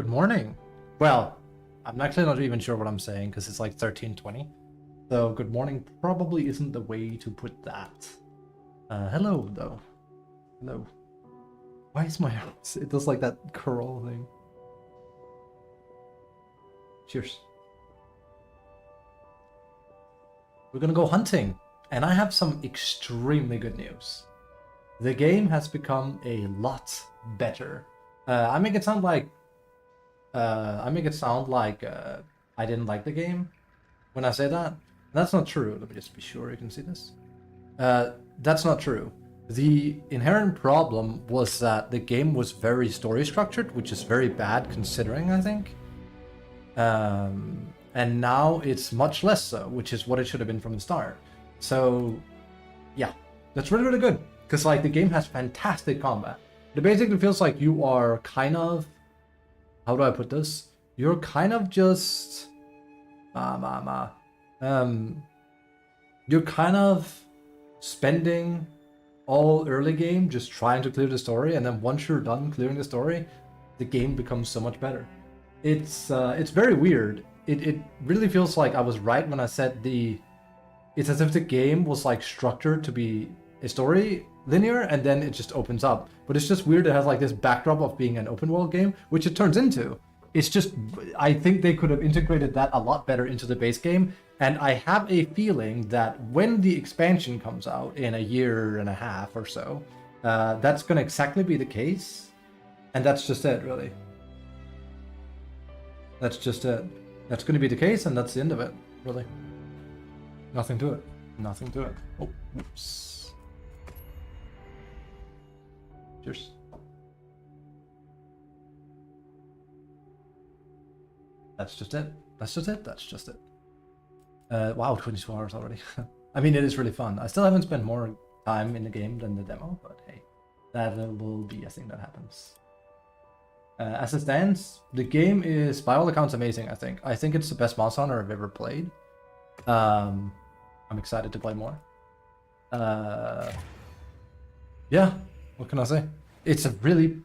Good morning. Well, I'm actually not even sure what I'm saying because it's like 13:20. So good morning probably isn't the way to put that. Hello though. Hello. Why is my house? It does like that curl thing. Cheers. We're gonna go hunting, and I have some extremely good news. The game has become a lot better. I make it sound like I didn't like the game when I say that. That's not true. Let me just be sure you can see this. That's not true. The inherent problem was that the game was very story structured, which is very bad considering, I think. And now it's much less so, which is what it should have been from the start. So, yeah, that's really, really good. Because, like, the game has fantastic combat. It basically feels like you are kind of... How do I put this? You're kind of just... You're kind of spending all early game just trying to clear the story, and then once you're done clearing the story, the game becomes so much better. It's very weird. It really feels like I was right when I said it's as if the game was like structured to be a story linear, and then it just opens up. But it's just weird. It has like this backdrop of being an open world game, which it turns into. It's just, I think they could have integrated that a lot better into the base game. And I have a feeling that when the expansion comes out in a year and a half or so, that's going to exactly be the case. And that's just it, really. That's just it. That's going to be the case, and that's the end of it, really. Nothing to it. Nothing to it. Oh, whoops. Cheers. That's just it. That's just it. That's just it. Wow, 22 hours already. I mean, it is really fun. I still haven't spent more time in the game than the demo, but hey, that will be a thing that happens. As it stands, the game is, by all accounts, amazing, I think. I think it's the best Monster Hunter I've ever played. I'm excited to play more. Yeah, what can I say? It's a really...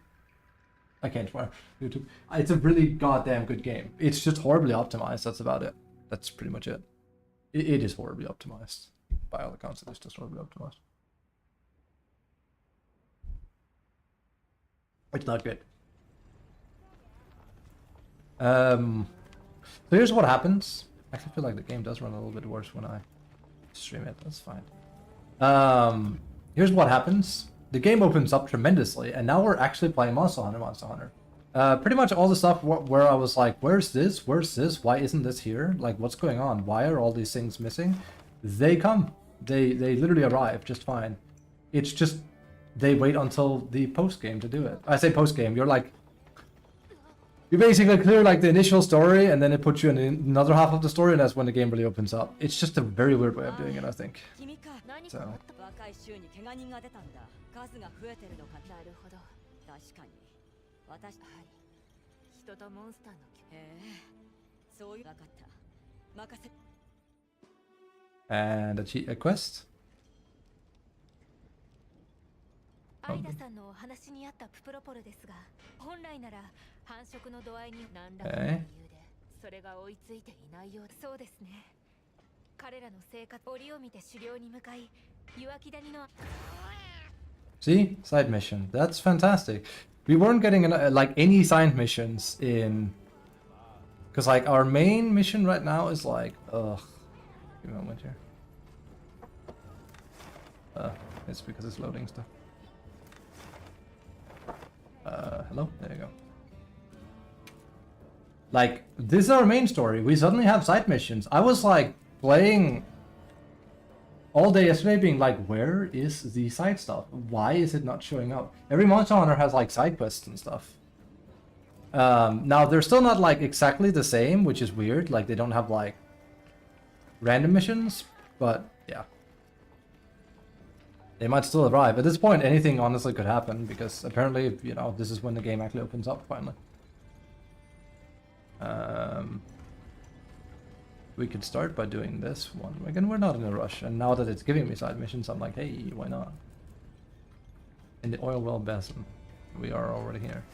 I can't swear. YouTube. It's a really goddamn good game. It's just horribly optimized, that's about it. That's pretty much it. It is horribly optimized. By all accounts, it is just horribly optimized. It's not good. So here's what happens. I actually feel like the game does run a little bit worse when I stream it. That's fine. Here's what happens. The game opens up tremendously, and now we're actually playing Monster Hunter. Pretty much all the stuff where I was like, where's this? Where's this? Why isn't this here? Like, what's going on? Why are all these things missing? They come. They literally arrive just fine. It's just they wait until the post game to do it. I say post game. You're like, you basically clear like the initial story, and then it puts you in another half of the story, and that's when the game really opens up. It's just a very weird way of doing it, I think. So. And a quest. Okay. See? Side mission. That's fantastic. We weren't getting like any side missions in... Because like our main mission right now is like... Ugh. Give me a moment here. It's because it's loading stuff. Hello? There you go. Like, this is our main story. We suddenly have side missions. I was like playing all day yesterday being like, where is the side stuff? Why is it not showing up? Every Monster Hunter has like side quests and stuff. Now they're still not like exactly the same, which is weird. Like they don't have like random missions, but yeah. They might still arrive. At this point, anything honestly could happen because apparently, you know, this is when the game actually opens up finally. We could start by doing this one. Again, we're not in a rush, and now that it's giving me side missions, I'm like, hey, why not? In the oil well basin. We are already here.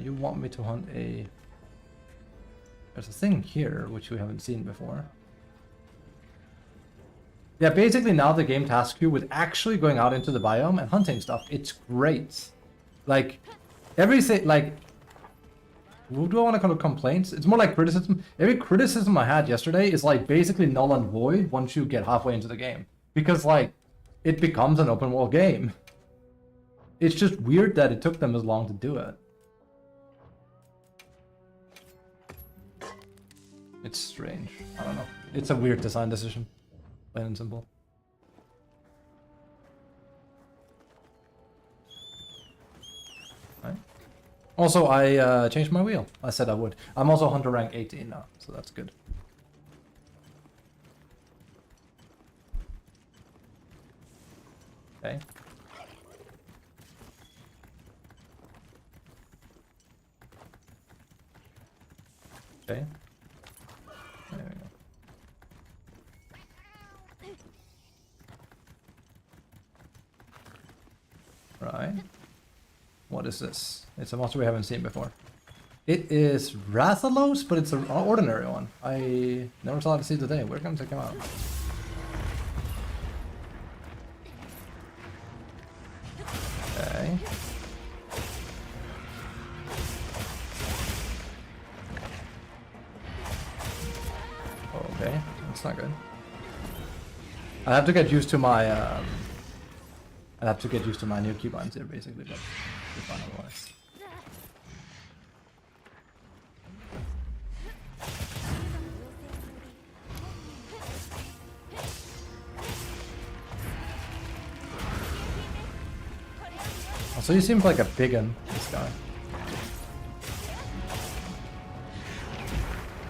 You want me to hunt a... There's a thing here, which we haven't seen before. Yeah, basically now the game tasks you with actually going out into the biome and hunting stuff. It's great. Like, everything, like... What do I want to call it, complaints? It's more like criticism. Every criticism I had yesterday is like basically null and void once you get halfway into the game. Because like, it becomes an open world game. It's just weird that it took them as long to do it. It's strange. I don't know. It's a weird design decision. Plain and simple. Right. Also, I changed my wheel. I said I would. I'm also hunter rank 18 now, so that's good. Okay. Okay. There we go. Right. What is this? It's a monster we haven't seen before. It is Rathalos, but it's an ordinary one. I never saw it see today. We're gonna check him out. Okay. Okay, that's not good. I have to get used to my I have to get used to my new keybinds here basically, but we're fine otherwise. So he seems like a big one, this guy.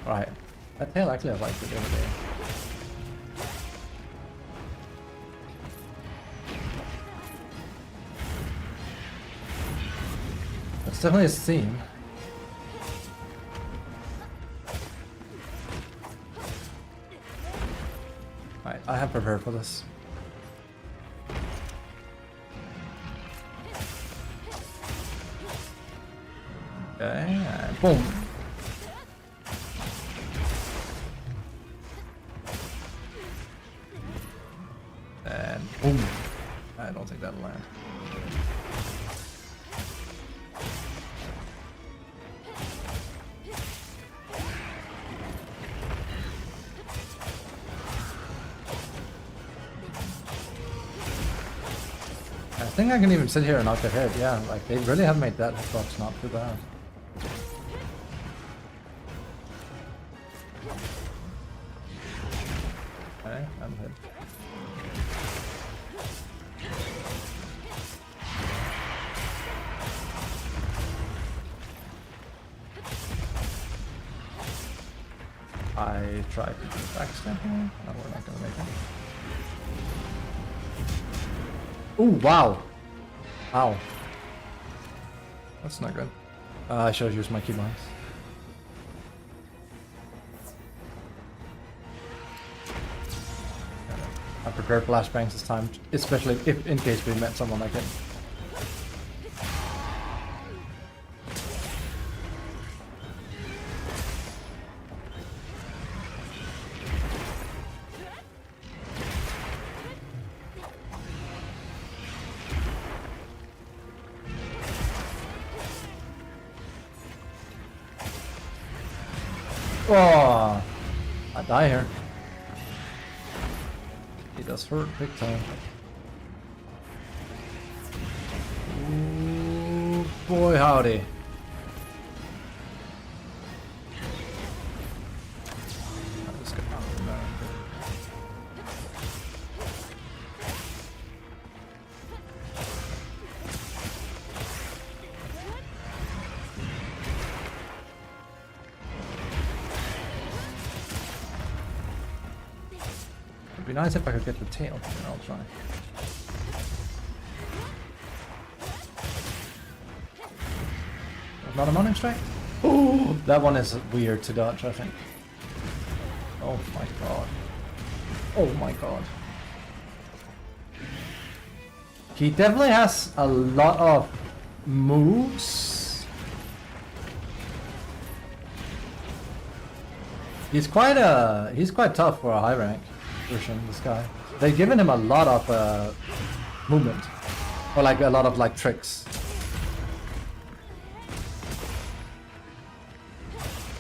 Right. That tail actually I liked it the other day. It's definitely a theme. Right, I have prepared for this. Okay, and boom. And boom. I don't think that'll land. I think I can even sit here and knock their head. Yeah, like they really have made that hitbox not too bad. Okay, I'm hit. I tried to do a backstab here. No, we're not gonna make it. Ooh, wow! Ow. That's not good. I should have used my keybinds. I prepared flashbangs this time, especially if in case we met someone like him. Oh, I die here. He does hurt big time. Ooh, boy howdy. Let's get out of there. It'd be nice if I could get the tail, and I'll try. Not a morning strike? Oh, that one is weird to dodge, I think. Oh my god. Oh my god. He definitely has a lot of moves He's quite tough for a high rank version, this guy. They've given him a lot of movement. Or like a lot of like tricks.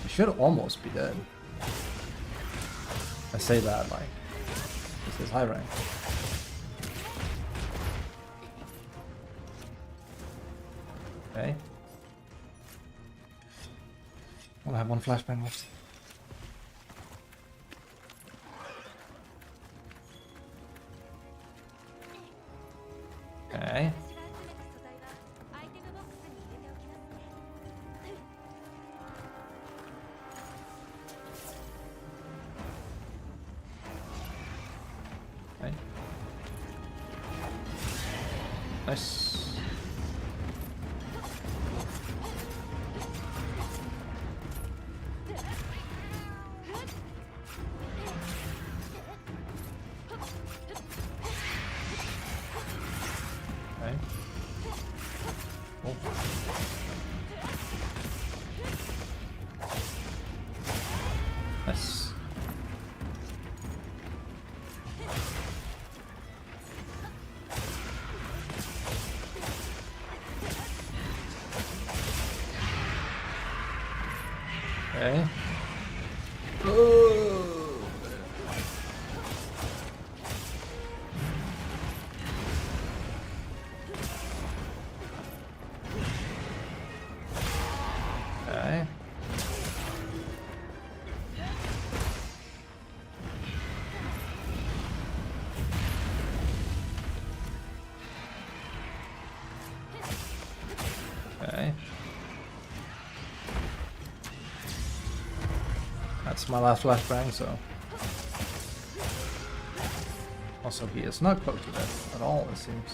He should almost be dead. I say that like this is high rank. Okay. Well, I have one flashbang left. Okay. Okay. Nice. Okay. Oh. Nice. Okay. Okay. Okay. That's my last flashbang, so. Also, he is not close to death at all, it seems.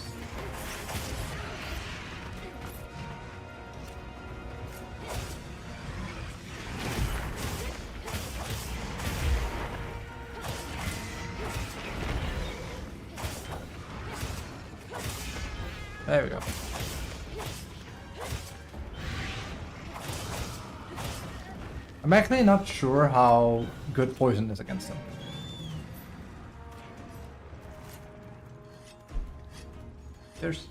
There we go. I'm actually not sure how good poison is against him. There's...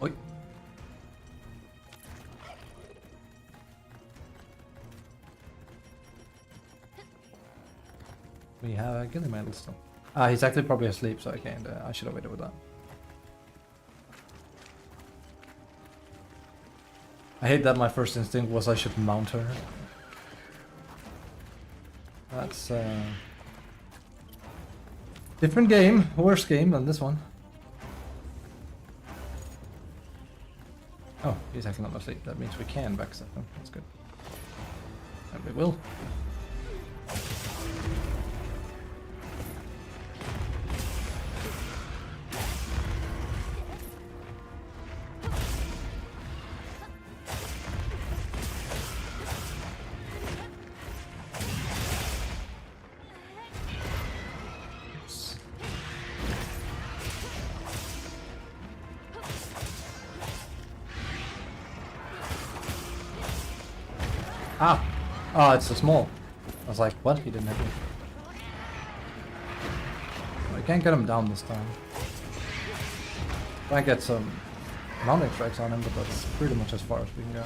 Oi. We have a Gilly Mantle still. He's actually probably asleep, so I can't. I should have waited with that. I hate that my first instinct was I should mount her. That's different game, worse game than this one. Oh, he's actually not asleep. That means we can backstep him. That's good. And we will. Ah! Oh, it's so small. I was like, what? He didn't hit me. I can't get him down this time. Try and get some mounting strikes on him, but that's pretty much as far as we can go.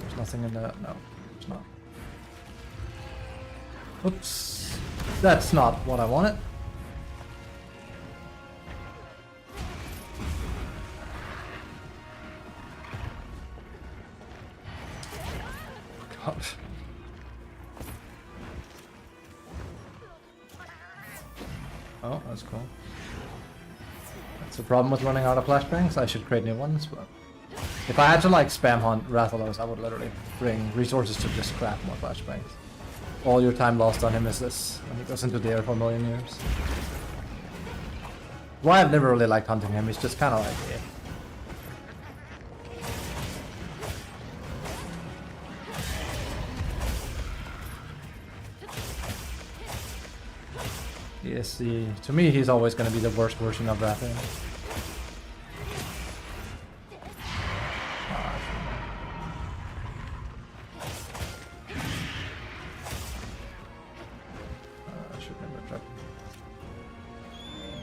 There's nothing in there. No, there's not. Oops. That's not what I wanted. God. Oh, that's cool. That's the problem with running out of flashbangs. I should create new ones, but if I had to like spam hunt Rathalos, I would literally bring resources to just craft more flashbangs. All your time lost on him is this when he goes into the air for a million years. Why I've never really liked hunting him, he's just kind of like, yeah. Yes, to me, he's always going to be the worst version of Rathalos.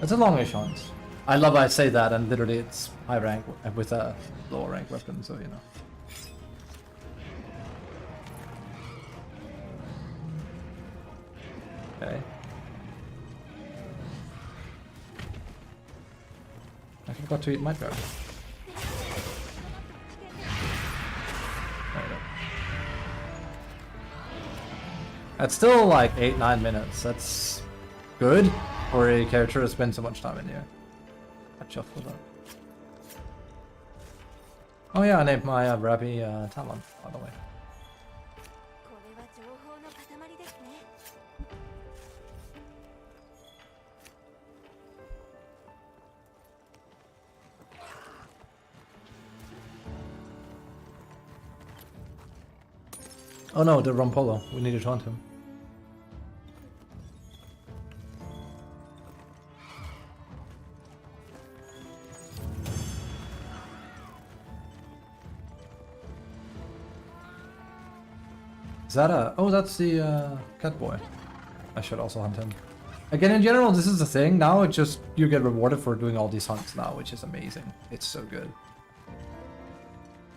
It's a longish hunt. I love I say that, and literally it's high rank with a lower rank weapon, so you know. Okay. I forgot to eat my guard. That's still like 8-9 minutes. That's good for a character to spend so much time in here. I'd chuff with that. Oh yeah, I named my Rabbi Talon, by the way. Oh no, the Rompolo. We need to hunt him. Is that a... Oh, that's the cat boy. I should also hunt him. Again, in general, this is the thing. Now it just... You get rewarded for doing all these hunts now, which is amazing. It's so good.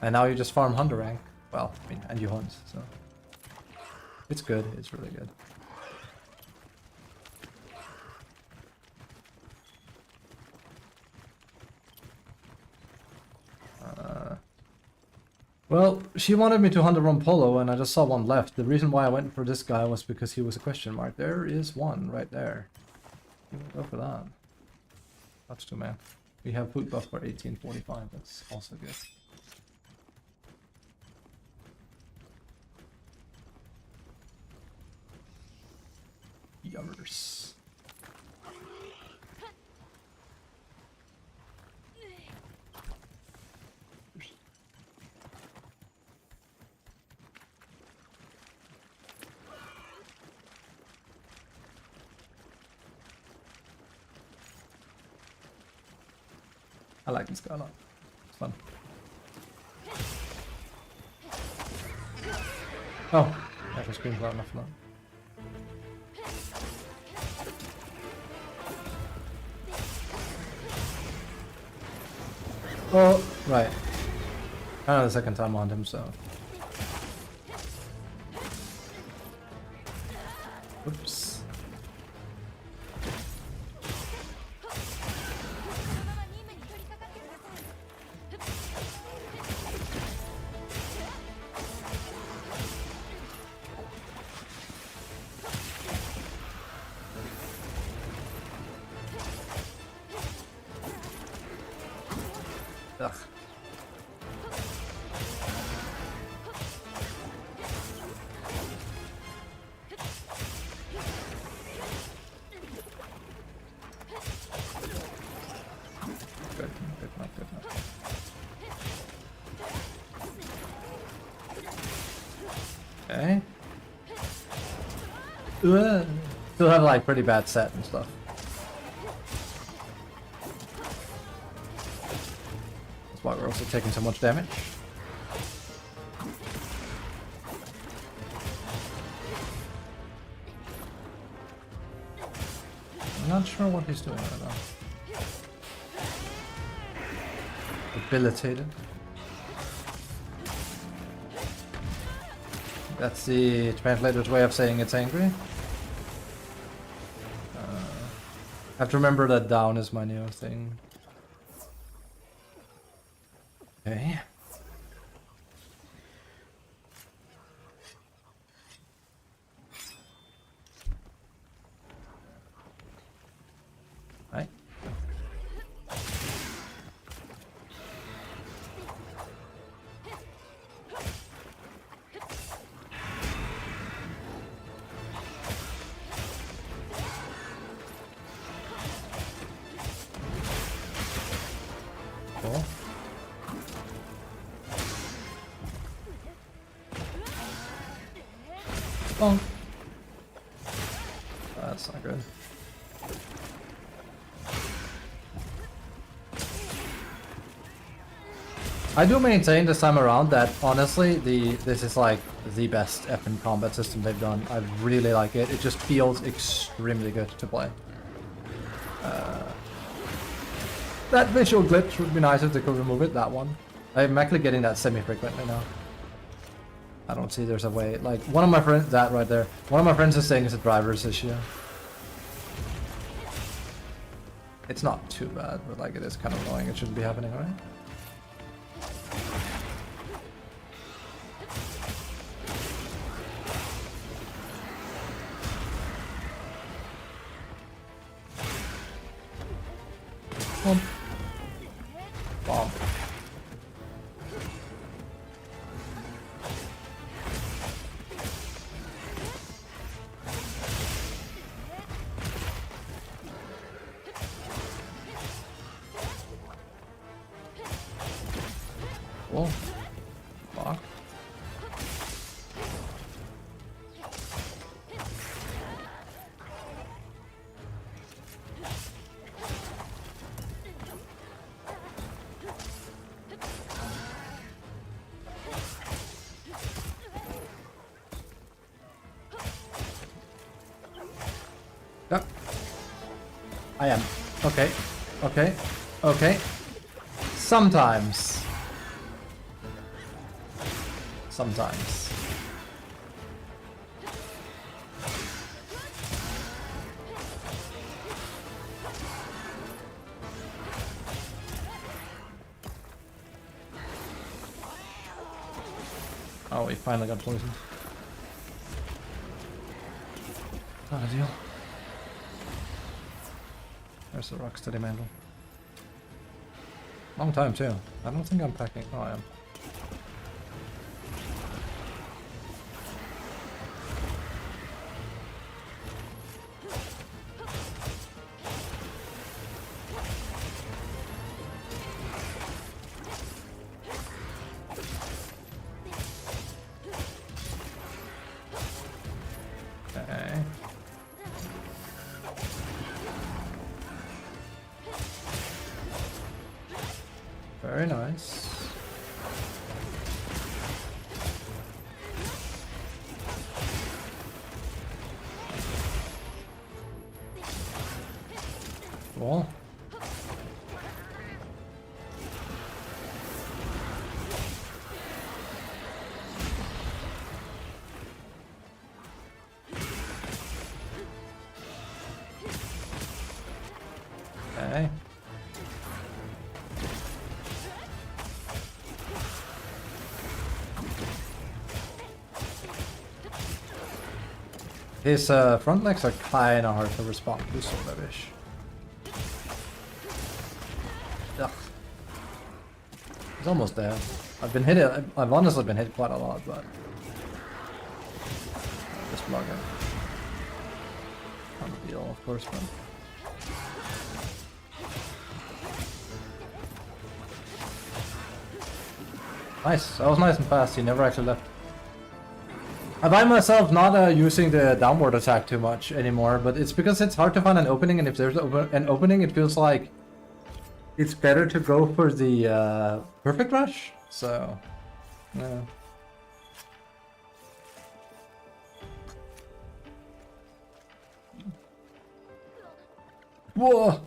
And now you just farm hunter rank. Well, I mean, and you hunt, so... It's good. It's really good. Well, she wanted me to hunt a Rompolo, and I just saw one left. The reason why I went for this guy was because he was a question mark. There is one right there. Go for that. That's 2 man. We have food buff for 1845. That's also good. Yummers. I like this guy a lot. It's fun. Oh, I just screamed loud enough for that. Oh, right. I know the second time on him, so. Oops. Ugh. Good enough. Okay. Still have like pretty bad set and stuff. That's why we're also taking so much damage. I'm not sure what he's doing right now. Debilitated. That's the translator's way of saying it's angry. I have to remember that down is my new thing. Okay. Right. Cool. Oh. That's not good. I do maintain this time around that honestly this is like the best FN combat system they've done. I really like it. It just feels extremely good to play. That visual glitch would be nice if they could remove it, that one. I'm actually getting that semi-frequently now. I don't see there's a way. Like, one of my friends, that right there, one of my friends is saying it's a driver's issue. It's not too bad, but like it is kind of annoying. It shouldn't be happening, right? Bomb. Bomb. Cool. Fuck. Yep. I am. Okay. Okay. Okay. Sometimes. Sometimes. Oh, we finally got poisoned. Not a deal. There's the rocksteady mantle. Long time too. I don't think I'm packing. Oh, I am. Okay. Very nice. Cool. Okay. His front legs are kinda hard to respond to, so rubbish. Ugh. He's almost there. I've been hit. I've honestly been hit quite a lot, but just block it. Not a deal, of course, but. Nice. That was nice and fast. He never actually left. I find myself not using the downward attack too much anymore, but it's because it's hard to find an opening, and if there's an opening, it feels like it's better to go for the perfect rush. So, yeah. Whoa!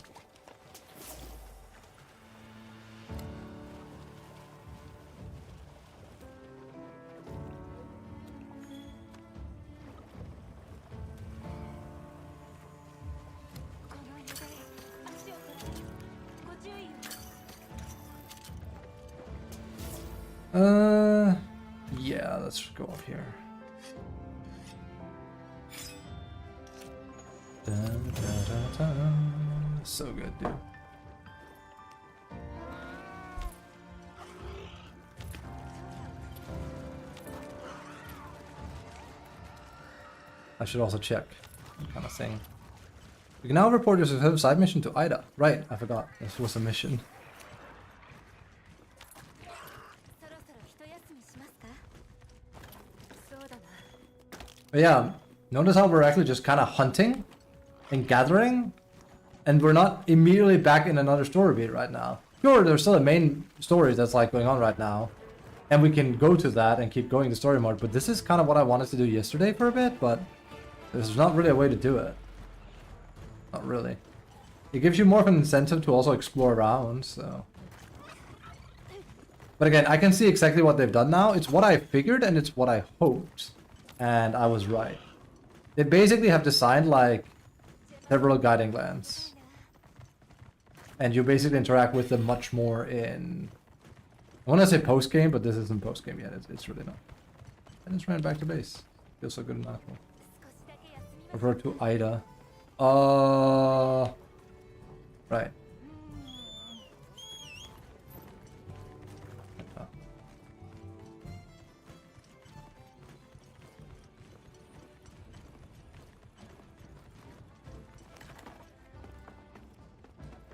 Yeah, let's go up here. Dun, dun, dun, dun. So good, dude. I should also check. Kind of thing. We can now report your successful side mission to Ida. Right, I forgot. This was a mission. But yeah, notice how we're actually just kind of hunting and gathering, and we're not immediately back in another story beat right now. Sure, there's still a main story that's like going on right now, and we can go to that and keep going the story mode, but this is kind of what I wanted to do yesterday for a bit, but there's not really a way to do it. Not really. It gives you more of an incentive to also explore around, so. But again, I can see exactly what they've done now. It's what I figured and it's what I hoped. And I was right. They basically have designed like several guiding lands. And you basically interact with them much more in... I want to say post-game, but this isn't post-game yet. It's really not. I just ran back to base. Feels so good in natural. Prefer to Ida. Right.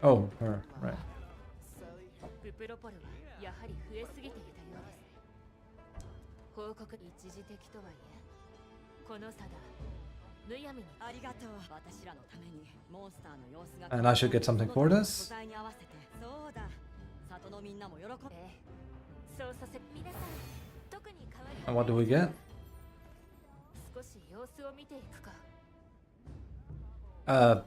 Oh, her, right. And I should get something for this. And what do we get? A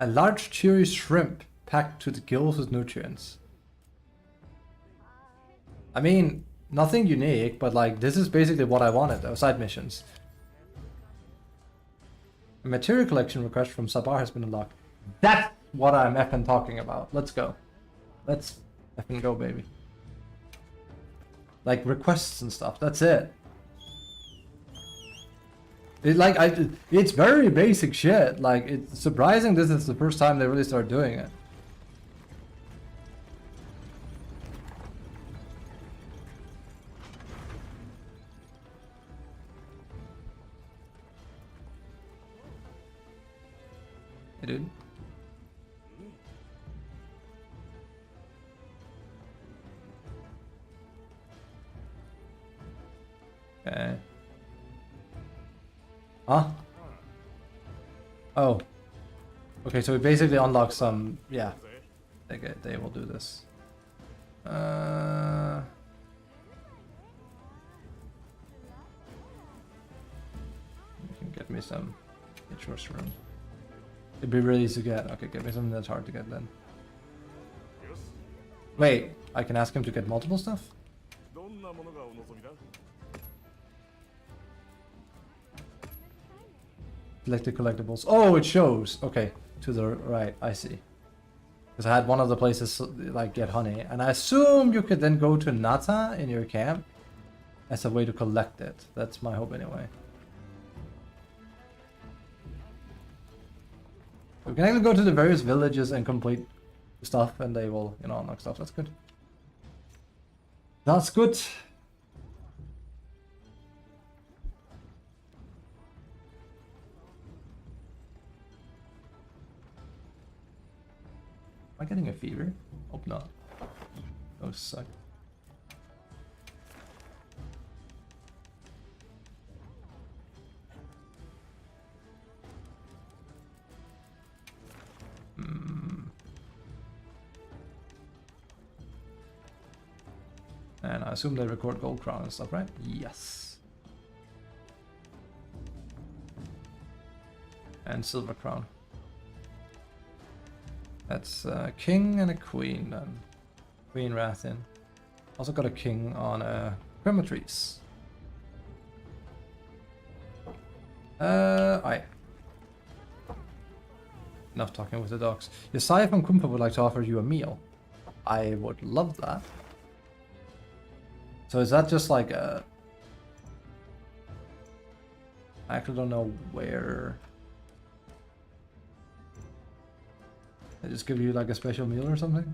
large cheery shrimp packed to the gills with nutrients. I mean, nothing unique, but like this is basically what I wanted, though. Side missions. A material collection request from Sabar has been unlocked. That's what I'm effing talking about. Let's go. Let's effing go, baby. Like requests and stuff. That's it. It's very basic shit. Like, it's surprising this is the first time they really start doing it. Hey, dude. Okay. Huh? Oh. Okay, so we basically unlock some... Yeah. They will do this. You can get me some choice room. It'd be really easy to get. Okay, get me something that's hard to get then. Wait, I can ask him to get multiple stuff? Select the collectibles. Oh, it shows. Okay, to the right. I see. Because I had one of the places like get honey, and I assume you could then go to Nata in your camp as a way to collect it. That's my hope anyway. We can actually go to the various villages and complete stuff, and they will, you know, unlock stuff. That's good. That's good. Am I getting a fever? Hope not. Those suck. And I assume they record gold crown and stuff, right? Yes. And silver crown. That's a king and a queen then. Queen Rathin. Also got a king on Crematrice. Aye. Enough talking with the dogs. Josiah from Kumpa would like to offer you a meal. I would love that. So is that just like a... I actually don't know where... They just give you like a special meal or something?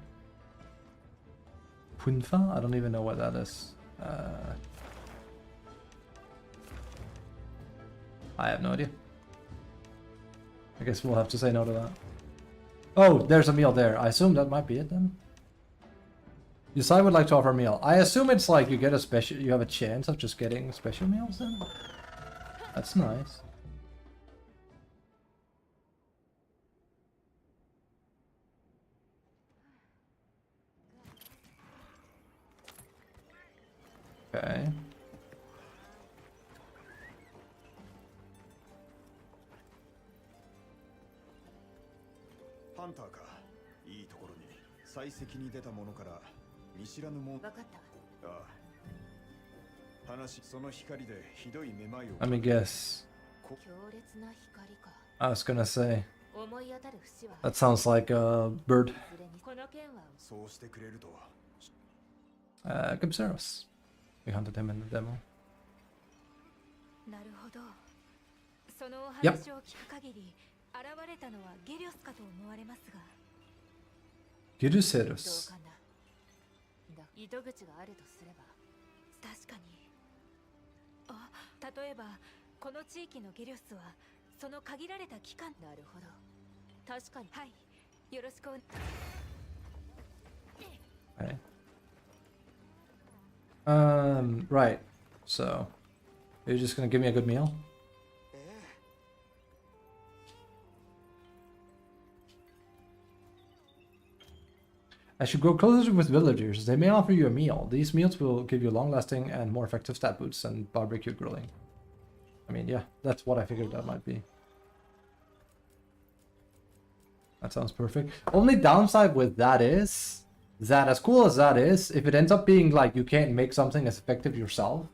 Punfa? I don't even know what that is. I have no idea. I guess we'll have to say no to that. Oh, there's a meal there. I assume that might be it then. Yusai would like to offer a meal. I assume it's like you get a special, you have a chance of just getting special meals then? That's nice. Okay. ハンターか。いいところに採石に出たものから見知らぬもん。分かった。ああ。話その光でひどいめまいを。Let me guess. 強烈な光か。 I was gonna say 思い当たる節は that sounds like a bird. この件はそうしてくれるとは。Gibseros. We hunted him in the demo. なるほど。そのお Yep. 話を聞く限り、現れたのはゲリオスかと思われますが。同 Gibseros. 感だ。糸口があるとすれば、確かに。あ、例えばこの地域のゲリオスはその限られた期間。なるほど。確かに。はい。よろしくお。 Okay. Right. So, you're just gonna give me a good meal? As you grow closer with villagers, they may offer you a meal. These meals will give you long-lasting and more effective stat boosts than barbecue grilling. I mean, yeah, that's what I figured that might be. That sounds perfect. Only downside with that is that, as cool as that is, if it ends up being like you can't make something as effective yourself,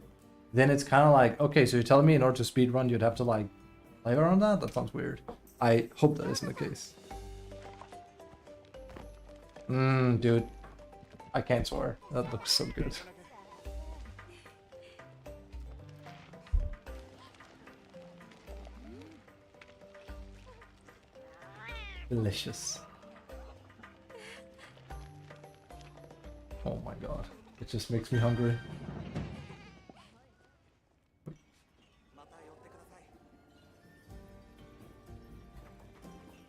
then it's kind of like, okay, so you're telling me in order to speedrun you'd have to like play around that? That sounds weird. I hope that isn't the case. Dude. I can't swear. That looks so good. Delicious. Oh my god. It just makes me hungry.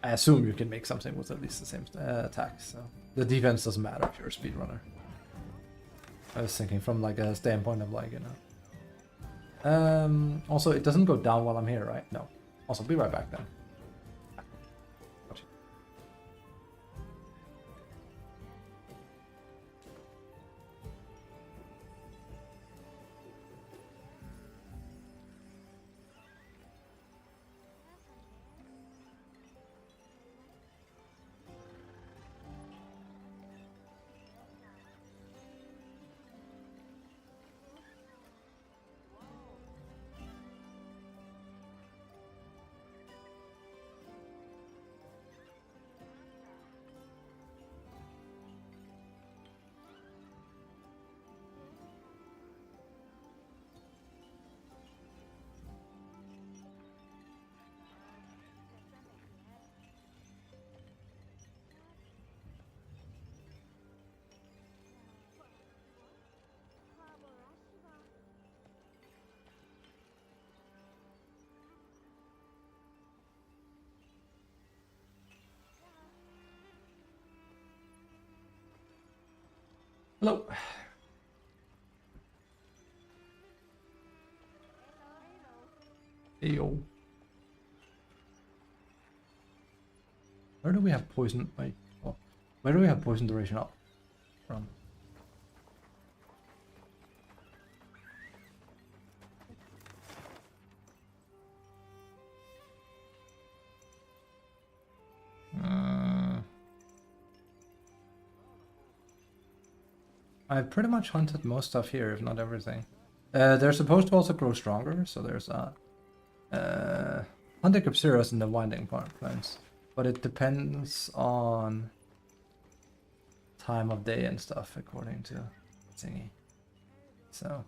I assume you can make something with at least the same attack, so the defense doesn't matter if you're a speedrunner. I was thinking from like a standpoint of like, you know. Also, it doesn't go down while I'm here, right? No. Also, be right back then. Hello. Hey yo. Where do we have poison? Wait. Oh. Where do we have poison duration up from? I've pretty much hunted most stuff here, if not everything. They're supposed to also grow stronger, so there's that. Hunting Capsuras in the winding plants, but it depends on time of day and stuff, according to thingy. So,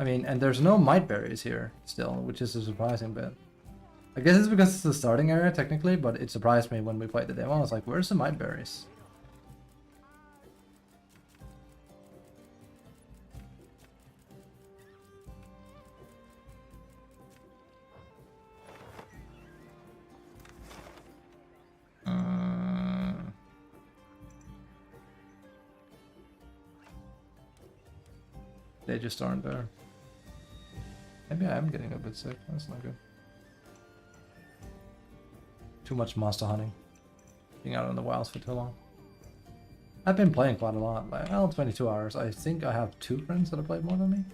I mean, and there's no might berries here still, which is a surprising bit. I guess it's because it's the starting area technically, but it surprised me when we played the demo. I was like, where's the might berries? They just aren't there. Maybe I am getting a bit sick. That's not good. Too much monster hunting. Being out in the wilds for too long. I've been playing quite a lot. Like, well, 22 hours. I think I have 2 friends that have played more than me.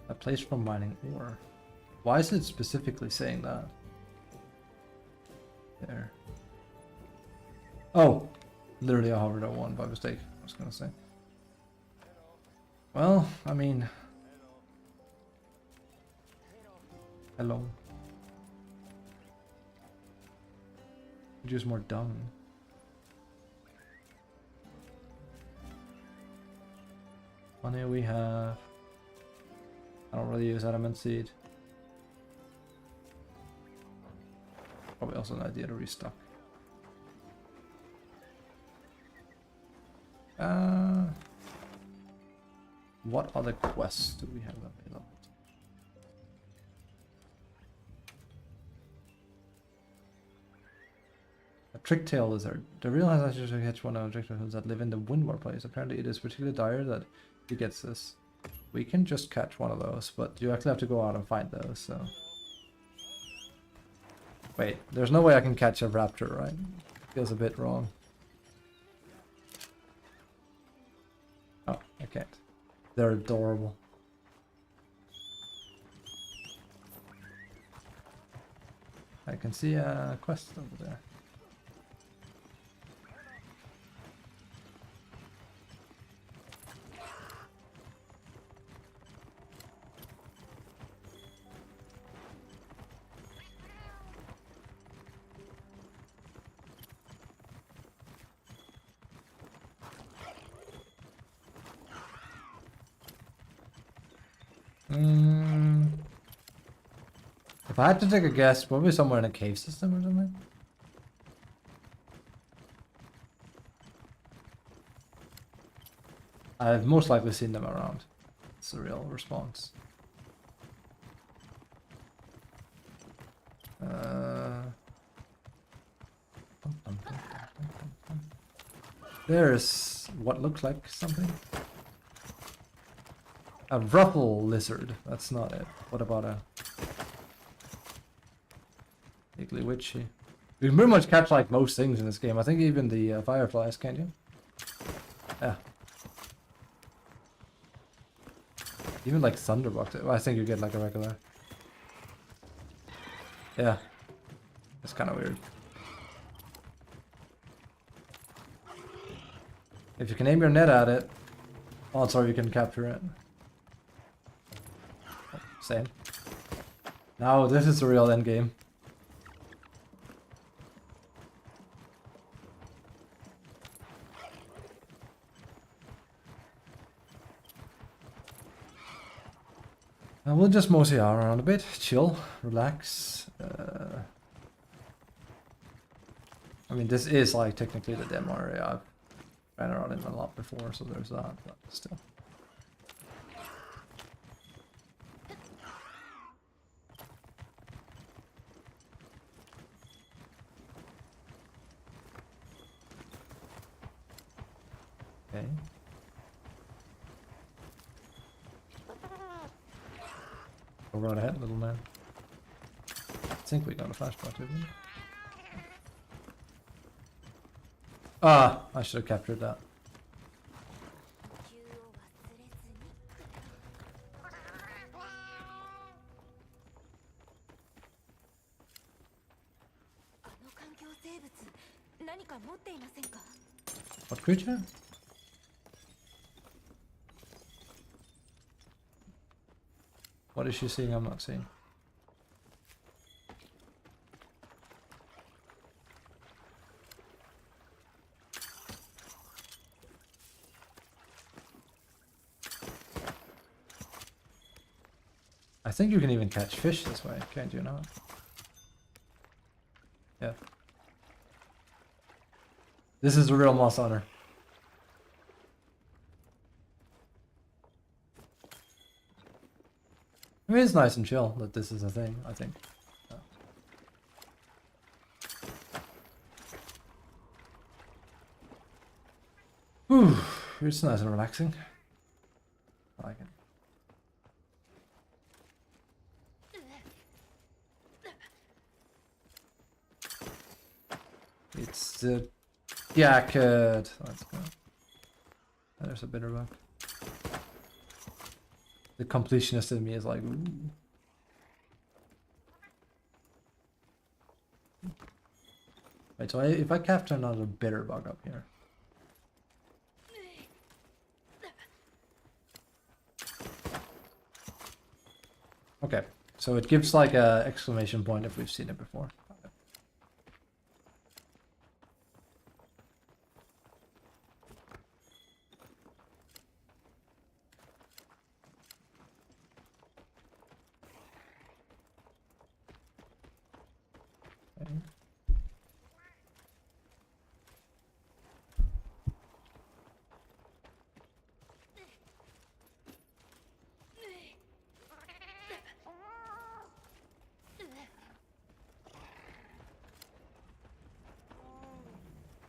A place for mining ore. Why is it specifically saying that? There. Oh! Literally I hovered on one by mistake, I was gonna say. Well, I mean... Hello. Use more dung. Money we have. I don't really use adamant seed. Probably also an idea to restock. What other quests do we have available? A tricktail lizard. The real has actually to catch one of the tricktails that live in the Windward place. Apparently it is particularly dire that he gets this. We can just catch one of those, but you actually have to go out and find those, so... Wait, there's no way I can catch a raptor, right? Feels a bit wrong. Oh, I can't. They're adorable. I can see a quest over there. If I had to take a guess, probably somewhere in a cave system or something. I've most likely seen them around. It's a real response. There's what looks like something. A ruffle lizard. That's not it. What about a Iggly witchy? You can pretty much catch like most things in this game. I think even the fireflies, can't you? Yeah. Even like thunderbugs. I think you get like a regular. Yeah. It's kind of weird. If you can aim your net at it, odds are you can capture it. Same. Now this is the real end game. And we'll just mosey around a bit, chill, relax. I mean, this is like technically the demo area. I've ran around in a lot before, so there's that, but still. Okay. Go right ahead, little man. I think we got a flashback, didn't we? Ah, I should have captured that. What creature? What is she seeing I'm not seeing? I think you can even catch fish this way, can't you not? Yeah. This is a real moss hunter. I mean, it's nice and chill that this is a thing, I think. Yeah. Whew, it's nice and relaxing. I like it. It's the jacket. Let's go. There's a bitterbug. the completionist in me is like, ooh. Wait, so if I capture another bitter bug up here. Okay, so it gives like a exclamation point if we've seen it before. Okay.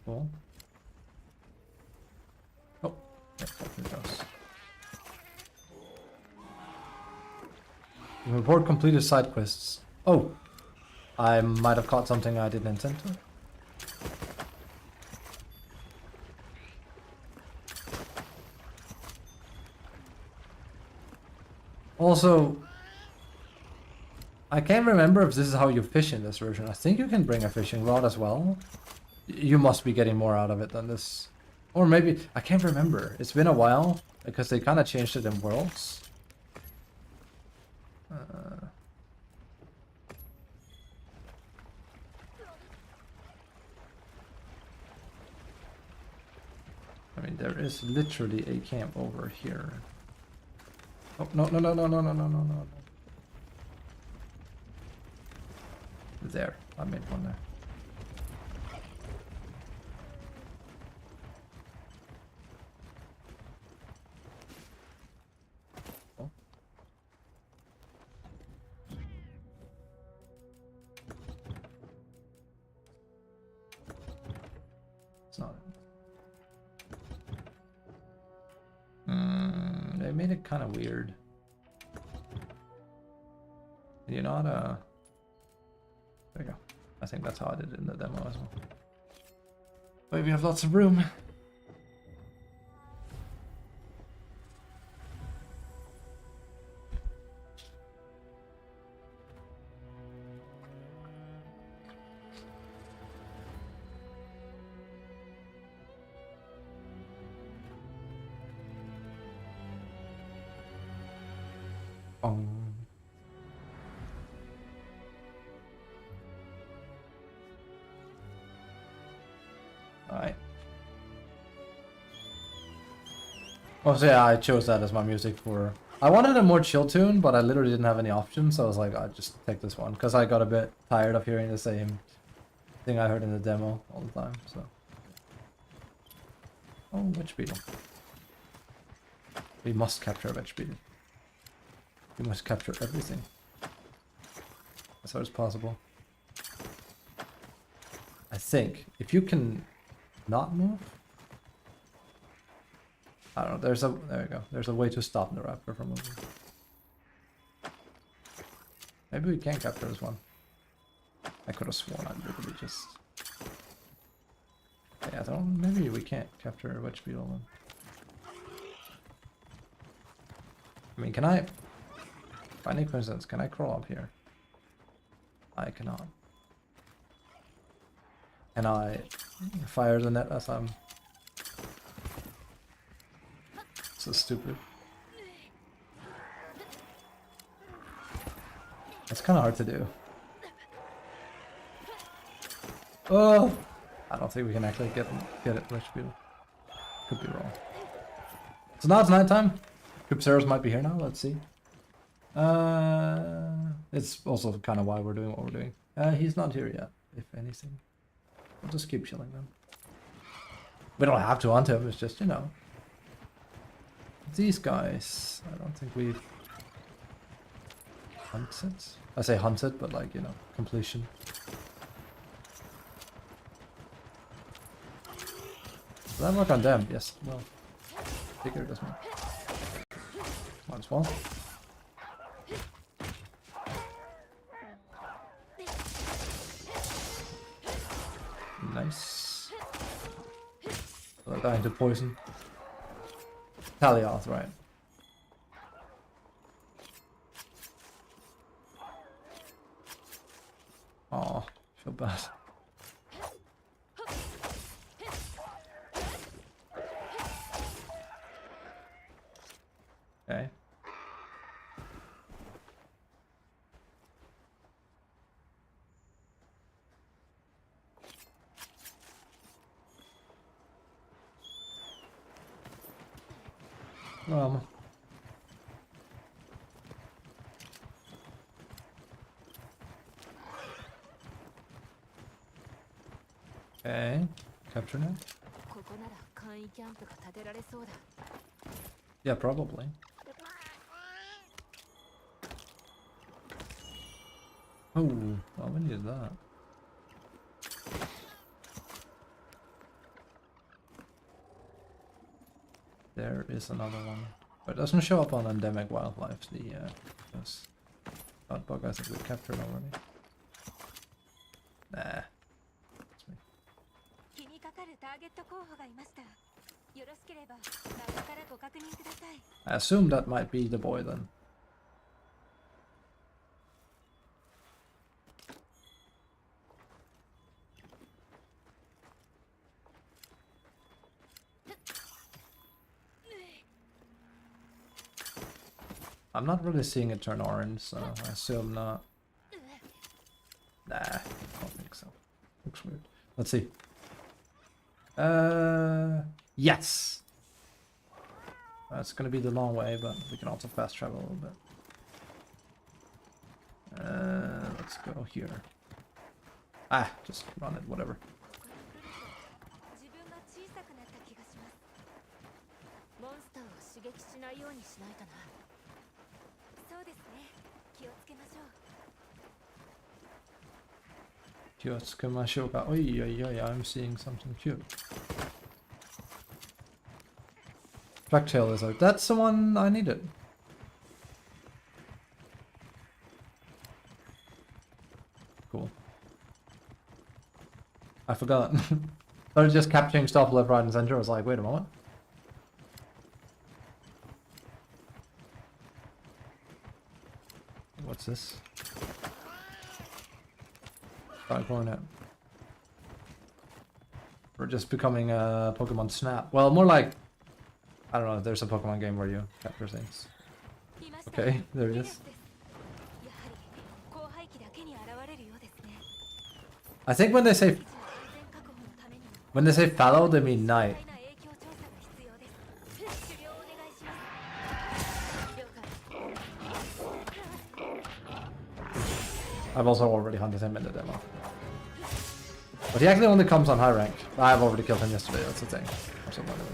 Cool. Oh, yeah, here goes. Report completed side quests. Oh, I might have caught something I didn't intend to. Also, I can't remember if this is how you fish in this version. I think you can bring a fishing rod as well. You must be getting more out of it than this. Or maybe, I can't remember. It's been a while, because they kind of changed it in Worlds. I mean, there is literally a camp over here. Oh, no, no, no, no, no, no, no, no, no. There, I made one there. Oh. It's not. They made it kind of weird. You're not there you go. I think that's how I did it in the demo as well. But we have lots of room. Alright. Oh, so yeah, I chose that as my music for... I wanted a more chill tune, but I literally didn't have any options, so I was like, I'll just take this one. Because I got a bit tired of hearing the same thing I heard in the demo all the time, so... Oh, witch beetle. We must capture a witch beetle. We must capture everything. As far as possible. I think, if you can not move? I don't know, there we go. There's a way to stop the raptor from moving. Maybe we can capture this one. I could have sworn I literally just... Yeah, I don't, maybe we can't capture a witch beetle then. I mean, can I... By any coincidence, can I crawl up here? I cannot. Can I fire the net as I'm... So stupid. It's kind of hard to do. Oh! I don't think we can actually get it, witch beetle. Could be wrong. So now it's nighttime. Crypteros might be here now, let's see. It's also kind of why we're doing what we're doing. He's not here yet, if anything. We'll just keep chilling then. We don't have to hunt him, it's just, you know. These guys, I don't think we've hunted. I say hunted, but like, you know, completion. Does that work on them? Yes, well, figured as well. Might as well. Nice. They're dying to poison. Talioth, right. Oh, feel bad. Okay. Okay. Capture it. ここなら簡易キャンプが建てられそうだ。 Yeah, probably. Oh, well, we needed that. There is another one. But it doesn't show up on endemic wildlife, this that bug I think we captured already. Nah. It's me. 気にかかるターゲット候補がいました。よろしければ中からご確認ください。 I assume that might be the boy then. I'm not really seeing it turn orange, so I assume not. Nah, I don't think so. Looks weird. Let's see. Yes! That's gonna be the long way, but we can also fast travel a little bit. Let's go here. Ah, just run it, whatever. 自分が小さくなった気がします。モンスターを刺激しないようにしないとな。そうですね。気をつけましょう。 Kyotsukumashouka. Oi, oi, oi, I'm seeing something cute. Tracktail is out. That's the one I needed. Cool. I forgot. Started just capturing stuff left, right, and center. I was like, wait a moment. What's this? Coronet. We're just becoming a Pokemon Snap. Well, more like, I don't know, there's a Pokemon game where you capture things. Okay, there it is. I think when they say fallow, they mean night. I've also already hunted him in the demo. But he actually only comes on high rank. I've already killed him yesterday, that's the thing. Or something like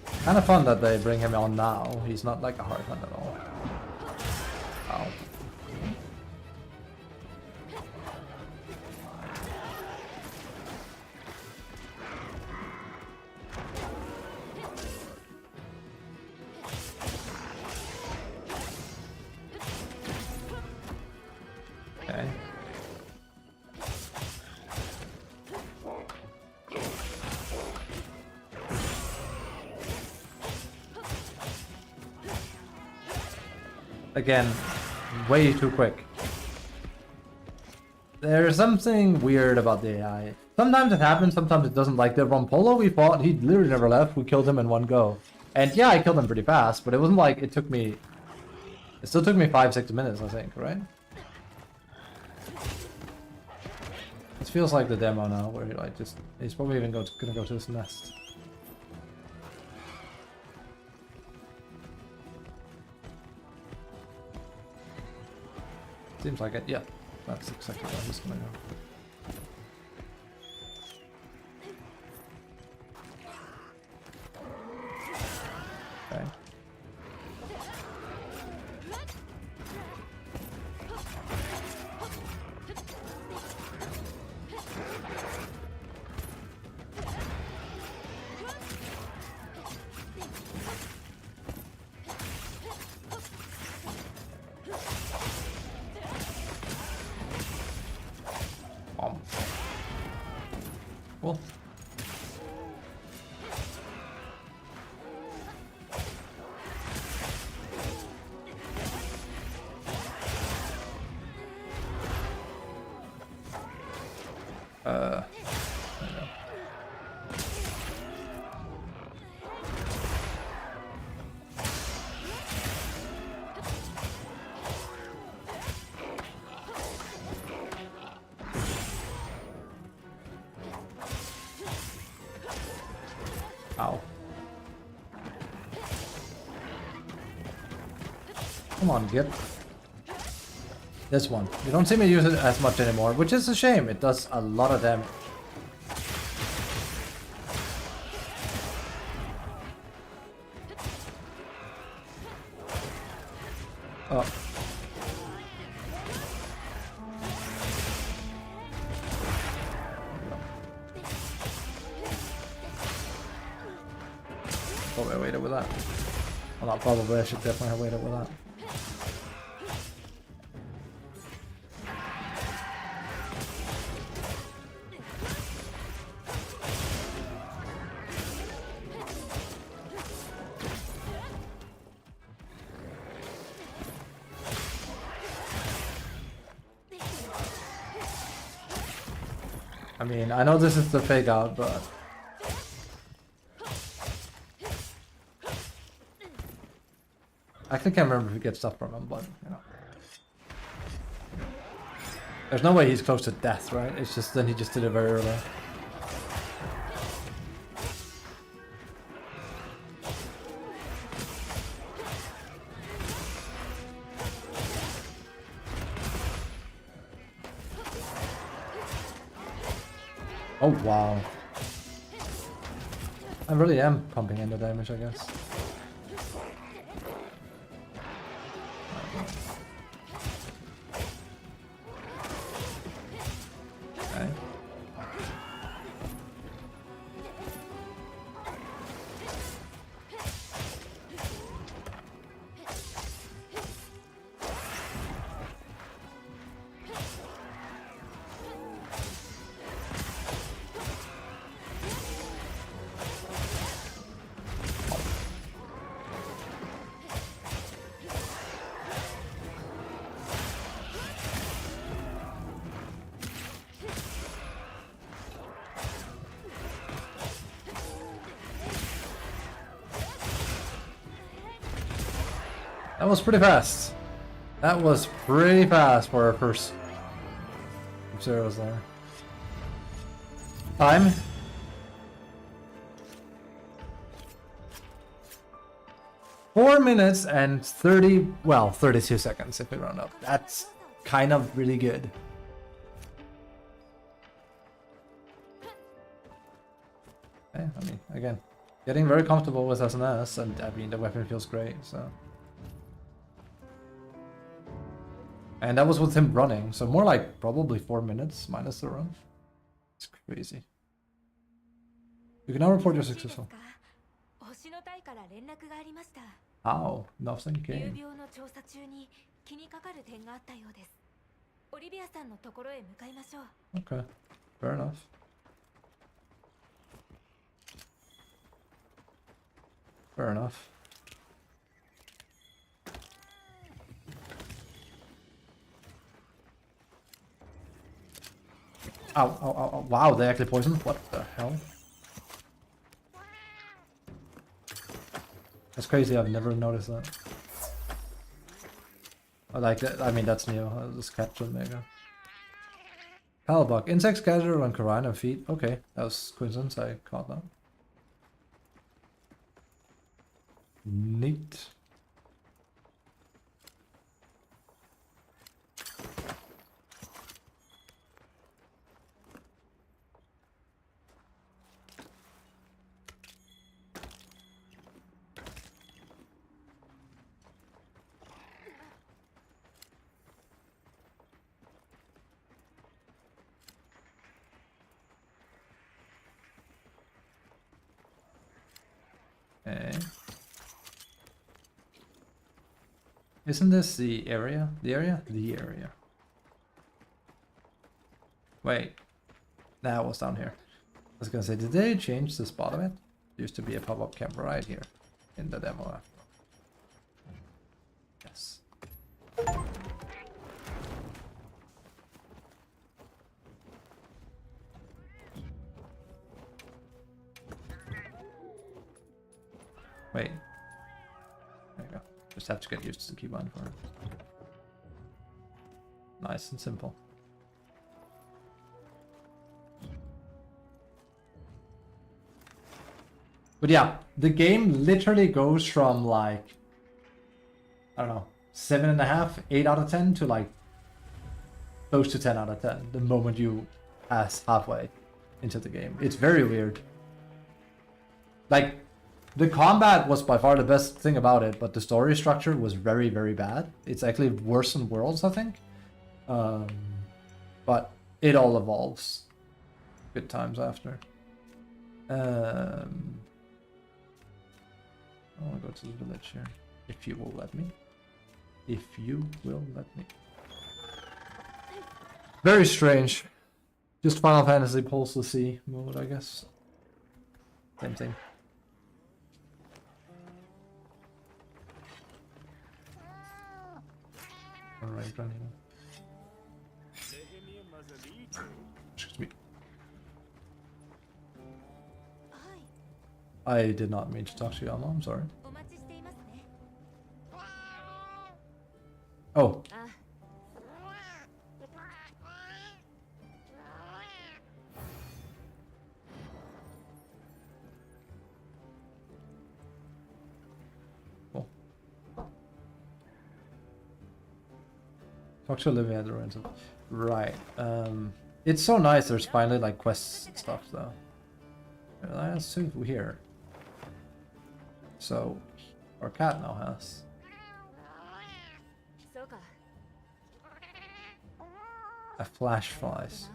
that. Kind of fun that they bring him on now. He's not like a hard hunt at all. Ow. Okay. Again, way too quick. There's something weird about the AI. Sometimes it happens, sometimes it doesn't. Like the Von Polo we fought, he literally never left. We killed him in one go. And yeah, I killed him pretty fast, but it wasn't like it took me... It still took me 5-6 minutes, I think, right? This feels like the demo now, where he like just... He's probably even gonna go to his nest. Seems like it, yeah. That's exactly where he's gonna go. Okay. Come on, get this one. You don't see me use it as much anymore, which is a shame. It does a lot of damage. Oh. Probably waited with that. Well, not probably, I should definitely have waited with that. I mean, I know this is the fake out, but I actually can't remember if we get stuff from him, but you know. There's no way he's close to death, right? It's just then he just did it very early. Oh wow. I really am pumping in the damage, I guess. Okay. That was pretty fast. That was pretty fast for our first zeros there. Time. Four minutes and 32 seconds if we round up. That's kind of really good. Okay, I mean, again, getting very comfortable with SnS, and I mean, the weapon feels great, so. And that was with him running, so more like probably 4 minutes minus the run. It's crazy. You can now report your successful. How? Nothing came. Okay, fair enough. Fair enough. Ow, ow, ow, ow. Wow, they actually poisoned? What the hell? That's crazy, I've never noticed that. I like that, I mean, that's new. I'll just catch them, there you go. Halbug. Insects gather on Karina feet. Okay, that was coincidence, I caught that. Neat. Okay. Isn't this the area? The area? The area. Wait. Nah, it was down here. I was gonna say, did they change the spot of it? There used to be a pop-up camp right here in the demo. Yes. Wait. There you go. Just have to get used to the keybind for it. Nice and simple. But yeah, the game literally goes from like, I don't know, 7.5, 8 out of 10 to like close to 10 out of 10 the moment you pass halfway into the game. It's very weird. Like, the combat was by far the best thing about it, but the story structure was very, very bad. It's actually worse than Worlds, I think. But it all evolves. Good times after. I want to go to the village here. If you will let me. If you will let me. Very strange. Just Final Fantasy Pulse the Sea mode, I guess. Same thing. Alright, running. Excuse me. I did not mean to talk to you, Alma. I'm sorry. Oh. Cool. Talk to Olivia at the rental. Right. It's so nice there's finally like quests and stuff though. Let's see here. So our cat now has a flash flies.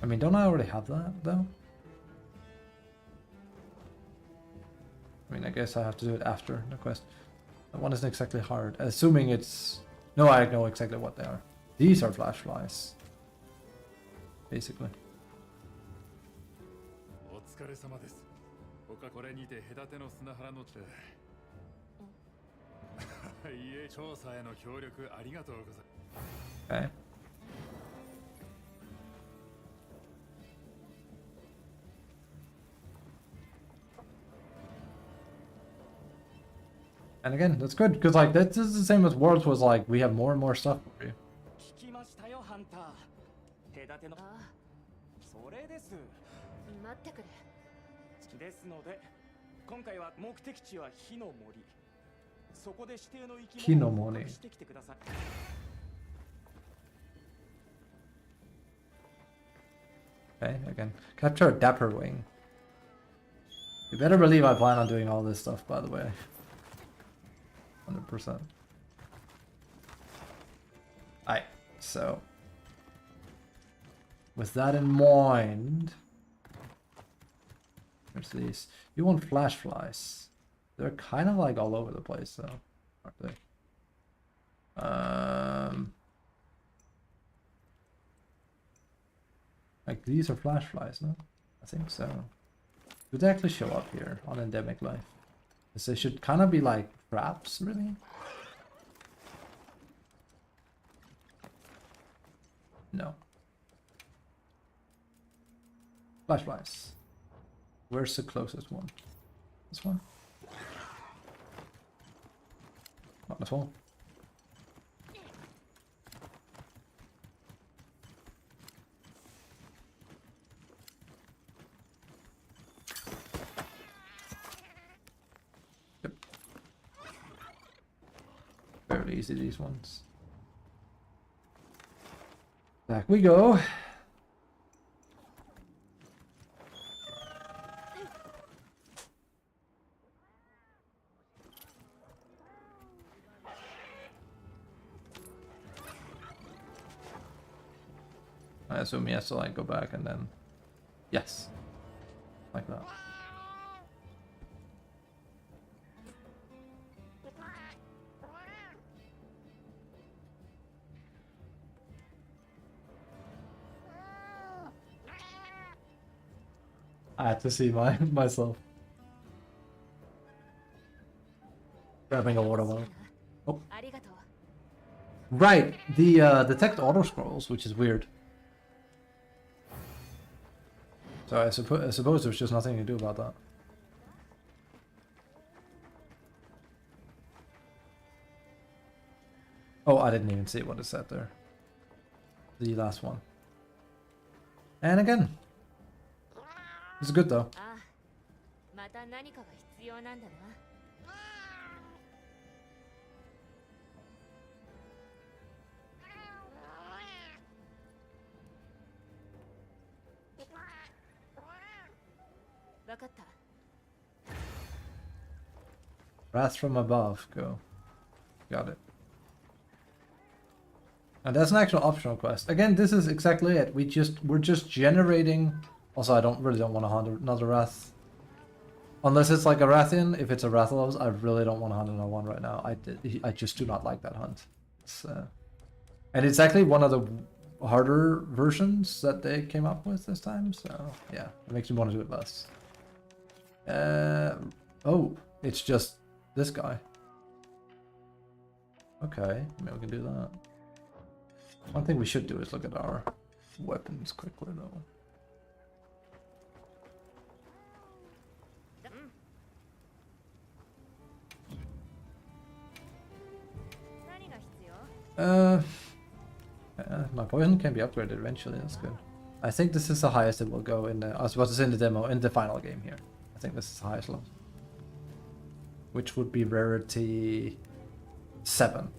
I mean, don't I already have that though? I mean, I guess I have to do it after the quest. That one isn't exactly hard. Assuming it's... No, I know exactly what they are. These are flash flies. Basically. Okay. And again, that's good, because like this is the same as Worlds was like, we have more and more stuff for you. Kinomori. Okay, again. Capture a dapper wing. You better believe I plan on doing all this stuff, by the way. 100%. Alright, so with that in mind, there's these. You want flash flies. They're kind of like all over the place though, aren't they? Like these are flash flies, no? I think so. Do they actually show up here on endemic life? Because they should kind of be like traps, really? No. Flash flies. Where's the closest one? This one? Not at all. Yep. Fairly easy, these ones. Back we go. I assume he has to like go back and then... Yes. Like that. I had to see myself. Grabbing a water bottle. Oh. Right, the detect auto scrolls, which is weird. So I suppose there's just nothing to do about that. Oh, I didn't even see what it said there. The last one. And again. It's good though. た何かが必要なんだな。わかった。 Wrath from above, go. Got it. And that's an actual optional quest. Again, this is exactly it. We're just generating. Also, I really don't want to hunt another Wrath. Unless it's like a Rathian. If it's a Rathalos, I really don't want to hunt another one right now. I just do not like that hunt. And it's actually one of the harder versions that they came up with this time. So yeah, it makes me want to do it less. Oh, it's just this guy. Okay, maybe we can do that. One thing we should do is look at our weapons quickly, though. My poison can be upgraded eventually. That's good. I think this is the highest it will go in the. I was about to say in the demo, in the final game here. I think this is the highest level, which would be rarity 7.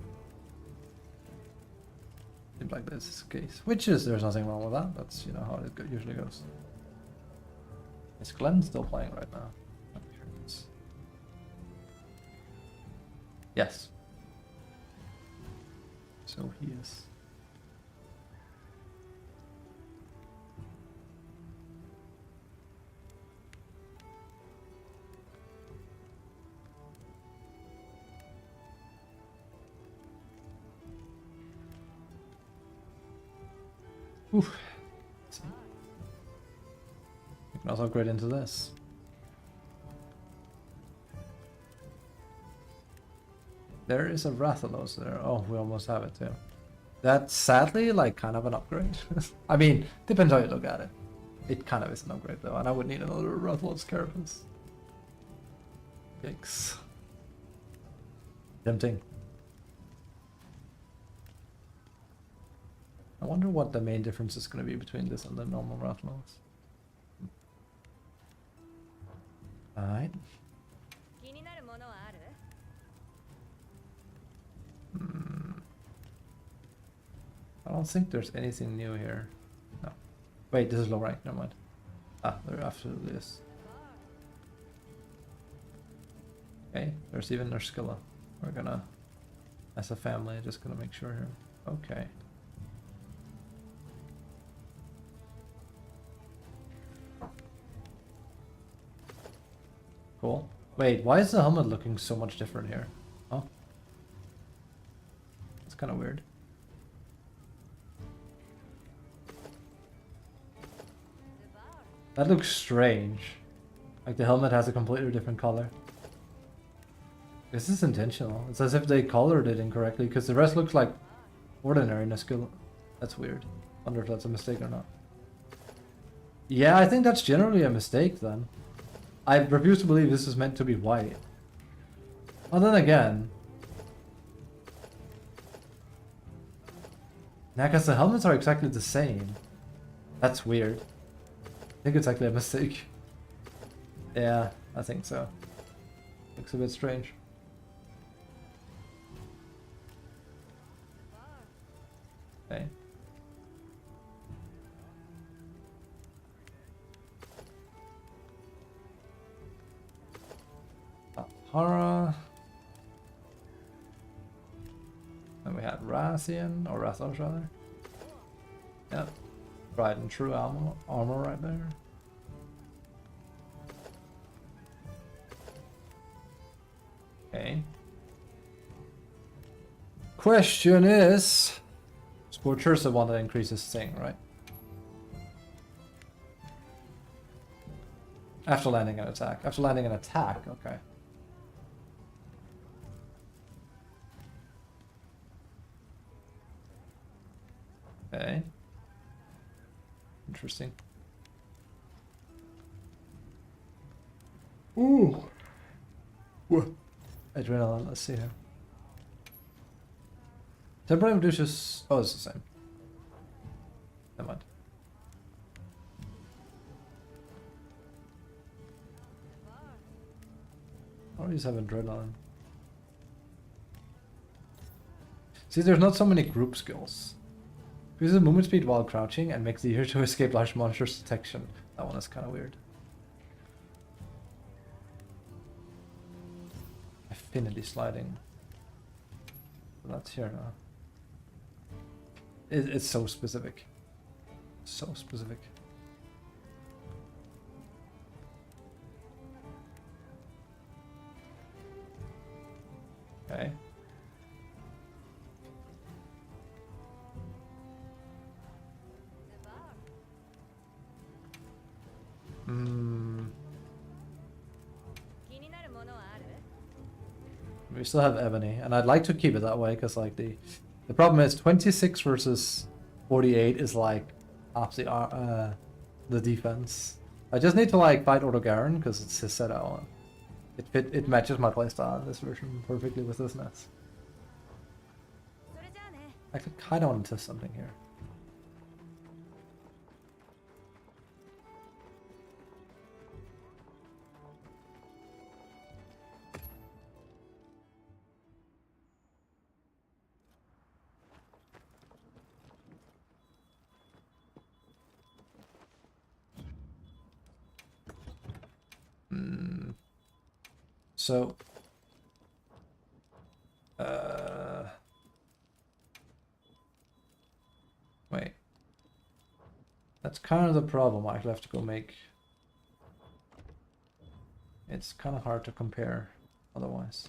Seems like this is the case. Which is, there's nothing wrong with that. That's, you know, how it usually goes. Is Glenn still playing right now? I'm curious. Yes. So he is. Oof. Let's see. We can also upgrade into this. There is a Rathalos there. Oh, we almost have it too. That's sadly like kind of an upgrade. I mean, depends how you look at it. It kind of is an upgrade though, and I would need another Rathalos Carapace. Yikes. Tempting. I wonder what the main difference is going to be between this and the normal Rathalos. Alright. I don't think there's anything new here. No. Wait, this is low rank, never mind. Ah, there absolutely is. Okay, there's even Nerskilla. We're gonna, as a family, just gonna make sure here. Okay. Cool. Wait, why is the helmet looking so much different here? Oh. It's kind of weird. That looks strange. Like the helmet has a completely different color. This is intentional. It's as if they colored it incorrectly because the rest looks like ordinary Nerskilla. That's weird. Wonder if that's a mistake or not. Yeah, I think that's generally a mistake then. I refuse to believe this is meant to be white. Well, then again... Now, because the helmets are exactly the same. That's weird. I think it's actually a mistake. Yeah, I think so. Looks a bit strange. Okay. Hara. Then we had Rathian, or Rathos rather. Yep. Tried and true armor right there. Okay. Question is... Scorcher's the one that increases thing, right? After landing an attack. After landing an attack, okay. Okay. Interesting. Ooh. What? Adrenaline, let's see here. Temporary reduces... Oh, it's the same. Never mind. Or you just have a adrenaline. See, there's not so many group skills. Increases movement speed while crouching and makes it easier to escape large monsters' detection. That one is kind of weird. Affinity sliding. That's here now. It's so specific. So specific. Okay. We still have ebony, and I'd like to keep it that way because like the problem is 26 versus 48 is like half the defense. I just need to like fight Ordogaron because it's his set out. It matches my playstyle in this version perfectly with this SnS. I could kind of want to test something here. So, wait. That's kind of the problem. I have to go make. It's kind of hard to compare otherwise.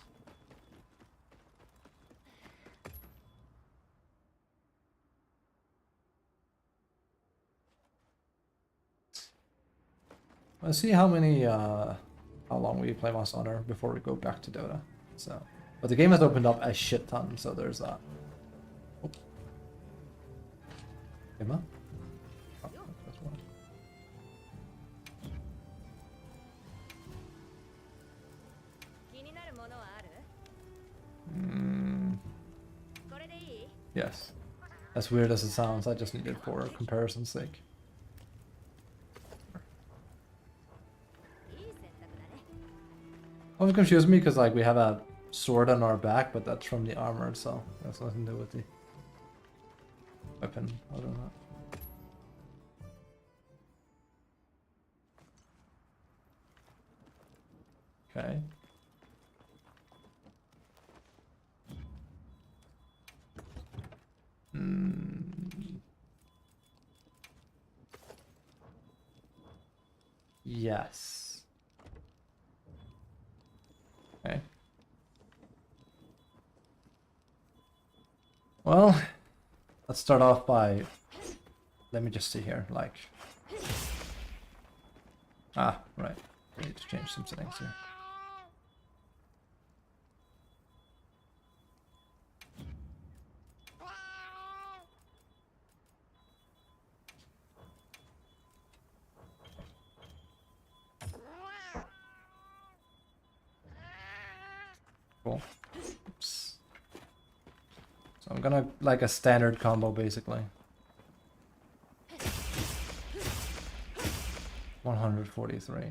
Let's see how many, how long we play Monster Hunter before we go back to Dota. So, but the game has opened up a shit ton, so there's that. Oh. Emma? Oh, that's one. Yes. As weird as it sounds, I just need it for comparison's sake. Always confused me because like we have a sword on our back, but that's from the armor itself. That's nothing to do with the weapon. I don't know. Okay. Yes. Okay. Well, let's start off by, let me just see here, like, right, I need to change some settings here. Cool. Oops. So I'm gonna like a standard combo basically. 143.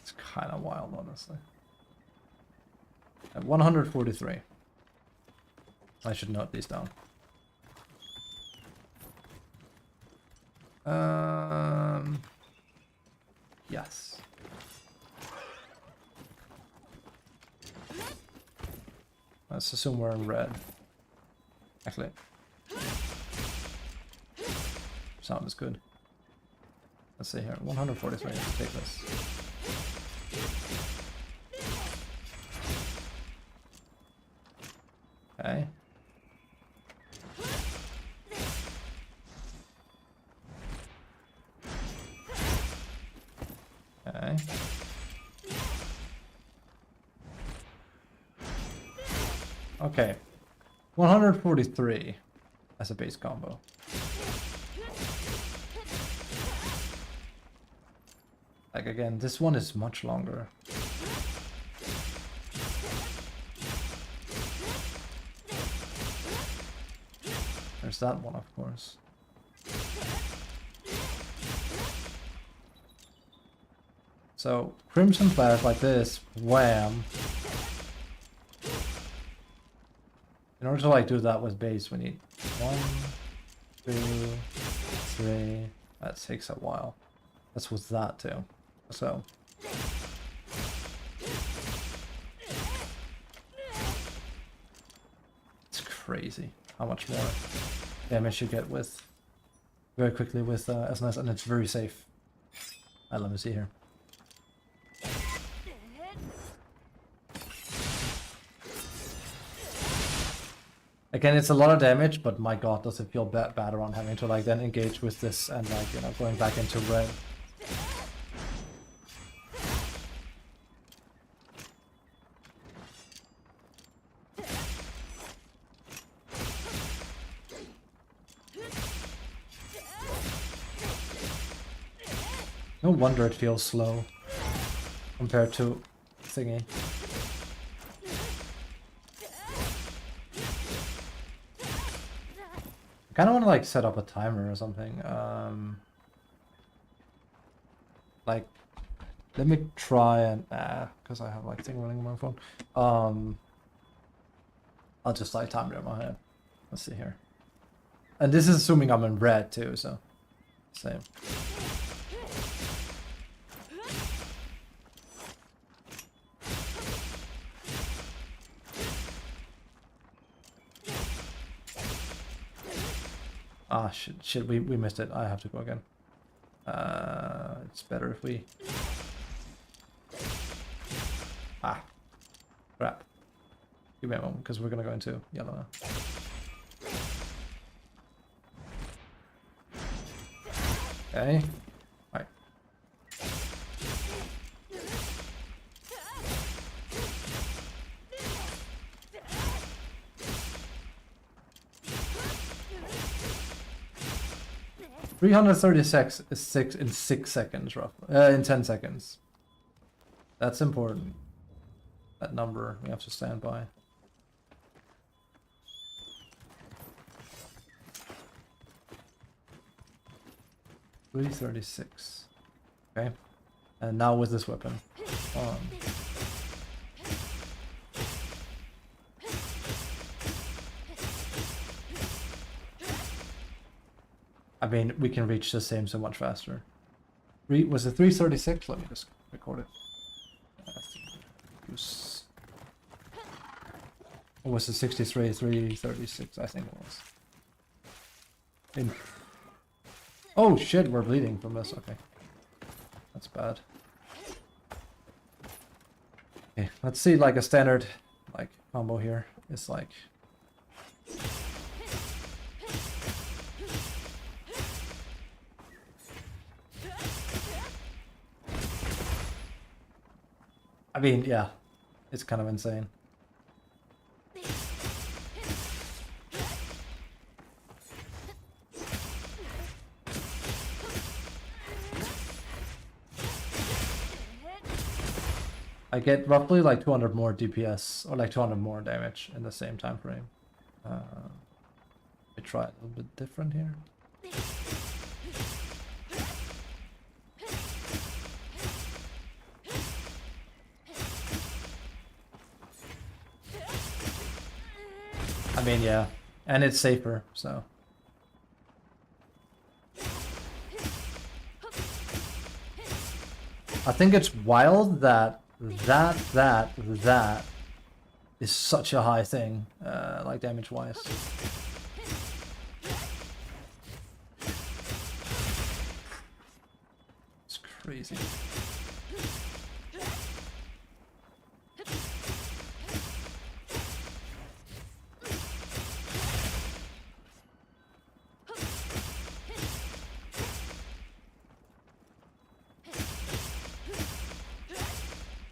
It's kind of wild, honestly. At 143. I should note these down. Yes. Let's assume we're in red. Actually, sound is good. Let's see here. 143. Let's take this. Okay. Okay. Okay. 143 as a base combo. Like again, this one is much longer. It's that one, of course. So, Crimson Flash like this, wham. In order to like do that with base, we need 1, 2, 3. That takes a while. That's with that too. So. It's crazy how much more damage you get with very quickly with SnS, and it's very safe. Let me see here. Again, it's a lot of damage, but my god, does it feel bad around having to like then engage with this and like, you know, going back into red. No wonder it feels slow compared to thingy. I kind of want to like set up a timer or something. Like, let me try and because I have like thing running on my phone. I'll just like time it in my head. Let's see here. And this is assuming I'm in red too, so same. Ah, shit, we missed it. I have to go again. It's better if we... Ah, crap. Give me a moment, because we're gonna go into yellow now. Okay. Right. $336 is in 6 seconds, roughly. In 10 seconds. That's important. That number we have to stand by. $336. Okay. And now with this weapon. I mean, we can reach the same so much faster. Was it 336? Let me just record it. Or was it 63? 336, I think it was. Oh shit, we're bleeding from this. Okay. That's bad. Okay, let's see like a standard like combo here. It's like... I mean, yeah, it's kind of insane. I get roughly like 200 more DPS, or like 200 more damage in the same time frame. We try a little bit different here. I mean, yeah, and it's safer, so. I think it's wild that that is such a high thing, like damage-wise. It's crazy.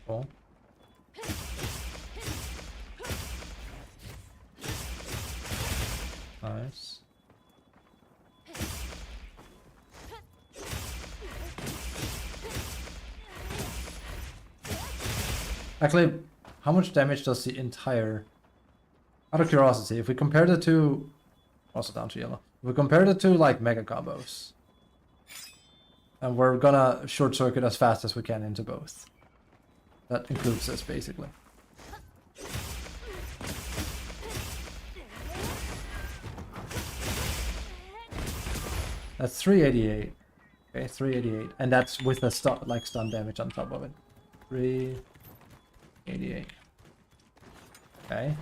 Cool. Nice. Actually, how much damage does the entire... Out of curiosity, if we compare the two... Also down to yellow. We compared it to like mega combos. And we're gonna short circuit as fast as we can into both. That includes this basically. That's 388. Okay, 388. And that's with a stun damage on top of it. 388. Okay.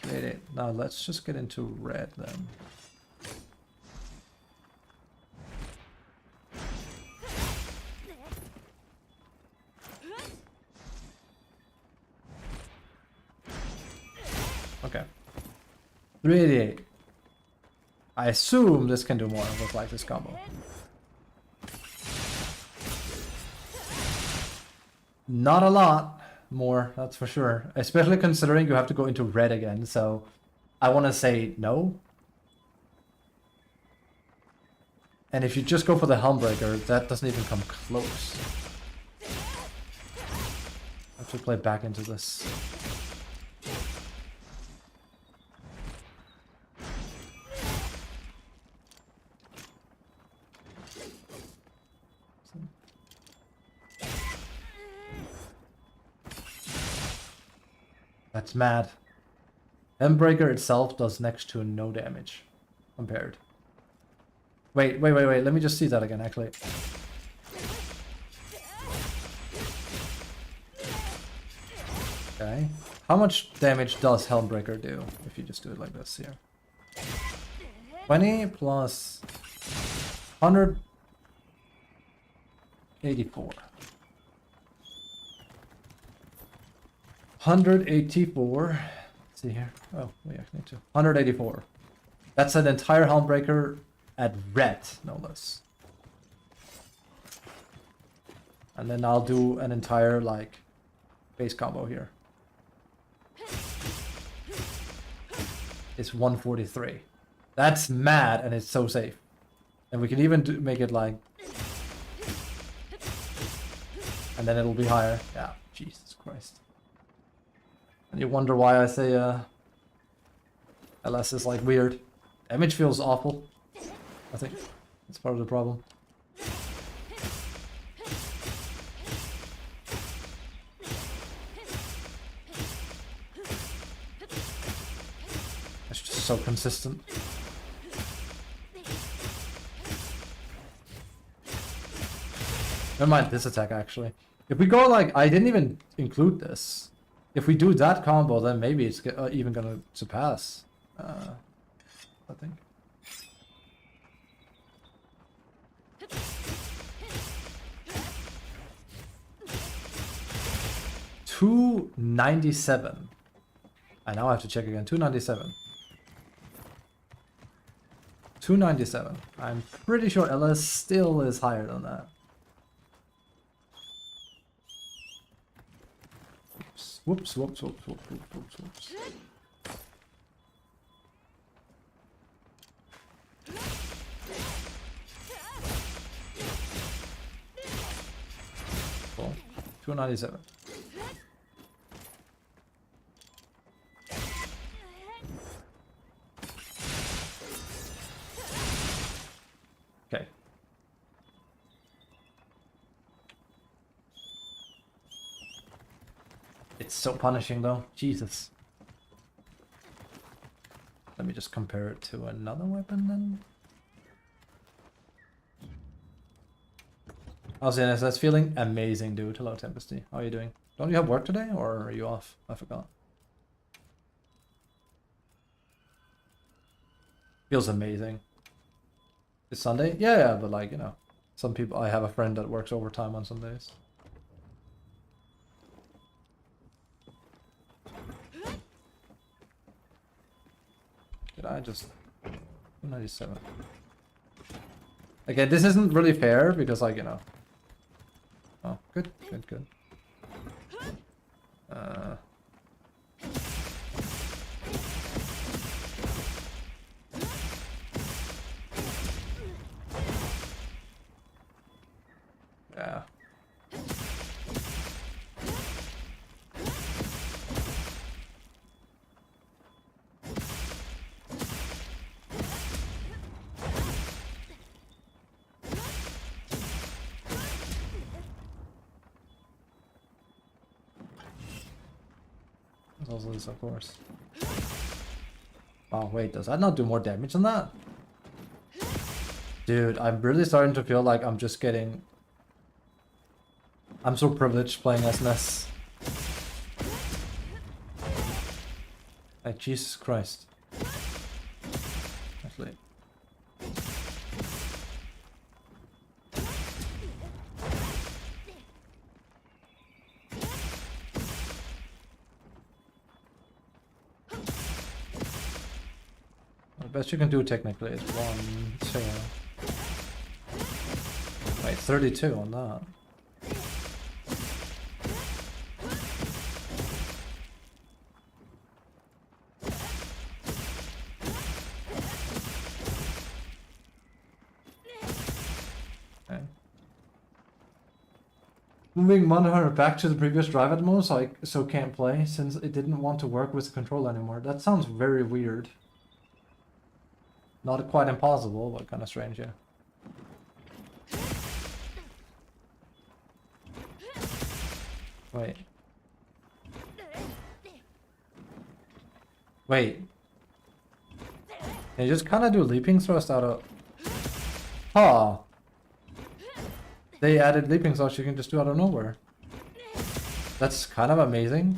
388. Now let's just get into red then. Okay. 388. I assume this can do more with like this combo. Not a lot more, that's for sure. Especially considering you have to go into red again, so I want to say no. And if you just go for the Helmbreaker, that doesn't even come close. I have to play back into this. That's mad. Helmbreaker itself does next to no damage compared. Wait. Let me just see that again, actually. Okay. How much damage does Helmbreaker do if you just do it like this here? 20 plus 184. 184. Let's see here. Oh, we actually need to. 184. That's an entire Helmbreaker at red, no less. And then I'll do an entire, like, base combo here. It's 143. That's mad, and it's so safe. And we can even make it like... And then it'll be higher. Yeah, Jesus Christ. And you wonder why I say LS is like weird. Damage feels awful. I think that's part of the problem. It's just so consistent. Never mind this attack actually. If we go like, I didn't even include this. If we do that combo, then maybe it's even gonna surpass. I think. $297. I now have to check again. 297. 297. I'm pretty sure LS still is higher than that. Whoops. Whoops. Cool. 297. Okay. It's so punishing though. Jesus. Let me just compare it to another weapon then. How's the SnS feeling? Amazing, dude. Hello, Tempesty. How are you doing? Don't you have work today, or are you off? I forgot. Feels amazing. It's Sunday? Yeah, but like, you know, some people, I have a friend that works overtime on Sundays. Did I just... 297. Okay, this isn't really fair because, like, you know. Oh, good. Yeah. Also this, of course. Oh wait, does that not do more damage than that? Dude, I'm really starting to feel like I'm just getting... I'm so privileged playing SnS. Like, Jesus Christ. Actually... The best you can do technically is 1, 2... Wait, 32 on that. Okay. Moving Monster Hunter back to the previous drive mode so can't play since it didn't want to work with the controller anymore. That sounds very weird. Not quite impossible, but kind of strange, yeah. Wait. Wait. They just kind of do leaping thrust out of... Huh. They added leaping thrust you can just do out of nowhere. That's kind of amazing.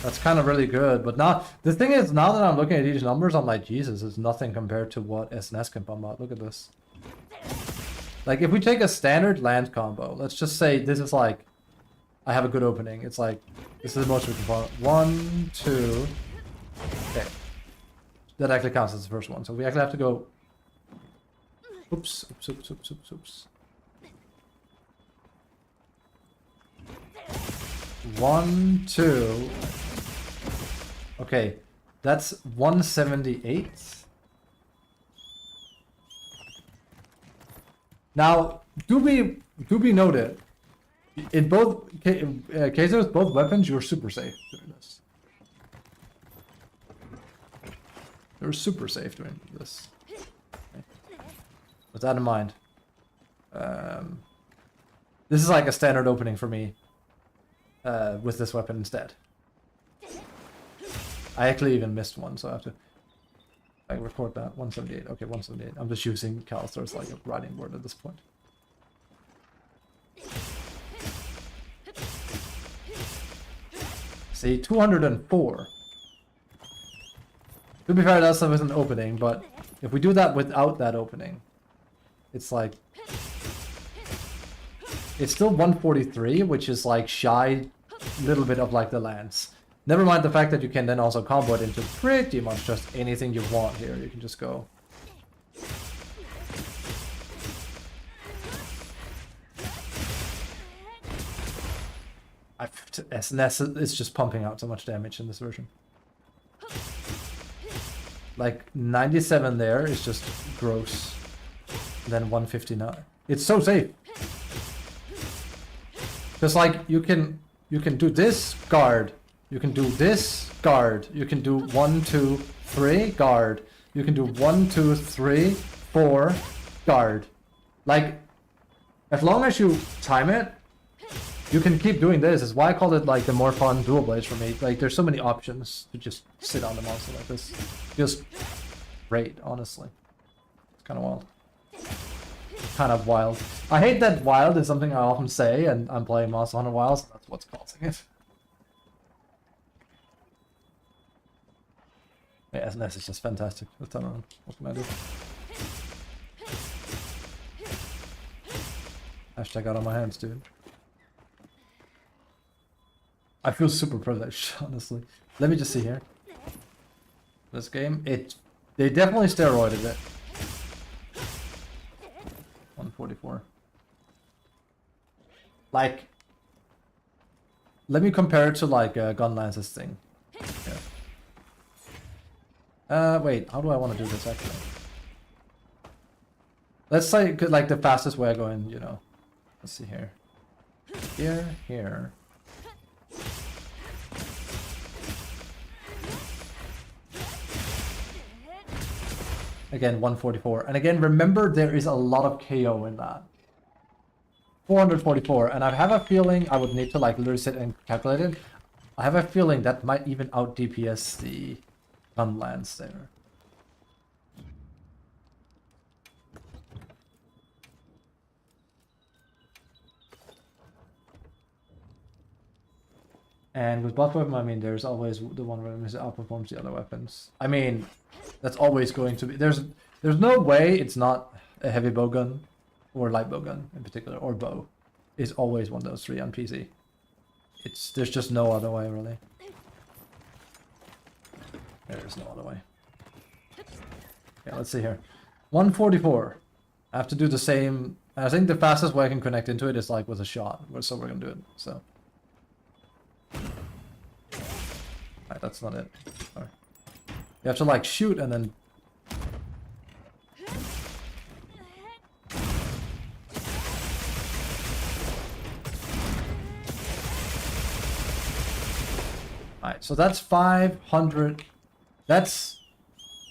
That's kind of really good, but now the thing is, now that I'm looking at these numbers, I'm like, Jesus, it's nothing compared to what SnS can pump out. Look at this. Like, if we take a standard land combo, let's just say this is like, I have a good opening. It's like, this is the most we can pump. 1, 2. Okay. That actually counts as the first one. So we actually have to go. Oops, oops, oops, oops, oops, oops. 1, 2. Okay, that's 178. Now, do be noted, in both cases, both weapons, you're super safe doing this. You're super safe doing this. Okay. With that in mind, this is like a standard opening for me with this weapon instead. I actually even missed one, so I have to record that. 178. Okay, 178. I'm just using Callister as like a writing word at this point. See, 204. To be fair, that's with an opening, but if we do that without that opening, it's like... It's still 143, which is like shy little bit of like the lance. Never mind the fact that you can then also combo it into pretty much just anything you want here. You can just go. SnS is just pumping out so much damage in this version. Like 97 there is just gross. And then 159. It's so safe. Because like you can do this guard. You can do this guard. You can do 1, 2, 3 guard. You can do 1, 2, 3, 4 guard. Like, as long as you time it, you can keep doing this. Is why I call it like the more fun dual blades for me. Like, there's so many options to just sit on the monster like this. Feels great, honestly. It's kind of wild. Kind of wild. I hate that wild is something I often say, and I'm playing Monster Hunter Wild, so that's what's causing it. Yeah, SnS is just fantastic this time around. What can I do? Hashtag out on my hands, dude. I feel super privileged, honestly. Let me just see here. This game, they definitely steroided it. 144. Like, let me compare it to like Gunlance's thing. Yeah. Wait, how do I want to do this actually? Let's say like the fastest way I go in, you know. Let's see here. Here. Again, 144. And again, remember there is a lot of KO in that. 444, and I have a feeling I would need to like literally sit and calculate it. I have a feeling that might even out DPS the Gunlance there. And with buff weapon, I mean, there's always the one weapon that outperforms the other weapons. I mean, that's always going to be. There's no way it's not a heavy bowgun, or light bowgun in particular, or bow. Is always one of those three on PC. There's just no other way really. There is no other way. Yeah, let's see here. 144. I have to do the same. I think the fastest way I can connect into it is like with a shot. So we're gonna do it. So. Alright, that's not it. Sorry. You have to like shoot and then. Alright, so that's 500. That's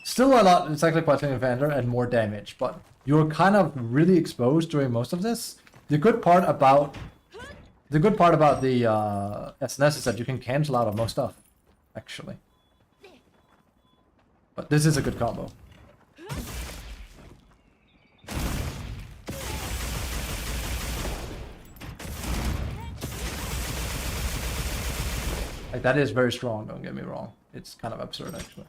still a lot. It's actually quite significant and more damage, but you're kind of really exposed during most of this. The good part about the SnS is that you can cancel out of most stuff, actually. But this is a good combo. Like, that is very strong, don't get me wrong. It's kind of absurd, actually.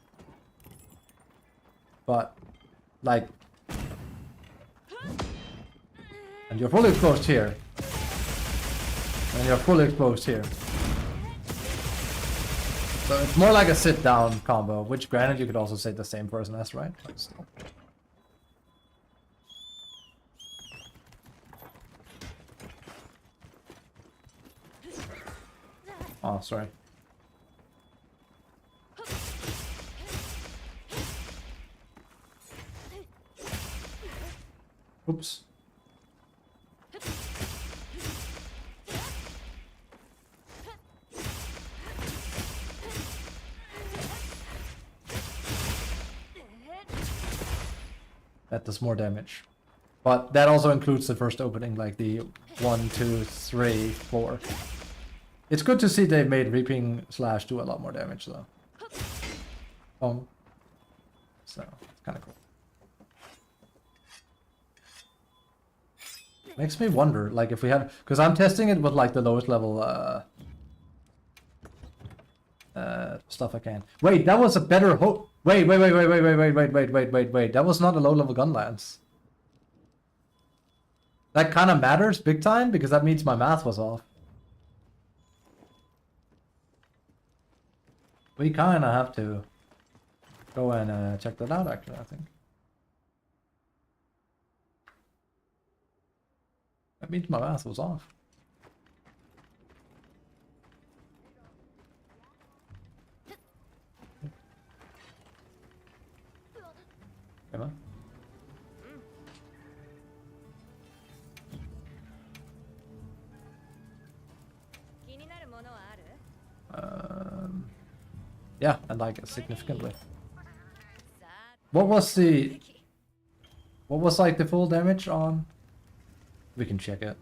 But, like... And you're fully exposed here. And you're fully exposed here. So it's more like a sit-down combo, which granted you could also say the same for SnS, right? But still. Oh, sorry. Oops. That does more damage. But that also includes the first opening, like the 1, 2, 3, 4. It's good to see they made Reaping Slash do a lot more damage, though. So, it's kind of cool. Makes me wonder, like, if we have... Because I'm testing it with, like, the lowest level stuff I can. Wait, that was a better Wait. That was not a low-level Gunlance. That kind of matters big time, because that means my math was off. We kind of have to go and check that out, actually, I think. That means my math was off. Come on. Yeah, and like significantly. What was like the full damage on? We can check it.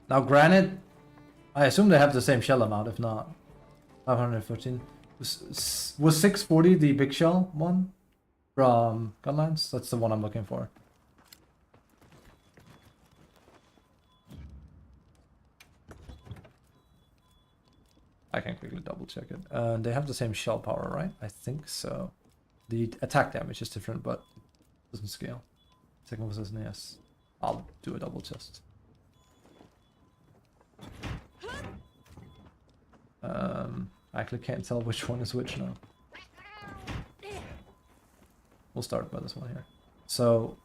Now granted, I assume they have the same shell amount, if not. 514. Was 640 the big shell one from Gunlance? That's the one I'm looking for. I can quickly double check it. They have the same shell power, right? I think so. The attack damage is different, but it doesn't scale. Second was SnS. I'll do a double test. I actually can't tell which one is which now. We'll start by this one here. So,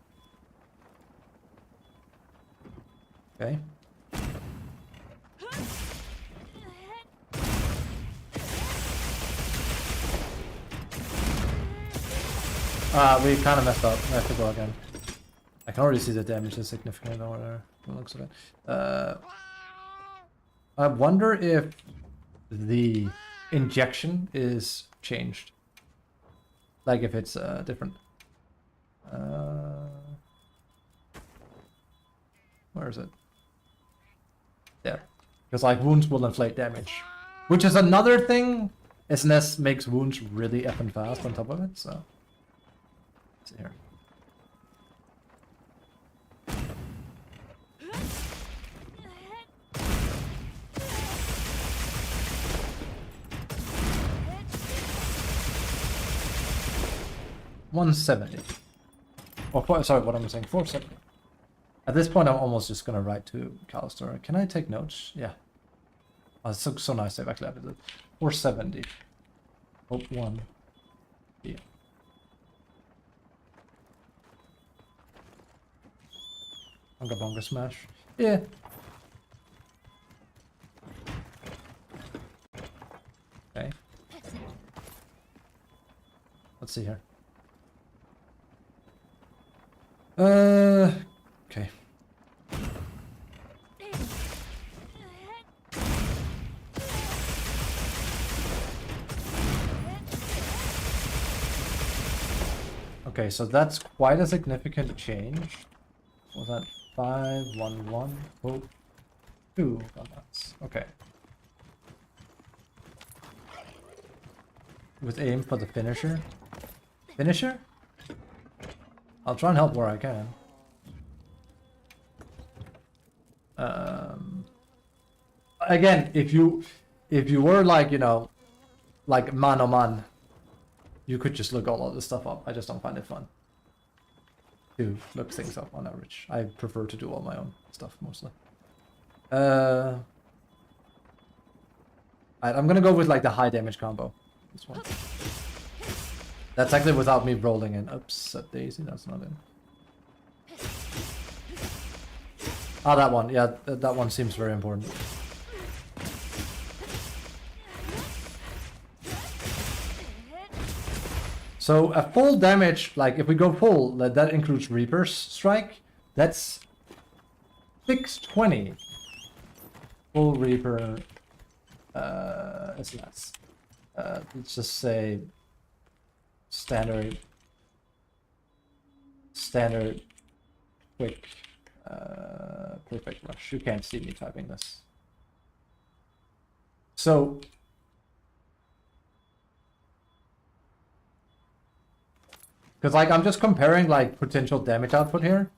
okay. We kind of messed up. I have to go again. I can already see the damage is significant over there, from the looks of it. I wonder if the injection is changed. Like if it's different. Where is it? There. Because like wounds will inflate damage. Which is another thing. SnS makes wounds really effing fast on top of it, so. Let's see here. $170. Oh, sorry, what am I saying? 470. At this point, I'm almost just gonna write to Callister. Can I take notes? Yeah. Oh, it's so nice they've actually added it. 470. Oh, 1. Yeah. Bunga Bunga Smash. Yeah. Okay. Let's see here. Okay. Okay, so that's quite a significant change. Was that 5, 1, 1? Oh, 2 Gunlance. Okay. With aim for the finisher. Finisher? I'll try and help where I can. Again, if you were like, you know, like man on man, you could just look all of this stuff up. I just don't find it fun to look things up on average. I prefer to do all my own stuff mostly. I'm gonna go with like the high damage combo. This one. That's actually without me rolling in. Oops, Daisy, that's not in. Ah, that one. Yeah, that one seems very important. So a full damage, like if we go full, that includes Reaper's Strike. That's 620. Full Reaper SnS. Let's just say standard quick perfect rush. You can't see me typing this. So because like I'm just comparing like potential damage output here.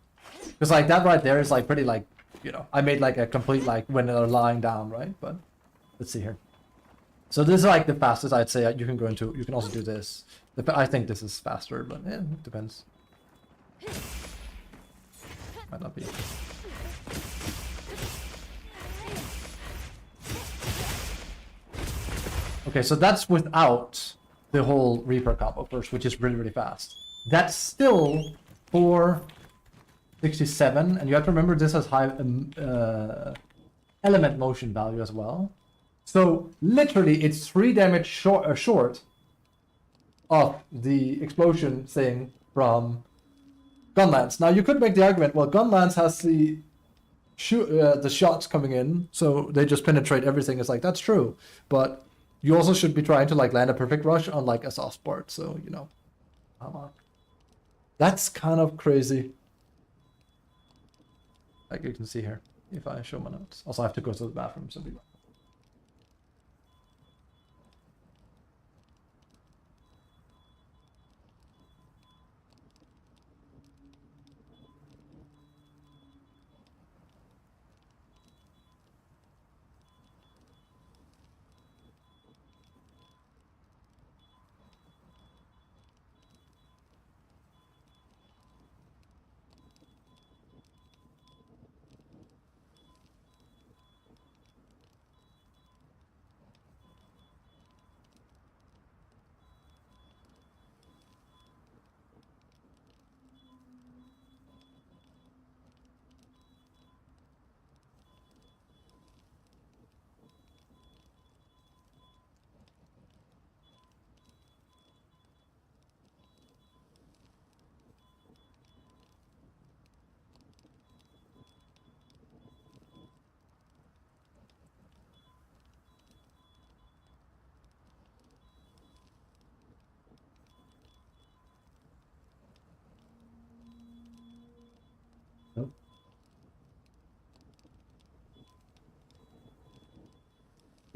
Because like that right there is like pretty like, you know, I made like a complete like when they're lying down, right? But let's see here. So this is like the fastest I'd say you can go into. You can also do this. I think this is faster, but yeah, it depends. Might not be. Okay, so that's without the whole Reaper combo first, which is really, really fast. That's still 467, and you have to remember this has high element motion value as well. So literally, it's 3 damage short of the explosion thing from Gunlance. Now you could make the argument, well, Gunlance has the shots coming in, so they just penetrate everything. It's like that's true, but you also should be trying to like land a perfect rush on like a soft part. So you know, that's kind of crazy. Like you can see here, if I show my notes. Also, I have to go to the bathroom, so be right.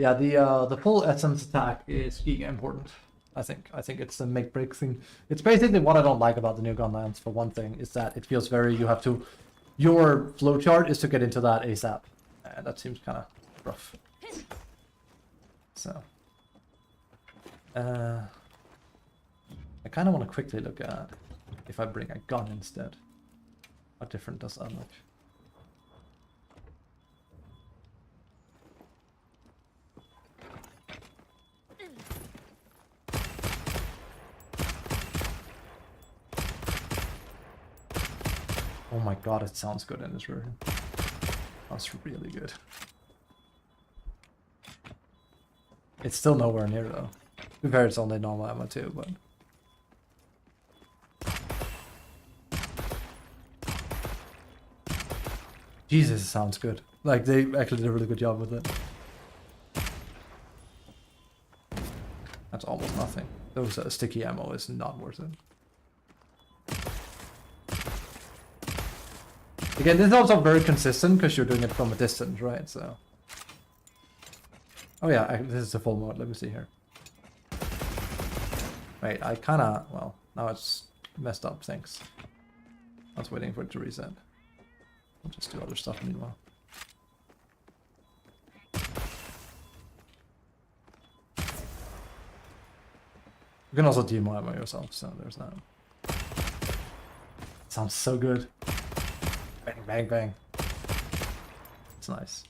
Yeah, the full essence attack is giga important. I think it's a make break thing. It's basically what I don't like about the new Gunlance. For one thing, is that it feels very you have to. Your flowchart is to get into that ASAP, and that seems kind of rough. So, I kind of want to quickly look at if I bring a gun instead. How different does that look? Oh my god, it sounds good in this version. Sounds really good. It's still nowhere near though. To be fair, it's only normal ammo too, but... Jesus, it sounds good. Like, they actually did a really good job with it. That's almost nothing. Those sticky ammo is not worth it. Again, this is also very consistent because you're doing it from a distance, right? So, oh yeah, this is the full mode. Let me see here. Wait, I kind of, well, now it's messed up. Thanks. I was waiting for it to reset. I'll just do other stuff meanwhile. You can also demo ammo yourself, so there's that. Sounds so good. Bang, bang, bang. It's nice.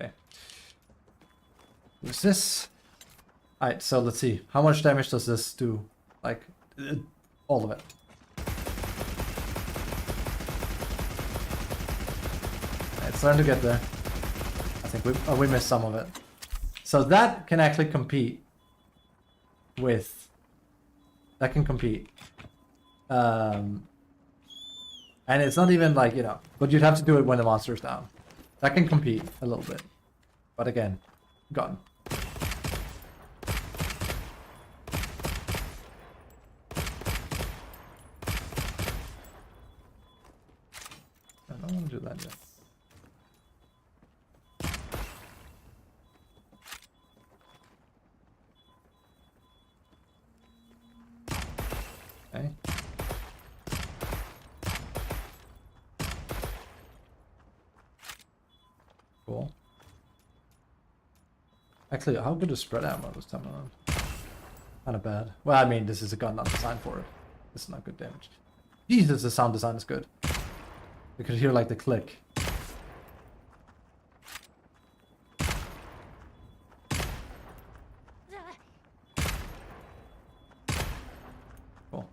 Okay. What's this? Alright, so let's see. How much damage does this do? Like, all of it. It's starting to get there. I think we missed some of it. So that can actually compete with... That can compete. And it's not even like, you know, but you'd have to do it when the monster's down. That can compete a little bit. But again, gun. I don't want to do that yet. Okay. Cool. Actually, how good is spread ammo this time around? Kind of bad. Well, I mean, this is a gun not designed for it. This is not good damage. Jesus, the sound design is good. You could hear like the click. Cool.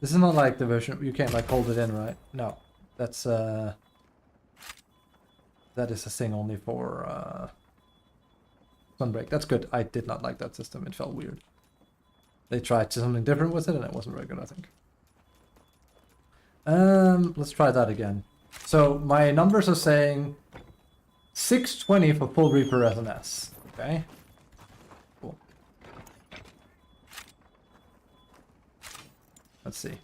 This is not like the version you can't like hold it in, right? No, that's that is a thing only for Sunbreak. That's good. I did not like that system. It felt weird. They tried something different with it, and it wasn't very good, I think. Let's try that again. So my numbers are saying 620 for full Reaper SnS. Okay. Cool. Let's see.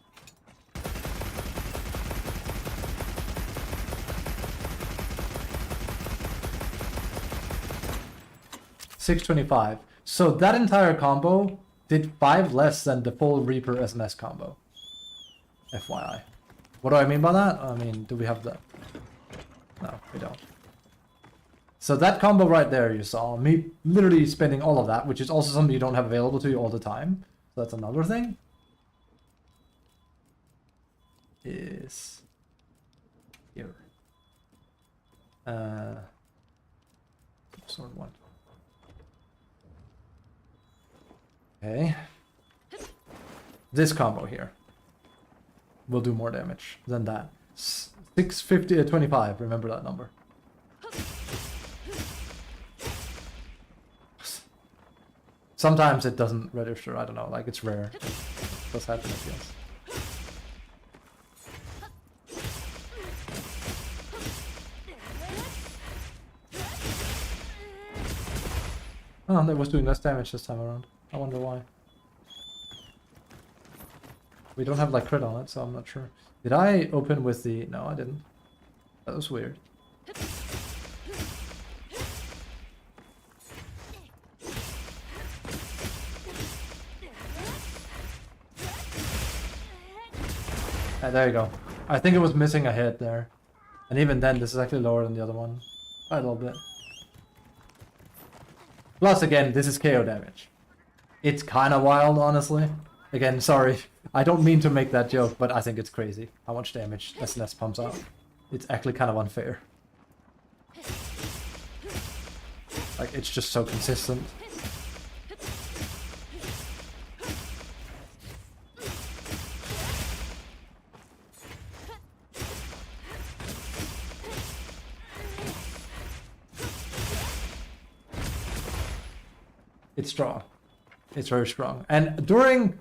$625. So that entire combo did 5 less than the full Reaper SnS combo. FYI. What do I mean by that? I mean, do we have that? No, we don't. So that combo right there you saw, me literally spending all of that, which is also something you don't have available to you all the time. So that's another thing. Is here. Sword one. Okay. This combo here will do more damage than that. 650 25, remember that number. Sometimes it doesn't register, I don't know, like it's rare. It does happen, I guess. Oh, that was doing less damage this time around. I wonder why. We don't have like crit on it, so I'm not sure. Did I open with the... No, I didn't. That was weird. There you go. I think it was missing a hit there. And even then, this is actually lower than the other one. By a little bit. Plus, again, this is KO damage. It's kind of wild, honestly. Again, sorry. I don't mean to make that joke, but I think it's crazy how much damage SnS pumps out. It's actually kind of unfair. Like, it's just so consistent. It's strong. It's very strong. And during,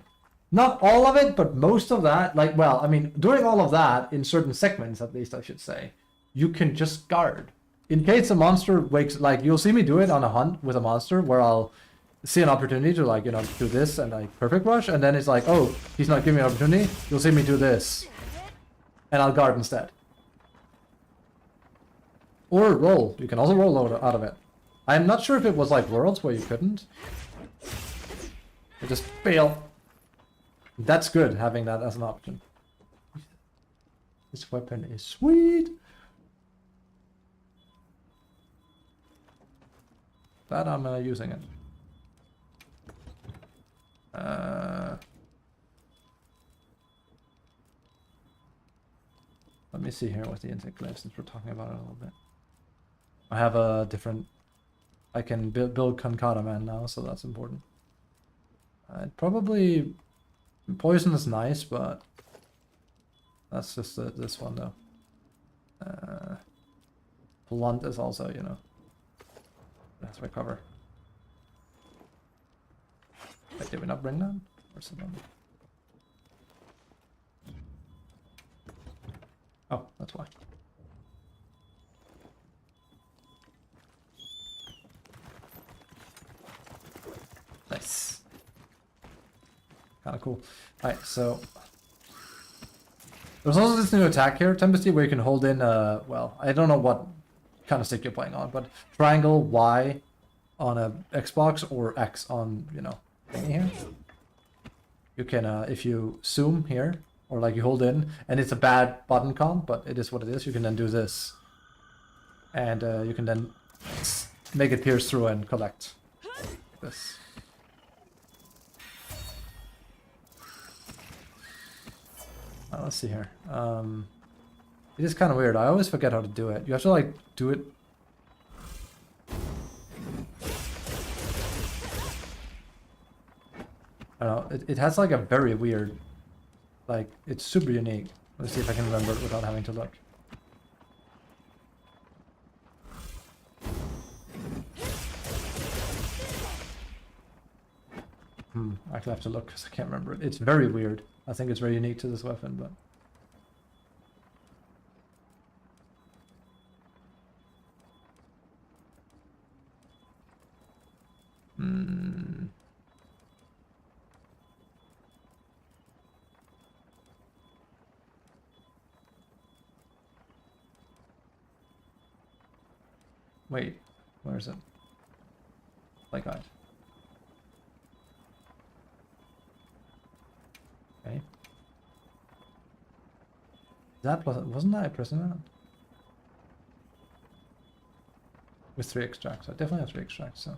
not all of it, but most of that, like, well, I mean, during all of that, in certain segments, at least I should say, you can just guard. In case a monster wakes, like, you'll see me do it on a hunt with a monster where I'll see an opportunity to, like, you know, do this and, like, perfect rush, and then it's like, oh, he's not giving me an opportunity, you'll see me do this. And I'll guard instead. Or roll. You can also roll out of it. I'm not sure if it was like Worlds where you couldn't. You just fail. That's good, having that as an option. This weapon is sweet. But I'm using it. Let me see here with the insect glaive since we're talking about it a little bit. I have a different... I can build Conchata Man now, so that's important. Probably... Poison is nice, but... That's just this one, though. Blunt is also, you know... That's recover. Wait, did we not bring that? Where's the number? Oh, that's why. Nice. Kind of cool. Alright, so... There's also this new attack here, Tempesty, where you can hold in, well, I don't know what kind of stick you're playing on, but triangle Y on a Xbox or X on, you know, thingy here. You can, if you zoom here, or like you hold in, and it's a bad button comp, but it is what it is, you can then do this. And you can then make it pierce through and collect. Like this. Let's see here. It is kind of weird. I always forget how to do it. You have to like do it. I don't know. It has like a very weird, like it's super unique. Let's see if I can remember it without having to look. I actually have to look because I can't remember it. It's very weird. I think it's very unique to this weapon, but... Wait, where is it? Like that. Okay. That wasn't I pressing that? With 3 extracts. I definitely have 3 extracts, so.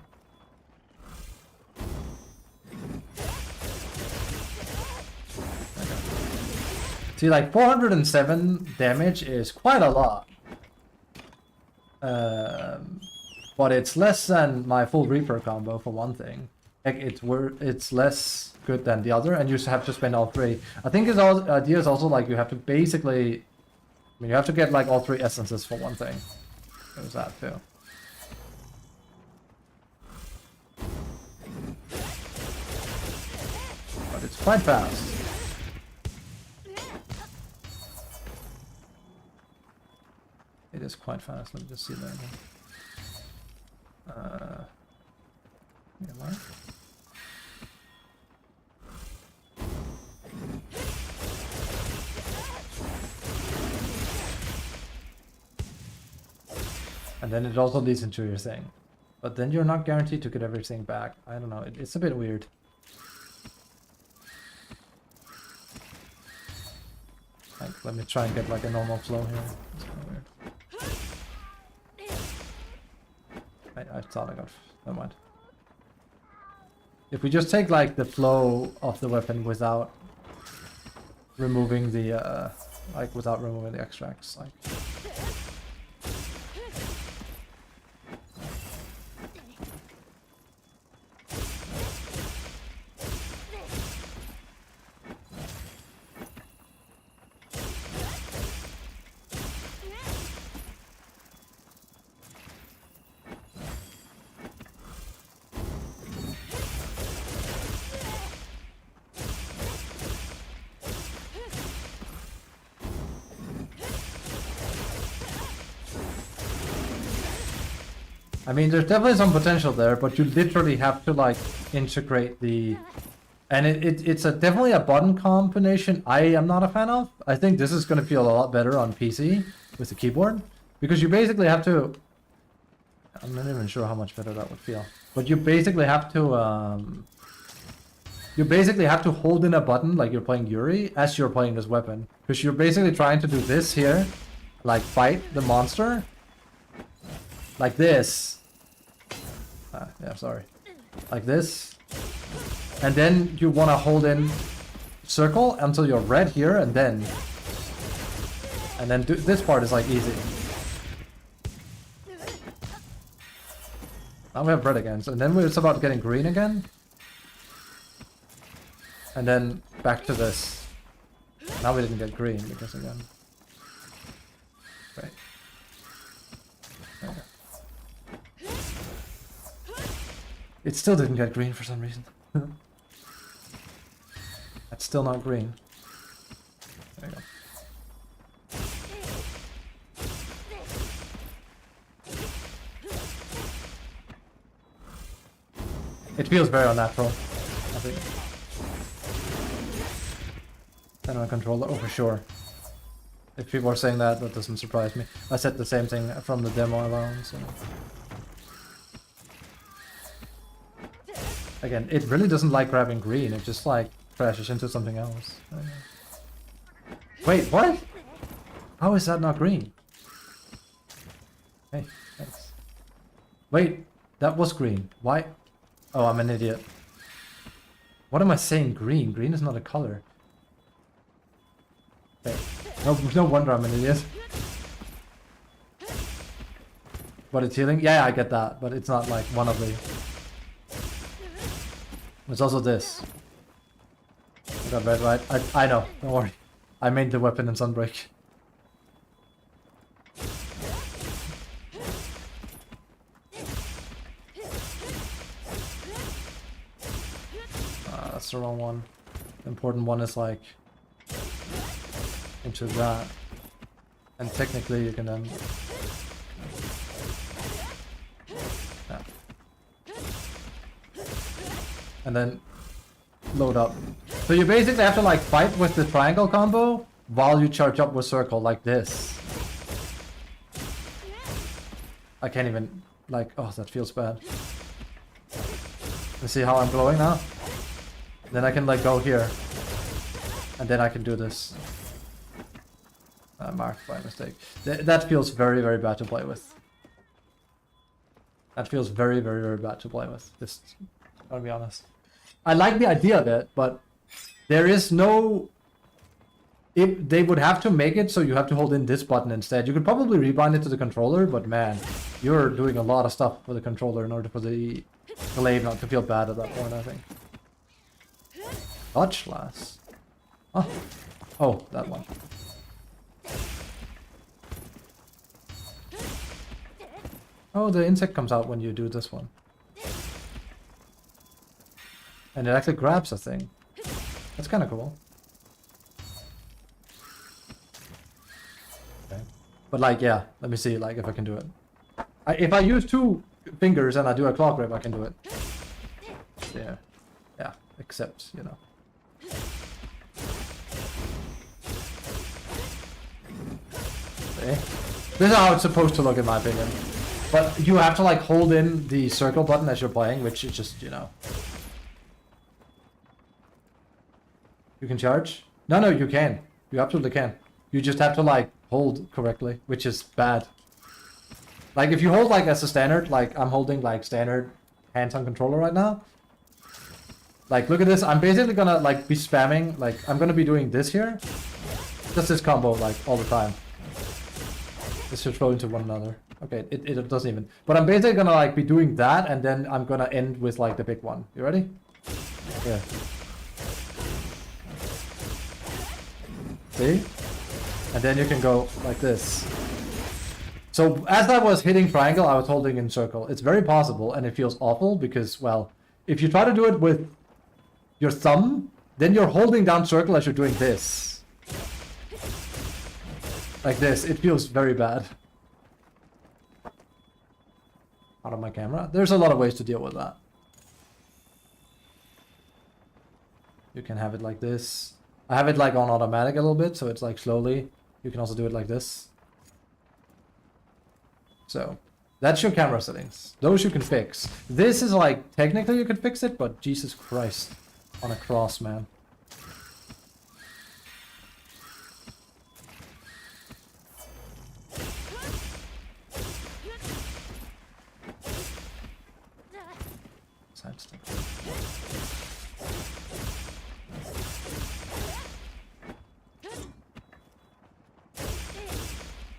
Okay. See, like 407 damage is quite a lot. But it's less than my full Reaper combo for one thing. Like it's less good than the other, and you have to spend all 3. I think his idea is also like you have to basically, I mean, you have to get like all 3 essences for one thing. There's that too. quite fast. It is quite fast. Let me just see that again. Yeah, what? And then it also leads into your thing. But then you're not guaranteed to get everything back. I don't know, it's a bit weird. Like, let me try and get like a normal flow here. It's kind of weird. I thought I got... never mind. If we just take like the flow of the weapon without removing the without removing the extracts, like... I mean, there's definitely some potential there, but you literally have to like integrate the... And it's definitely a button combination I am not a fan of. I think this is going to feel a lot better on PC with the keyboard. Because you basically have to... I'm not even sure how much better that would feel. But you basically have to... You basically have to hold in a button like you're playing Yuri as you're playing this weapon. Because you're basically trying to do this here. Like fight the monster. Like this. Yeah, sorry. Like this. And then you want to hold in circle until you're red here, and then this part is like easy. Now we have red again, so then it's about getting green again. And then back to this. Now we didn't get green because again. Right. Okay. It still didn't get green for some reason. That's still not green. There you go. It feels very unnatural, I think. And on a controller, oh for sure. If people are saying that, that doesn't surprise me. I said the same thing from the demo alone, so... Again, it really doesn't like grabbing green, it just like crashes into something else. Wait, what? How is that not green? Hey, thanks. Wait, that was green. Why? Oh, I'm an idiot. What am I saying green? Green is not a color. Okay. No wonder I'm an idiot. But it's healing? Yeah, I get that, but it's not like one of the... It's also this. I got red right. I know, don't worry. I made the weapon in Sunbreak. That's the wrong one. The important one is like into that. And technically you can then... Yeah. And then load up. So you basically have to like fight with the triangle combo while you charge up with circle like this. I can't even like, oh, that feels bad. You see how I'm glowing now? Then I can like go here. And then I can do this. Marked by mistake. That feels very, very bad to play with. That feels very, very, very bad to play with. Just gotta be honest. I like the idea of it, but there is no... If they would have to make it so you have to hold in this button instead. You could probably rebind it to the controller, but man, you're doing a lot of stuff for the controller in order for the glaive not to feel bad at that point, I think. Dodge Lass. Oh. Oh, that one. Oh, the insect comes out when you do this one. And it actually grabs a thing. That's kind of cool. Okay. But like, yeah, let me see like if I can do it. If I use 2 fingers and I do a claw grip, I can do it. Yeah. Yeah, except, you know. See? This is how it's supposed to look in my opinion. But you have to like hold in the circle button as you're playing, which is just, you know. You can charge? No, you can. You absolutely can. You just have to like hold correctly, which is bad. Like if you hold like as a standard, like I'm holding like standard hands on controller right now. Like look at this, I'm basically gonna like be spamming, like I'm gonna be doing this here. Just this combo like all the time. This should flow into one another. Okay, it doesn't even. But I'm basically gonna like be doing that and then I'm gonna end with like the big one. You ready? Yeah. See? And then you can go like this. So as I was hitting triangle, I was holding in circle. It's very possible and it feels awful because, well, if you try to do it with your thumb, then you're holding down circle as you're doing this. Like this. It feels very bad. Out of my camera. There's a lot of ways to deal with that. You can have it like this. I have it like on automatic a little bit, so it's like slowly. You can also do it like this. So, that's your camera settings. Those you can fix. This is like, technically you can fix it, but Jesus Christ. On a cross, man. Side step.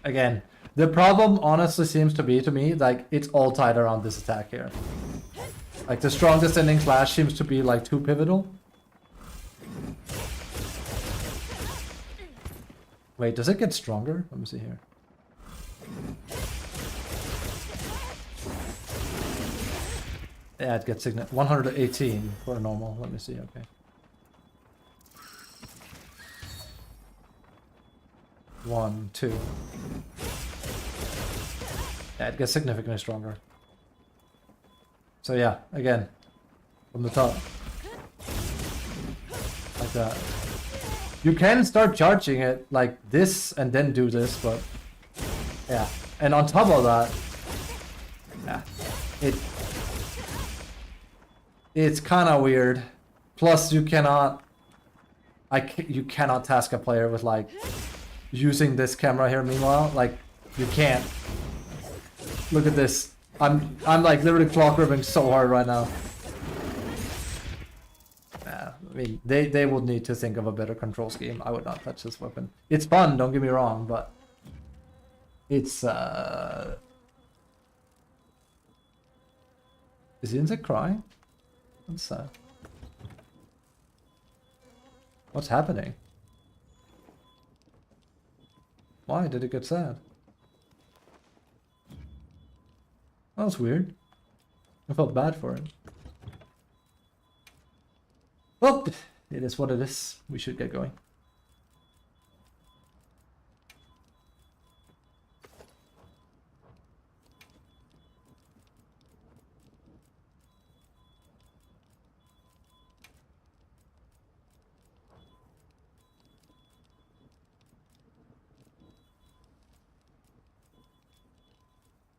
Again, the problem honestly seems to be to me like it's all tied around this attack here. Like the strong descending slash seems to be like too pivotal. Wait, does it get stronger? Let me see here. Yeah, it gets 118 for a normal. Let me see, okay. 1, 2. Yeah, it gets significantly stronger. So yeah, again, from the top. Like that. You can start charging it like this and then do this, but yeah. And on top of that, yeah, it's kind of weird. Plus, you cannot, you cannot task a player with like using this camera here. Meanwhile, like you can't. Look at this. I'm like literally clock ripping so hard right now. I mean, they would need to think of a better control scheme. I would not touch this weapon. It's fun, don't get me wrong, but it's Is the insect crying? What's that? What's happening? Why did it get sad? That was weird. I felt bad for it. Well, it is what it is. We should get going.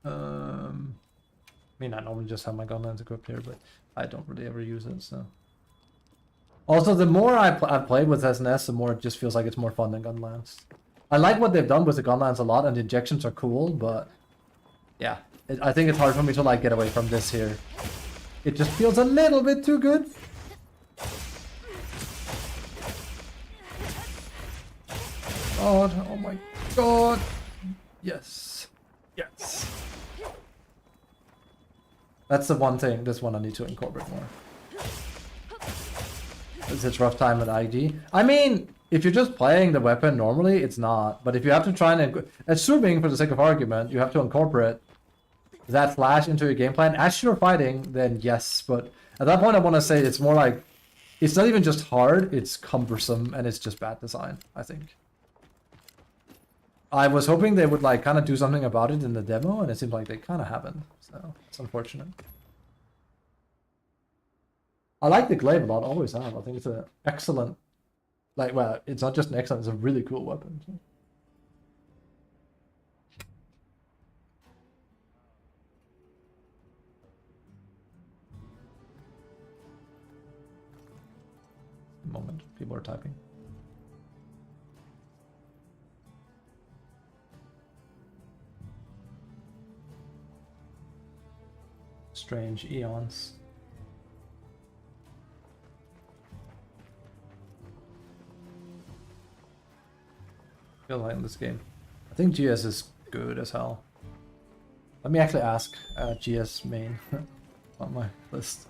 I mean, I normally just have my Gunlance equipped here, but I don't really ever use it, so. Also, the more I play with SnS, the more it just feels like it's more fun than Gunlance. I like what they've done with the Gunlance a lot, and the injections are cool, but yeah, I think it's hard for me to like get away from this here. It just feels a little bit too good. God, oh my god. Yes. Yes. That's the one thing, this one I need to incorporate more. It's rough time at ID. I mean, if you're just playing the weapon normally, it's not. But if you have to try and, assuming for the sake of argument, you have to incorporate that flash into your game plan as you're fighting, then yes. But at that point, I want to say it's more like It's not even just hard, it's cumbersome, and it's just bad design, I think. I was hoping they would like kind of do something about it in the demo, and it seems like they kind of haven't, so it's unfortunate. I like the glaive a lot, always have. I think it's an excellent, like, well, it's not just an excellent, it's a really cool weapon. So. Moment, people are typing. Strange eons. I feel like in this game. I think GS is good as hell. Let me actually ask GS main on my list.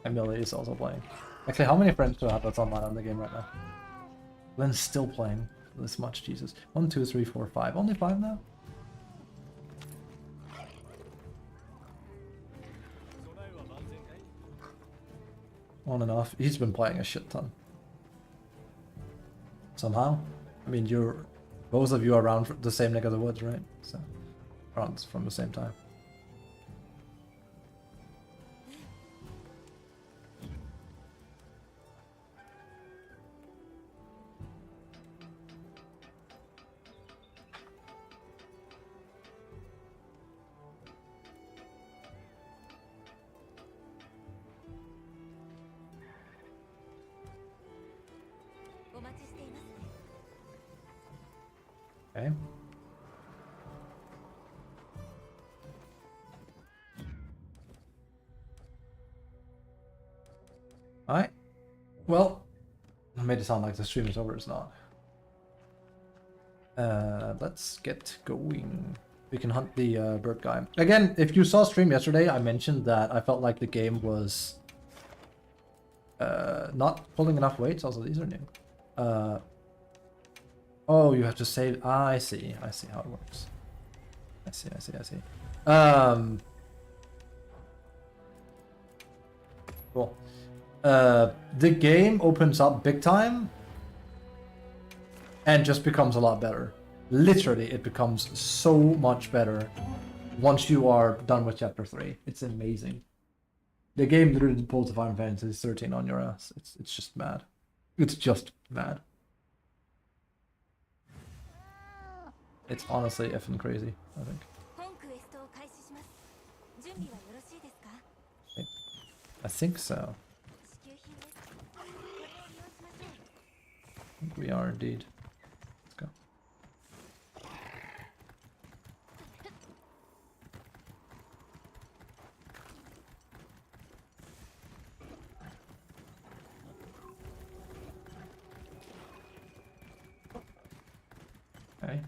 Emily is also playing. Actually, how many friends do I have that's online on the game right now? Lynn's still playing this much, Jesus. 1, 2, 3, 4, 5. Only 5 now? On and off. He's been playing a shit ton. Somehow. I mean, both of you are around the same neck of the woods, right? So, around from the same time. Okay. Alright. Well, I made it sound like the stream is over, it's not. Let's get going. We can hunt the bird guy. Again, if you saw stream yesterday, I mentioned that I felt like the game was not pulling enough weights. Also, these are new. Oh, you have to save. Ah, I see how it works. I see. Cool. The game opens up big time and just becomes a lot better. Literally, it becomes so much better once you are done with chapter 3. It's amazing. The game literally pulls the Final Fantasy 13 on your ass. It's just mad. It's just mad. It's honestly effing crazy, I think. I think so. I think we are indeed. Let's go. Okay.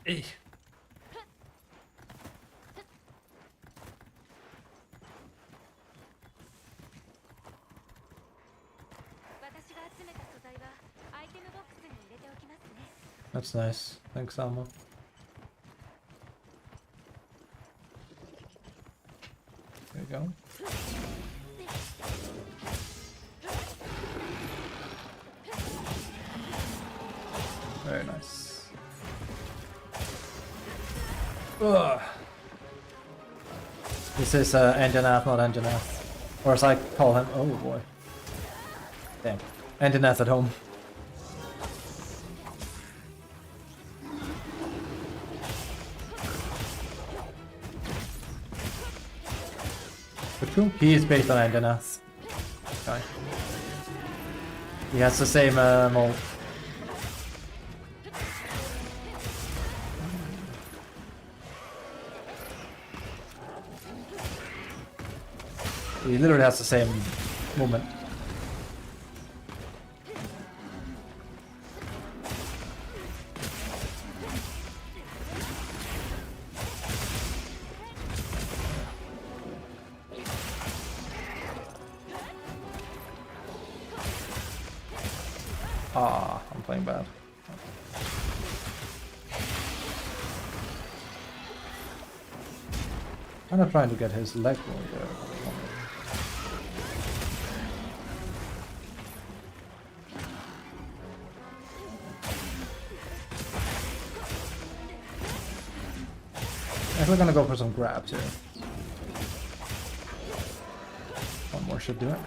Hey. That's nice. Thanks, Alma. There you go. Very nice. Ugh. This is Anjanath, not Anjanath. Or as I call him. Oh boy. Damn. Anjanath at home. But cool. He is based on Anjanath. Okay. He has the same mold. He literally has the same movement. Ah, I'm playing bad. I'm not trying to get his leg roll there. We're gonna go for some grabs here. One more should do it.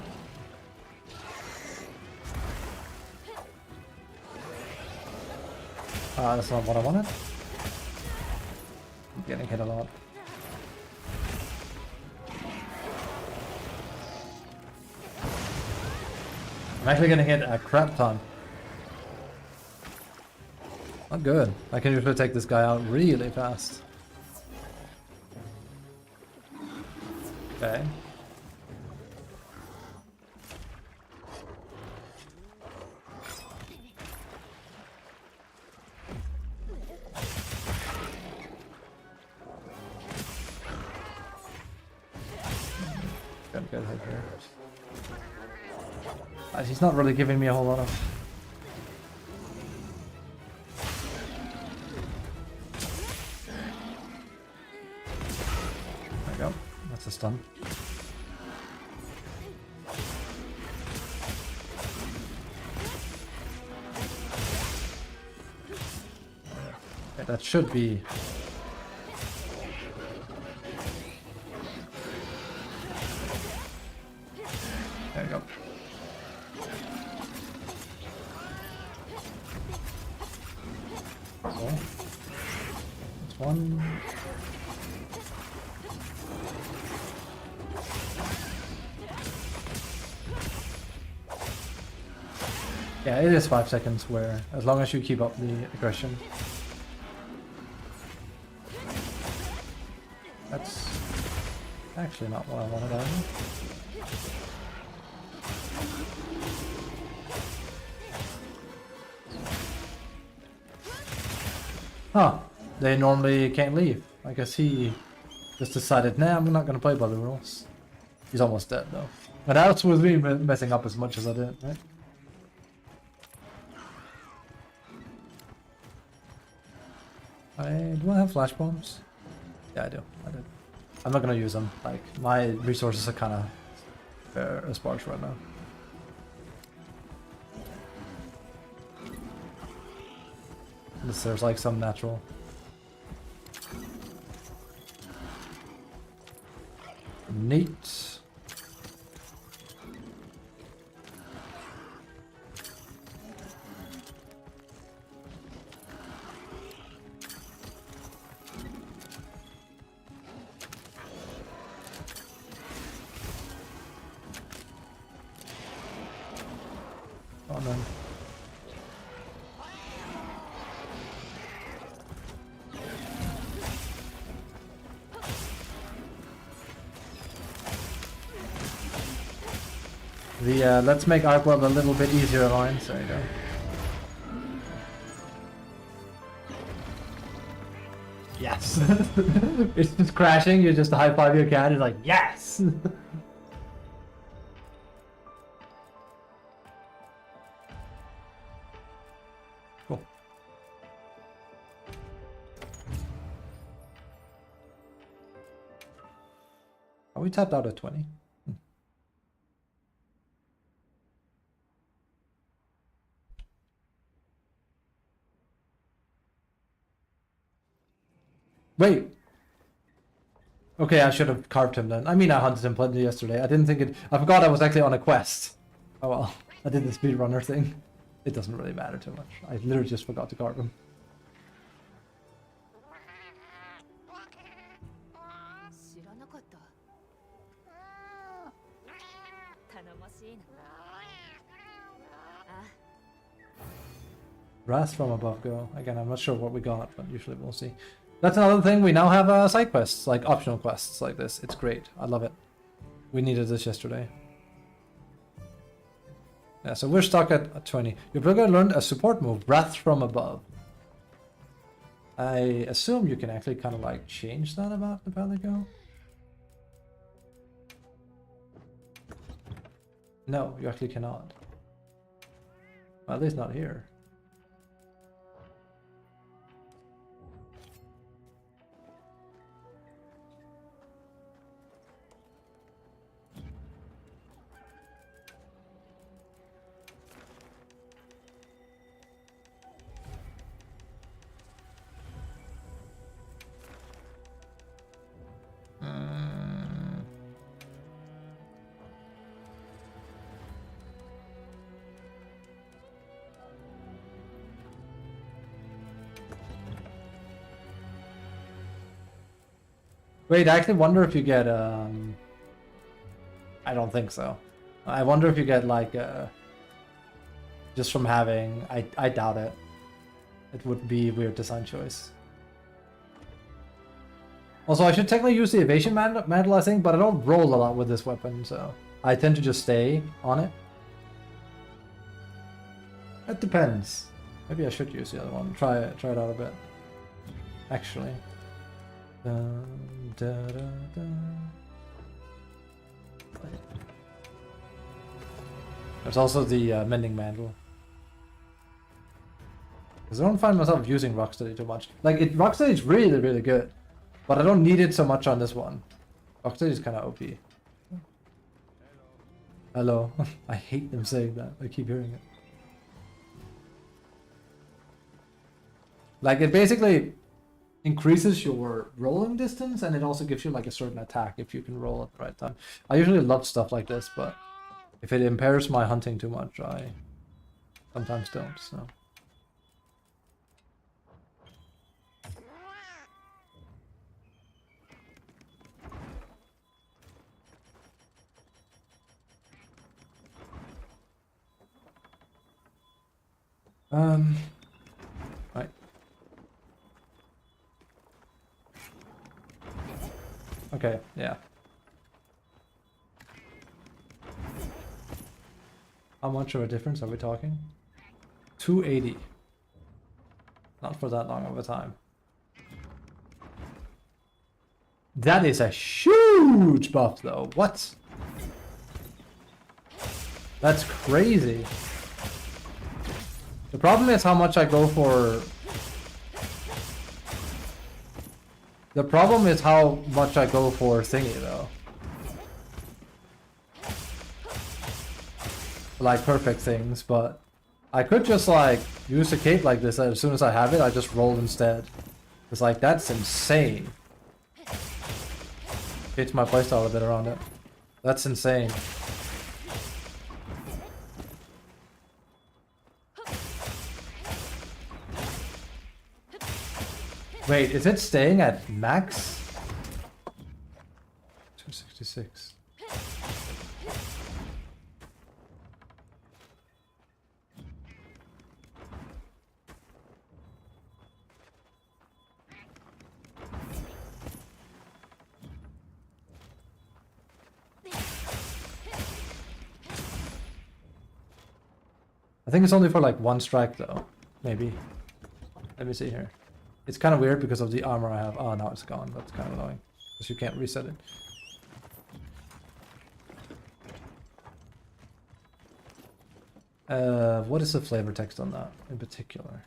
That's not what I wanted. I'm getting hit a lot. I'm actually getting hit a crap ton. Not good. I can usually take this guy out really fast. Okay. Gotta get hit here. He's not really giving me a whole lot of... There we go. That's a stun. Okay, that should be... There we go. Okay. That's one. Yeah, it is 5 seconds where, as long as you keep up the aggression. That's actually not what I wanted either. Huh, they normally can't leave. I guess he just decided, nah, I'm not gonna play by the rules. He's almost dead though. And that's with me messing up as much as I did, right? Do I have flash bombs? Yeah, I do. I did. I'm not gonna use them. Like, my resources are kind of sparse right now. Unless there's like some natural. Neat. Oh no. The let's make arc weld a little bit easier lines. There you go. Yes. It's just crashing. You just high five your cat. It's like yes. Cool. Are we tapped out at 20? Wait. Okay, I should have carved him then. I mean, I hunted him plenty yesterday. I didn't think it... I forgot I was actually on a quest. Oh well. I did the speedrunner thing. It doesn't really matter too much. I literally just forgot to carve him. Wrath from above go. Again, I'm not sure what we got, but usually we'll see. That's another thing. We now have side quests, like optional quests like this. It's great. I love it. We needed this yesterday. Yeah, so we're stuck at 20. Your brother learned a support move, Wrath from above. I assume you can actually kind of like change that about the Valley Go. No, you actually cannot. Well, at least not here. Wait, I actually wonder if you get, I don't think so. I wonder if you get, like, just from having, I doubt it. It would be a weird design choice. Also, I should technically use the evasion mantle, I think, but I don't roll a lot with this weapon, so I tend to just stay on it. It depends. Maybe I should use the other one. Try it out a bit. Actually. Dun, da, da, da. There's also the mending mantle. Because I don't find myself using Rocksteady too much. Like, Rocksteady is really, really good. But I don't need it so much on this one. Rocksteady is kind of OP. Hello. I hate them saying that. I keep hearing it. Like, it basically increases your rolling distance, and it also gives you like a certain attack if you can roll at the right time. I usually love stuff like this, but if it impairs my hunting too much, I sometimes don't, so. Right. Okay, yeah. How much of a difference are we talking? 280. Not for that long of a time. That is a huge buff though. What? That's crazy. The problem is how much I go for... The problem is how much I go for thingy though. Like perfect things, but I could just like use a cape like this, and as soon as I have it, I just roll instead. It's like, that's insane. Fits my playstyle a bit around it. That's insane. Wait, is it staying at max? 266. I think it's only for like one strike though, maybe. Let me see here. It's kind of weird because of the armor I have. Oh, now it's gone. That's kind of annoying because you can't reset it. What is the flavor text on that in particular?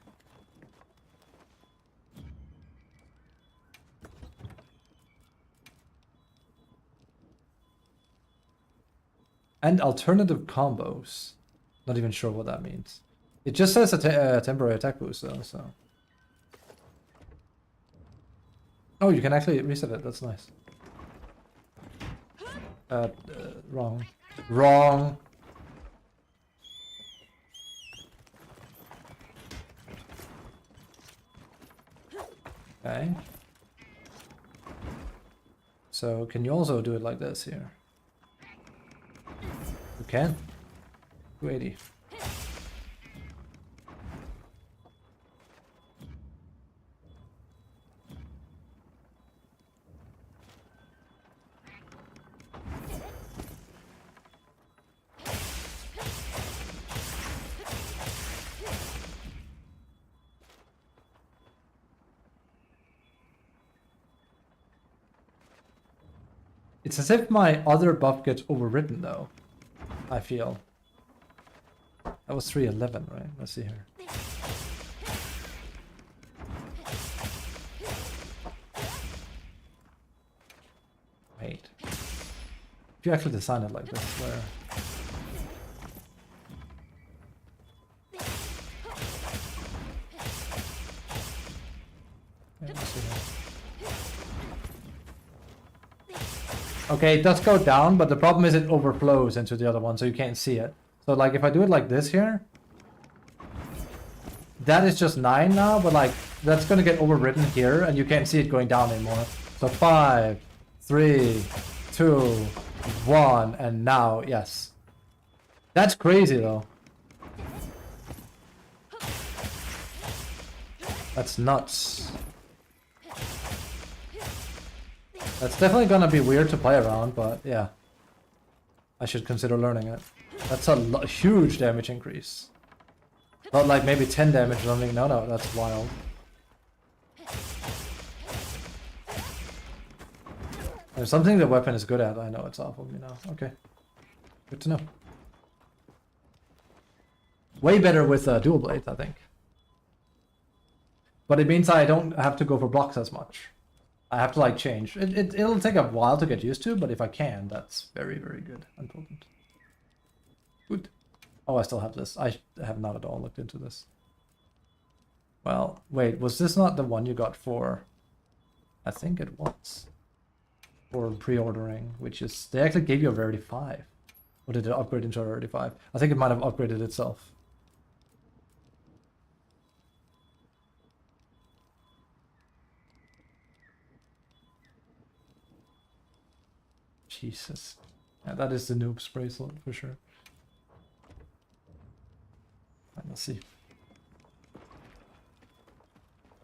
And alternative combos. Not even sure what that means. It just says a temporary attack boost though, so. Oh, you can actually reset it. That's nice. Wrong. Wrong. Okay. So, can you also do it like this here? You can. 280. It's as if my other buff gets overridden though, I feel. That was 311, right? Let's see here. Wait. If you actually design it like this, where... Yeah, let's see here. Okay, it does go down, but the problem is it overflows into the other one, so you can't see it. So like if I do it like this here, that is just 9 now, but like that's gonna get overwritten here, and you can't see it going down anymore. So 5, 3, 2, 1, and now, yes. That's crazy though. That's nuts. That's definitely gonna be weird to play around, but yeah. I should consider learning it. That's a huge damage increase. Not like maybe 10 damage or something. No, no, that's wild. There's something the weapon is good at. I know it's awful, you know. Okay. Good to know. Way better with dual blades, I think. But it means I don't have to go for blocks as much. I have to like change. It'll take a while to get used to, but if I can, that's very, very good and potent. Good. Oh, I still have this. I have not at all looked into this. Well, wait, was this not the one you got for... I think it was. For pre-ordering, which is... They actually gave you a rarity 5. Or did it upgrade into a rarity 5? I think it might have upgraded itself. Jesus. Yeah, that is the noob's bracelet for sure. Right, let's see.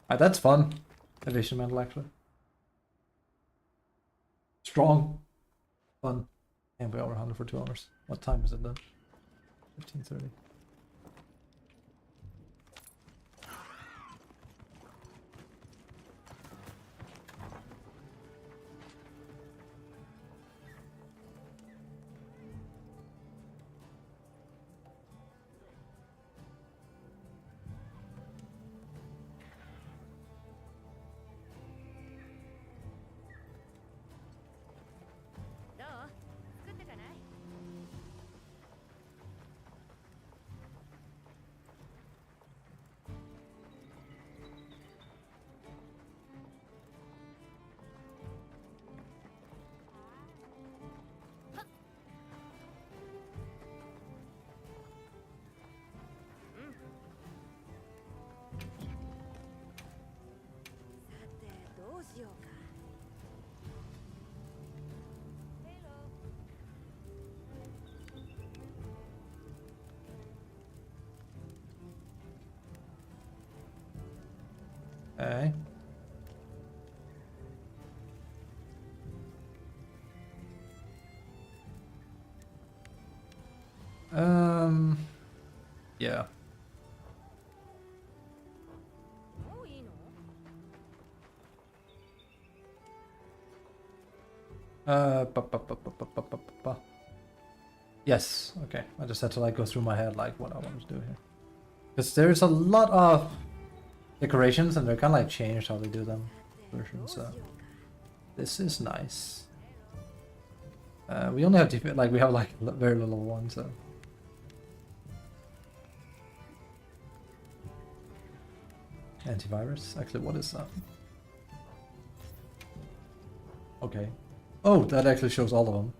Alright, that's fun. Evasion metal actually. Strong. Fun. And we over 100 for 2 hours. What time is it then? 15:30. Okay. Yeah. Yes, okay. I just had to like go through my head like what I want to do here. Because there's a lot of decorations and they're kind of like changed how they do them. So this is nice. We only have we have like very little ones, so. Antivirus? Actually, what is that? Okay. Oh, that actually shows all of them.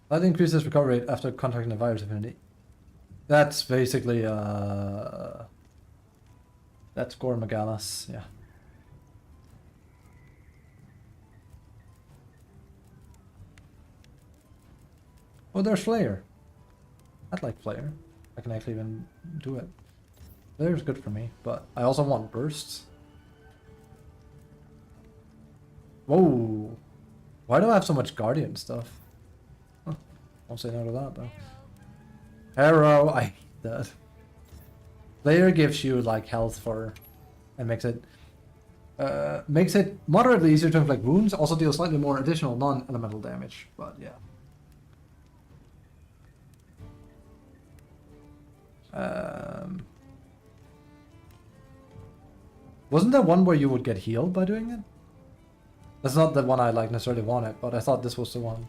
That increases recovery rate after contacting a virus affinity. That's basically that's Gore Magalas, yeah. Oh, there's Flare. I'd like Flare. I can actually even do it. Flare's good for me, but I also want bursts. Whoa! Why do I have so much Guardian stuff? Huh. Won't say no to that though. Arrow, I hate that. Flare gives you like health for, and makes it moderately easier to inflict wounds. Also deals slightly more additional non-elemental damage, but yeah. Wasn't there one where you would get healed by doing it? That's not the one I like necessarily wanted, but I thought this was the one.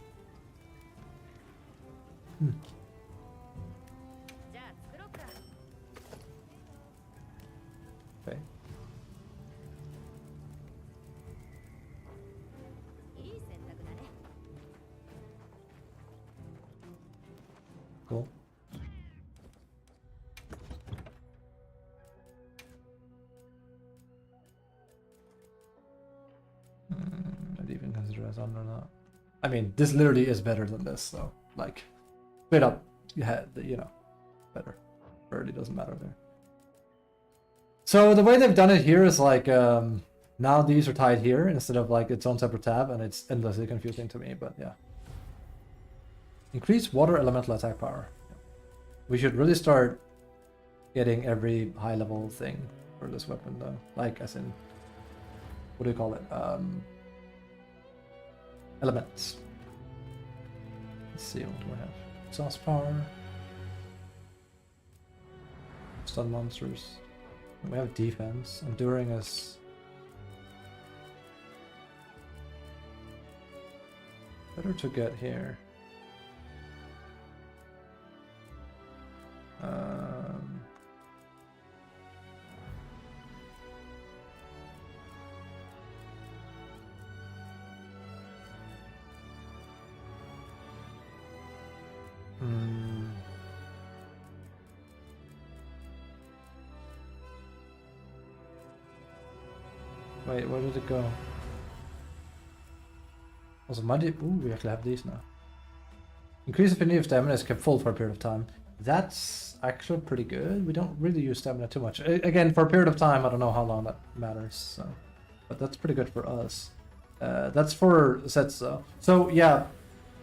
Okay. Cool. I'd even consider as on or not. I mean, this literally is better than this, so like, straight up, you know, better. Really doesn't matter there. So the way they've done it here is like, now these are tied here instead of like its own separate tab, and it's endlessly confusing to me, but yeah. Increase water elemental attack power. We should really start getting every high level thing for this weapon though. Like as in, what do you call it? Elements. Let's see, what do we have? Exhaust power. Stun monsters. We have defense. Enduring is better to get here. Wait, where did it go? Also, money. Ooh, we actually have these now. Increase affinity of stamina is kept full for a period of time. That's actually pretty good. We don't really use stamina too much. Again, for a period of time, I don't know how long that matters. So, but that's pretty good for us. That's for sets though. So yeah,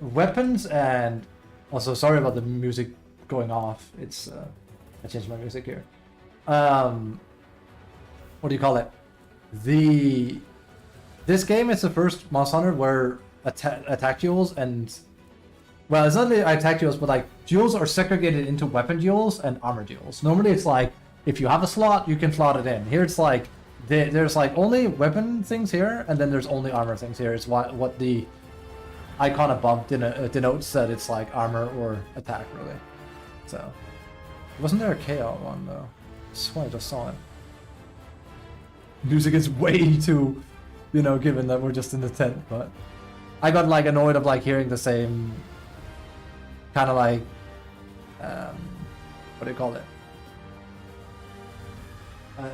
weapons and also sorry about the music going off. It's I changed my music here. What do you call it? This game is the first Monster Hunter where attack duels and, well, it's not the attack duels, but like duels are segregated into weapon duels and armor duels. Normally it's like if you have a slot, you can slot it in. Here it's like there's like only weapon things here, and then there's only armor things here. It's what the icon above denotes that it's like armor or attack, really. So, wasn't there a KO one though? I swear I just saw it. Music is way too, you know, given that we're just in the tent, but I got like annoyed of like hearing the same kind of like what do you call it?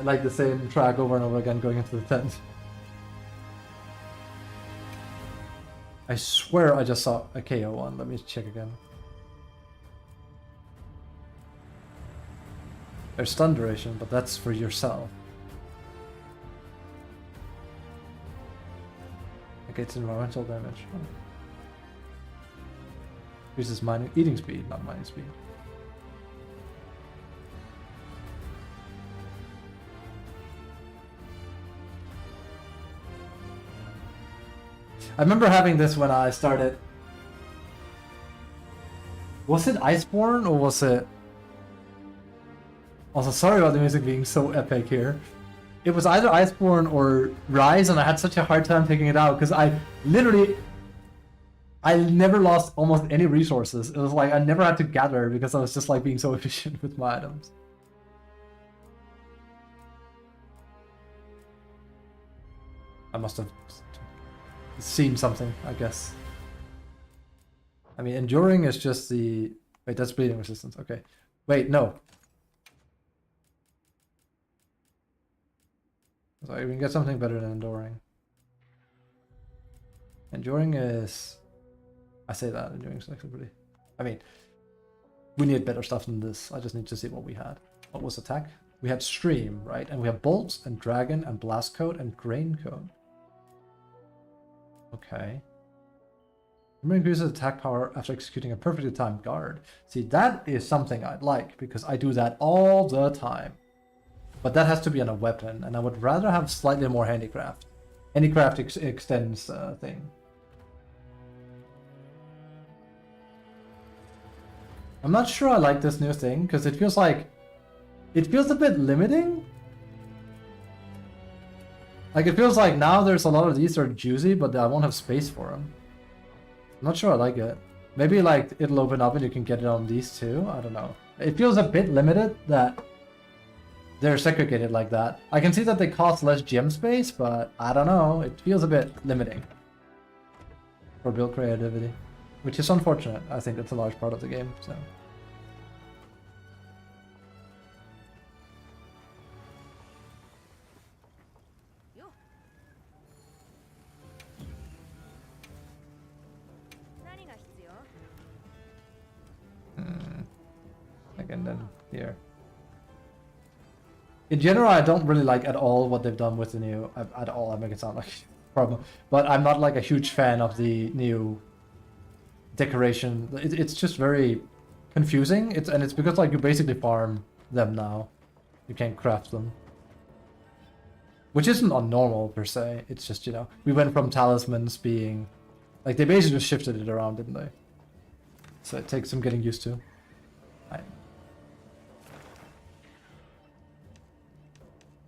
Like the same track over and over again going into the tent. I swear I just saw a KO one. Let me check again. There's stun duration, but that's for yourself. Okay, it's environmental damage. Oh. Increases mining, eating speed, not mining speed. I remember having this when I started. Was it Iceborne or was it? Also, sorry about the music being so epic here. It was either Iceborne or Rise, and I had such a hard time taking it out because I never lost almost any resources. It was like I never had to gather because I was just like being so efficient with my items. I must have seen something, I guess. I mean, enduring is just the... Wait, that's bleeding resistance. Okay. Wait, no. So we can get something better than enduring. Enduring is... I say that, enduring is actually pretty... I mean, we need better stuff than this. I just need to see what we had. What was attack? We had stream, right? And we have bolts and dragon and blast coat and grain coat. Okay. Remember, increases attack power after executing a perfectly timed guard. See, that is something I'd like, because I do that all the time. But that has to be on a weapon, and I would rather have slightly more handicraft. Handicraft extends thing. I'm not sure I like this new thing, because it feels like it feels a bit limiting. Like, it feels like now there's a lot of these that are juicy, but I won't have space for them. I'm not sure I like it. Maybe, like, it'll open up and you can get it on these too. I don't know. It feels a bit limited that they're segregated like that. I can see that they cost less gem space, but I don't know. It feels a bit limiting for build creativity, which is unfortunate. I think that's a large part of the game, so... Again, then here. In general, I don't really like at all what they've done with the new... At all, I make it sound like a problem. But I'm not like a huge fan of the new decoration. It's just very confusing. And it's because like you basically farm them now. You can't craft them. Which isn't unnormal per se. It's just, you know, we went from talismans being... Like they basically just shifted it around, didn't they? So it takes some getting used to.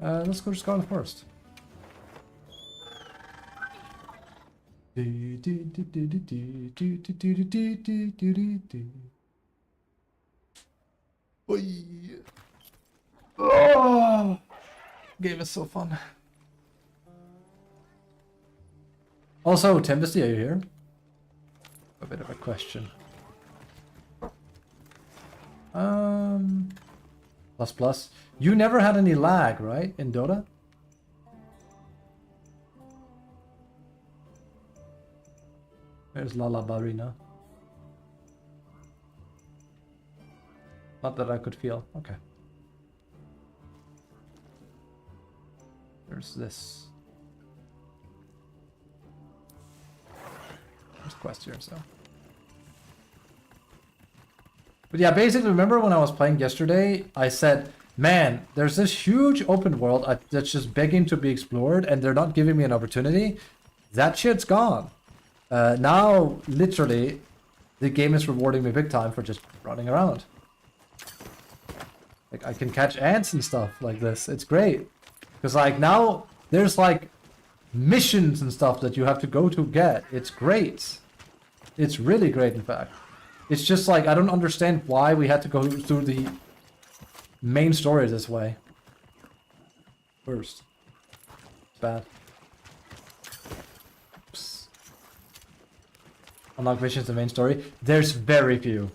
Let's go to Scarlet Forest. Oh, game is so fun. Also, Tempesty, are you here? A bit of a question. Plus. You never had any lag, right, in Dota? There's Lala Barina. Not that I could feel. Okay. There's this. There's quest here, so. But yeah, basically, remember when I was playing yesterday, I said, man, there's this huge open world that's just begging to be explored, and they're not giving me an opportunity. That shit's gone. Now, literally, the game is rewarding me big time for just running around. Like, I can catch ants and stuff like this. It's great. Because, like, now, there's, like, missions and stuff that you have to go to get. It's great. It's really great, in fact. It's just like, I don't understand why we had to go through the main story this way. First. It's bad. Oops. Unlock missions the main story. There's very few.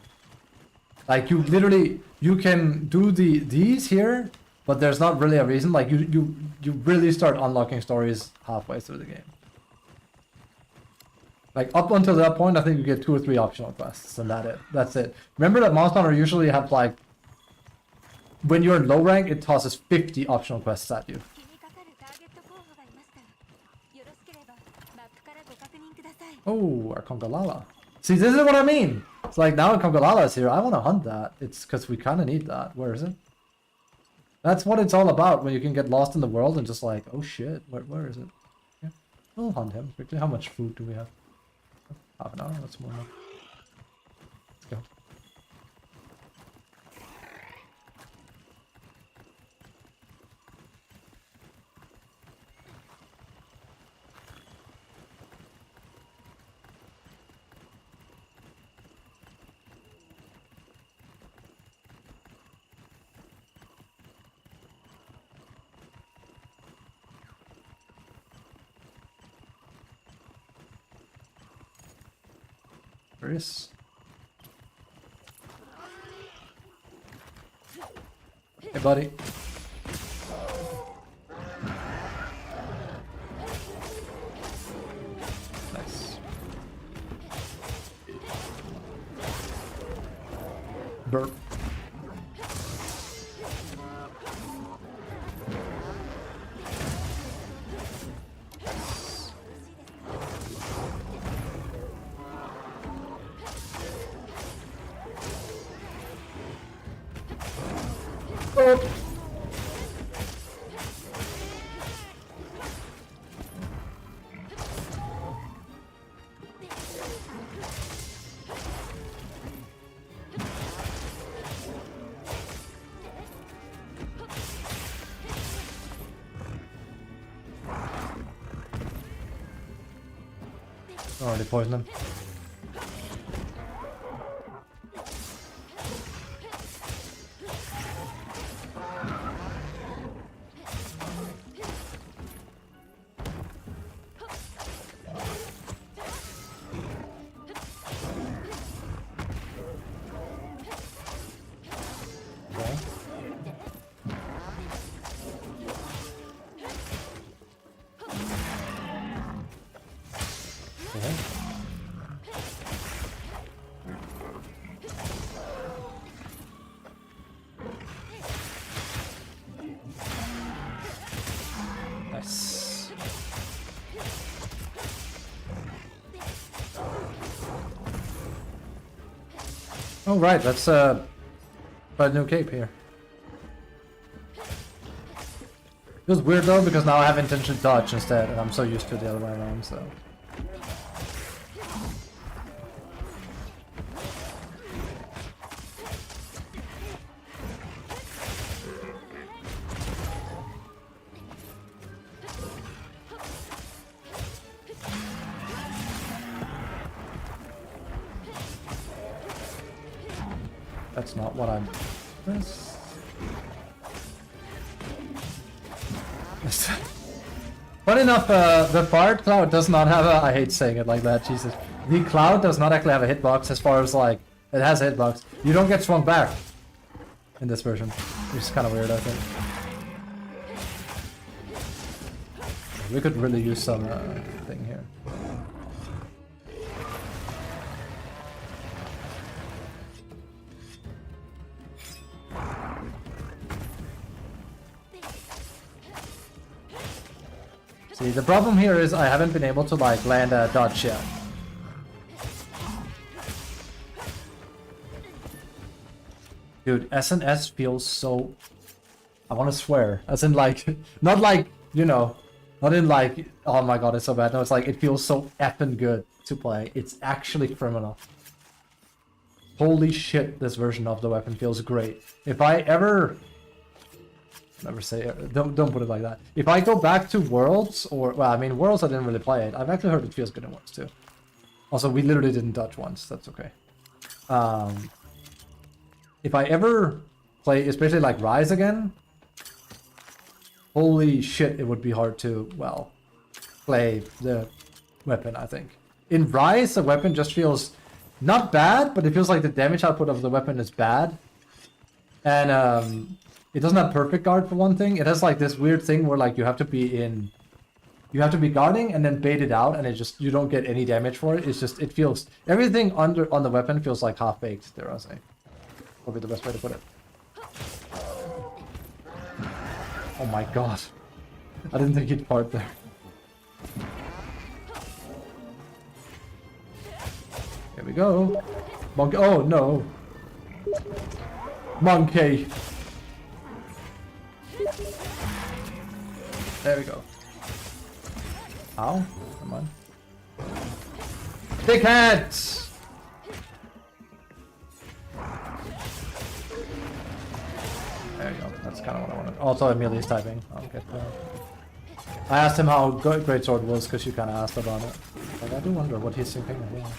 Like, you literally, you can do these here, but there's not really a reason. Like, you really start unlocking stories halfway through the game. Like, up until that point, I think you get 2 or 3 optional quests, and that's it. Remember that Monster Hunter usually have, like, when you're in low rank, it tosses 50 optional quests at you. Oh, our Congalala. See, this is what I mean! It's like, now Congalala is here, I want to hunt that. It's because we kind of need that. Where is it? That's what it's all about, when you can get lost in the world and just like, oh shit, where is it? Yeah. We'll hunt him quickly. How much food do we have? Half an hour, that's more enough. Let's go. Chris. Hey, buddy. Nice. Burp. Already poisoned him. Nice. Oh right, let's buy a new cape here. Feels weird though because now I have intention dodge instead, and I'm so used to the other way around. So. That's not what I'm... Funny enough, the Bard Cloud does not have a... I hate saying it like that, Jesus. The Cloud does not actually have a hitbox as far as like... It has a hitbox. You don't get swung back in this version, which is kind of weird, I think. We could really use some thing here. See, the problem here is I haven't been able to like land a dodge yet. Dude, SnS feels so... I want to swear. As in like, not like, you know, not in like, oh my god, it's so bad. No, it's like, it feels so effing good to play. It's actually criminal. Holy shit, this version of the weapon feels great. If I ever... Never say don't put it like that. If I go back to Worlds, or well, I mean Worlds, I didn't really play it. I've actually heard it feels good in Worlds too. Also, we literally didn't dodge once. That's okay. If I ever play, especially like Rise again, holy shit, it would be hard to well play the weapon. I think in Rise, the weapon just feels not bad, but it feels like the damage output of the weapon is bad, and it doesn't have perfect guard for one thing. It has like this weird thing where like you have to be guarding and then bait it out, and it just, you don't get any damage for it. It's just, it feels, everything on the weapon feels like half baked, dare I say. Probably the best way to put it. Oh my god. I didn't think he'd part there. Here we go. Monkey, oh no. Monkey. There we go. Ow. Come on. Dickheads! There you go. That's kind of what I wanted. Also, Amelia's typing. I'll get there. I asked him how good Greatsword was because you kind of asked about it. Like, I do wonder what he's thinking as well.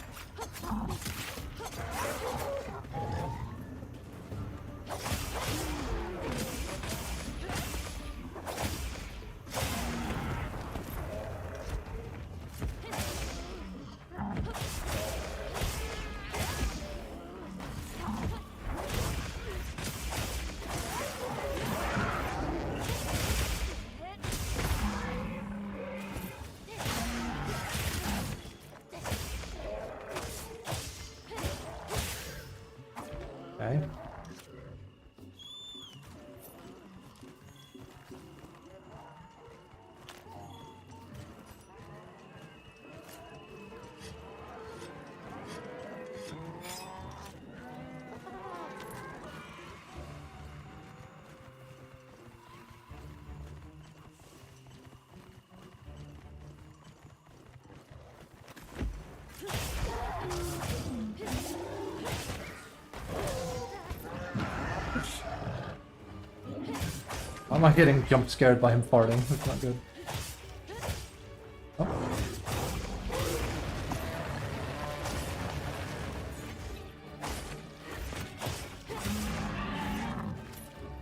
Okay. Why am I getting jump scared by him farting? That's not good. Oh.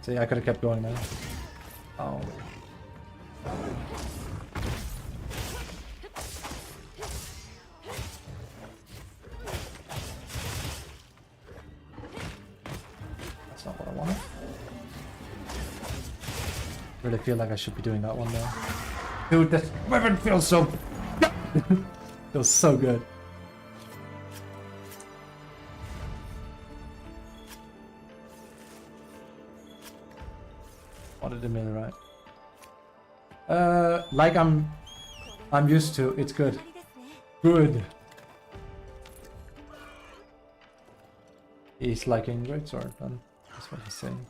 See, I could have kept going there. Oh. That's not what I wanted. Really feel like I should be doing that one though. Dude, this weapon feels so... feels so good. Wanted to melee right. Like I'm used to. It's good. Good. He's liking greatsword, then that's what he's saying.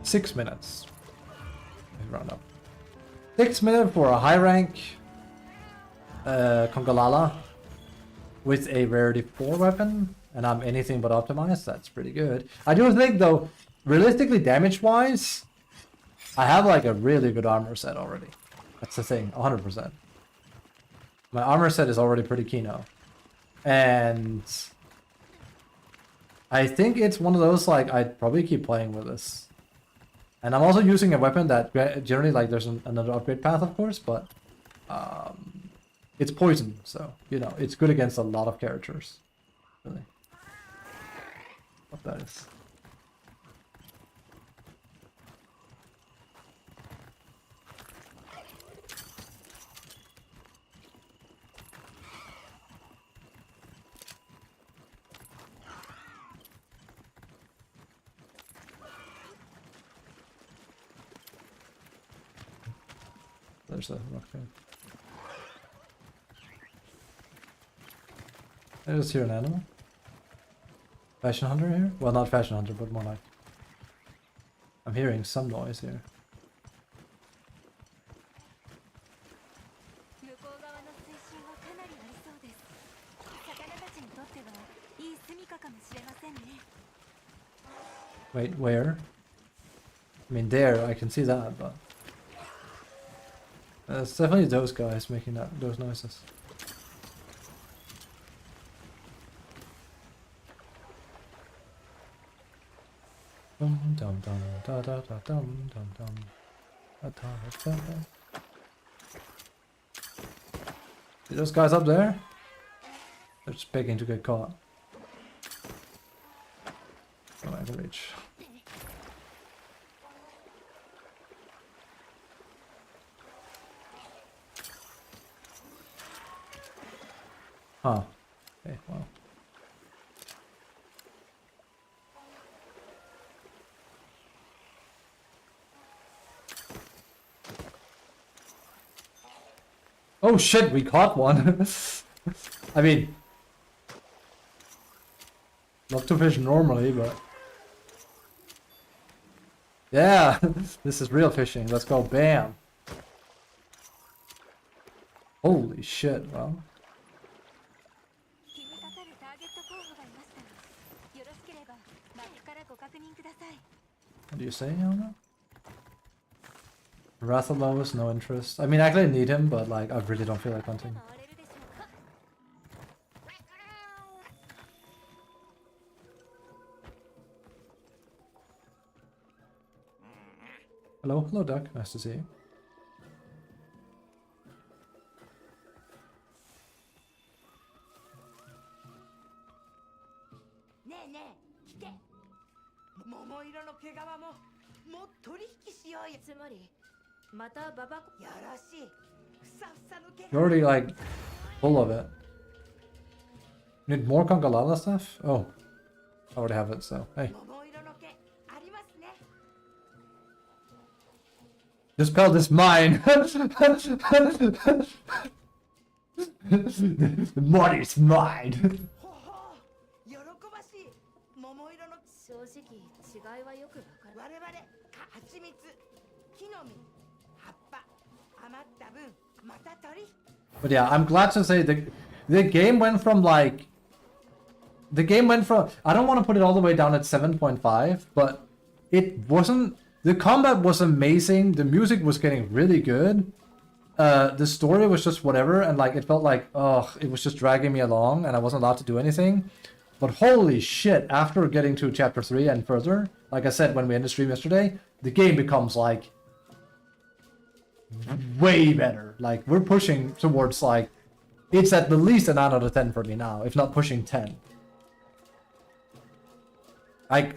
Six minutes. Round up. 6 minutes for a high rank Kongalala with a rarity 4 weapon, and I'm anything but optimized. That's pretty good. I do think though, realistically damage wise, I have like a really good armor set already. That's the thing, 100%. My armor set is already pretty kino. And I think it's one of those like I'd probably keep playing with this. And I'm also using a weapon that generally like there's another upgrade path of course, but it's poison, so you know it's good against a lot of characters. Really. What that is. There's a rock there. I just hear an animal. Fashion hunter here? Well, not fashion hunter, but more like. I'm hearing some noise here. Wait, where? I mean, there, I can see that, but... it's definitely those guys making those noises. Dum dum dum da da da dum dum dum da da da da. See those guys up there? They're just begging to get caught. Oh, I can reach. Huh. Okay, well. Oh shit, we caught one. I mean, love to fish normally, but yeah, this is real fishing. Let's go, bam. Holy shit, well. What do you say, Yona? Rathalos, no interest. I mean, I actually need him, but like, I really don't feel like hunting. Hello, hello, Duck. Nice to see you. You're already like full of it. Need more Kongalala stuff? Oh, I already have it, so hey. This belt is mine! The money is mine! But yeah, I'm glad to say the game went from like... The game went from... I don't want to put it all the way down at 7.5, but it wasn't... The combat was amazing, the music was getting really good, the story was just whatever, and like it felt like, oh, it was just dragging me along, and I wasn't allowed to do anything. But holy shit, after getting to chapter 3 and further, like I said when we ended stream yesterday, the game becomes like way better. Like we're pushing towards like, it's at the least a 9 out of 10 for me now, if not pushing 10. Like,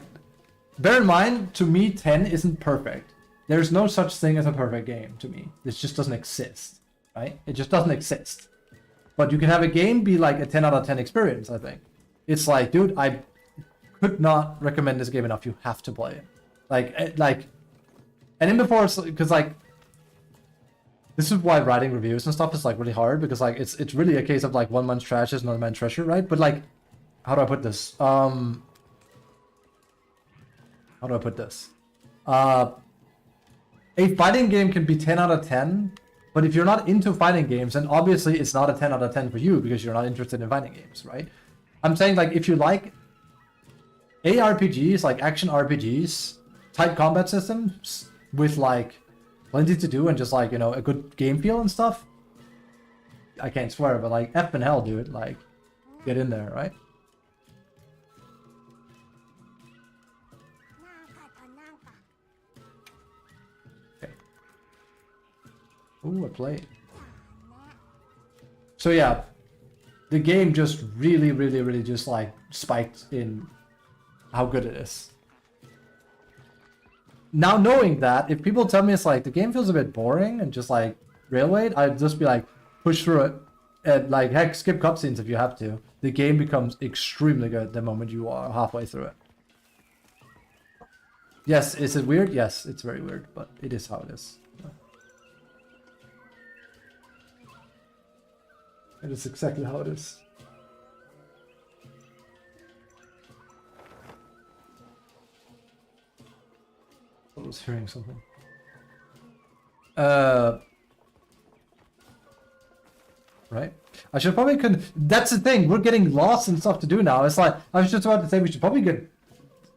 bear in mind, to me 10 isn't perfect. There's no such thing as a perfect game to me. This just doesn't exist, right? It just doesn't exist. But you can have a game be like a 10 out of 10 experience, I think. It's like, dude, I could not recommend this game enough. You have to play it. Like, and then before it's because like, this is why writing reviews and stuff is like really hard, because like it's really a case of like one man's trash is another man's treasure, right? But like, how do I put this? How do I put this? A fighting game can be 10 out of 10, but if you're not into fighting games, then obviously it's not a 10 out of 10 for you because you're not interested in fighting games, right? I'm saying like if you like ARPGs, like action RPGs, tight combat systems with like plenty to do and just like, you know, a good game feel and stuff, I can't swear, but like F and hell, dude, like get in there, right? Okay. Ooh, a play. So yeah, the game just really just like spiked in how good it is. Now knowing that, if people tell me it's like the game feels a bit boring and just like railway, I'd just be like, push through it. And like, heck, skip cutscenes if you have to. The game becomes extremely good the moment you are halfway through it. Yes, is it weird? Yes, it's very weird, but it is how it is. It is exactly how it is. I was hearing something. Right? I should probably that's the thing, we're getting lost and stuff to do now. It's like, I was just about to say we should probably get,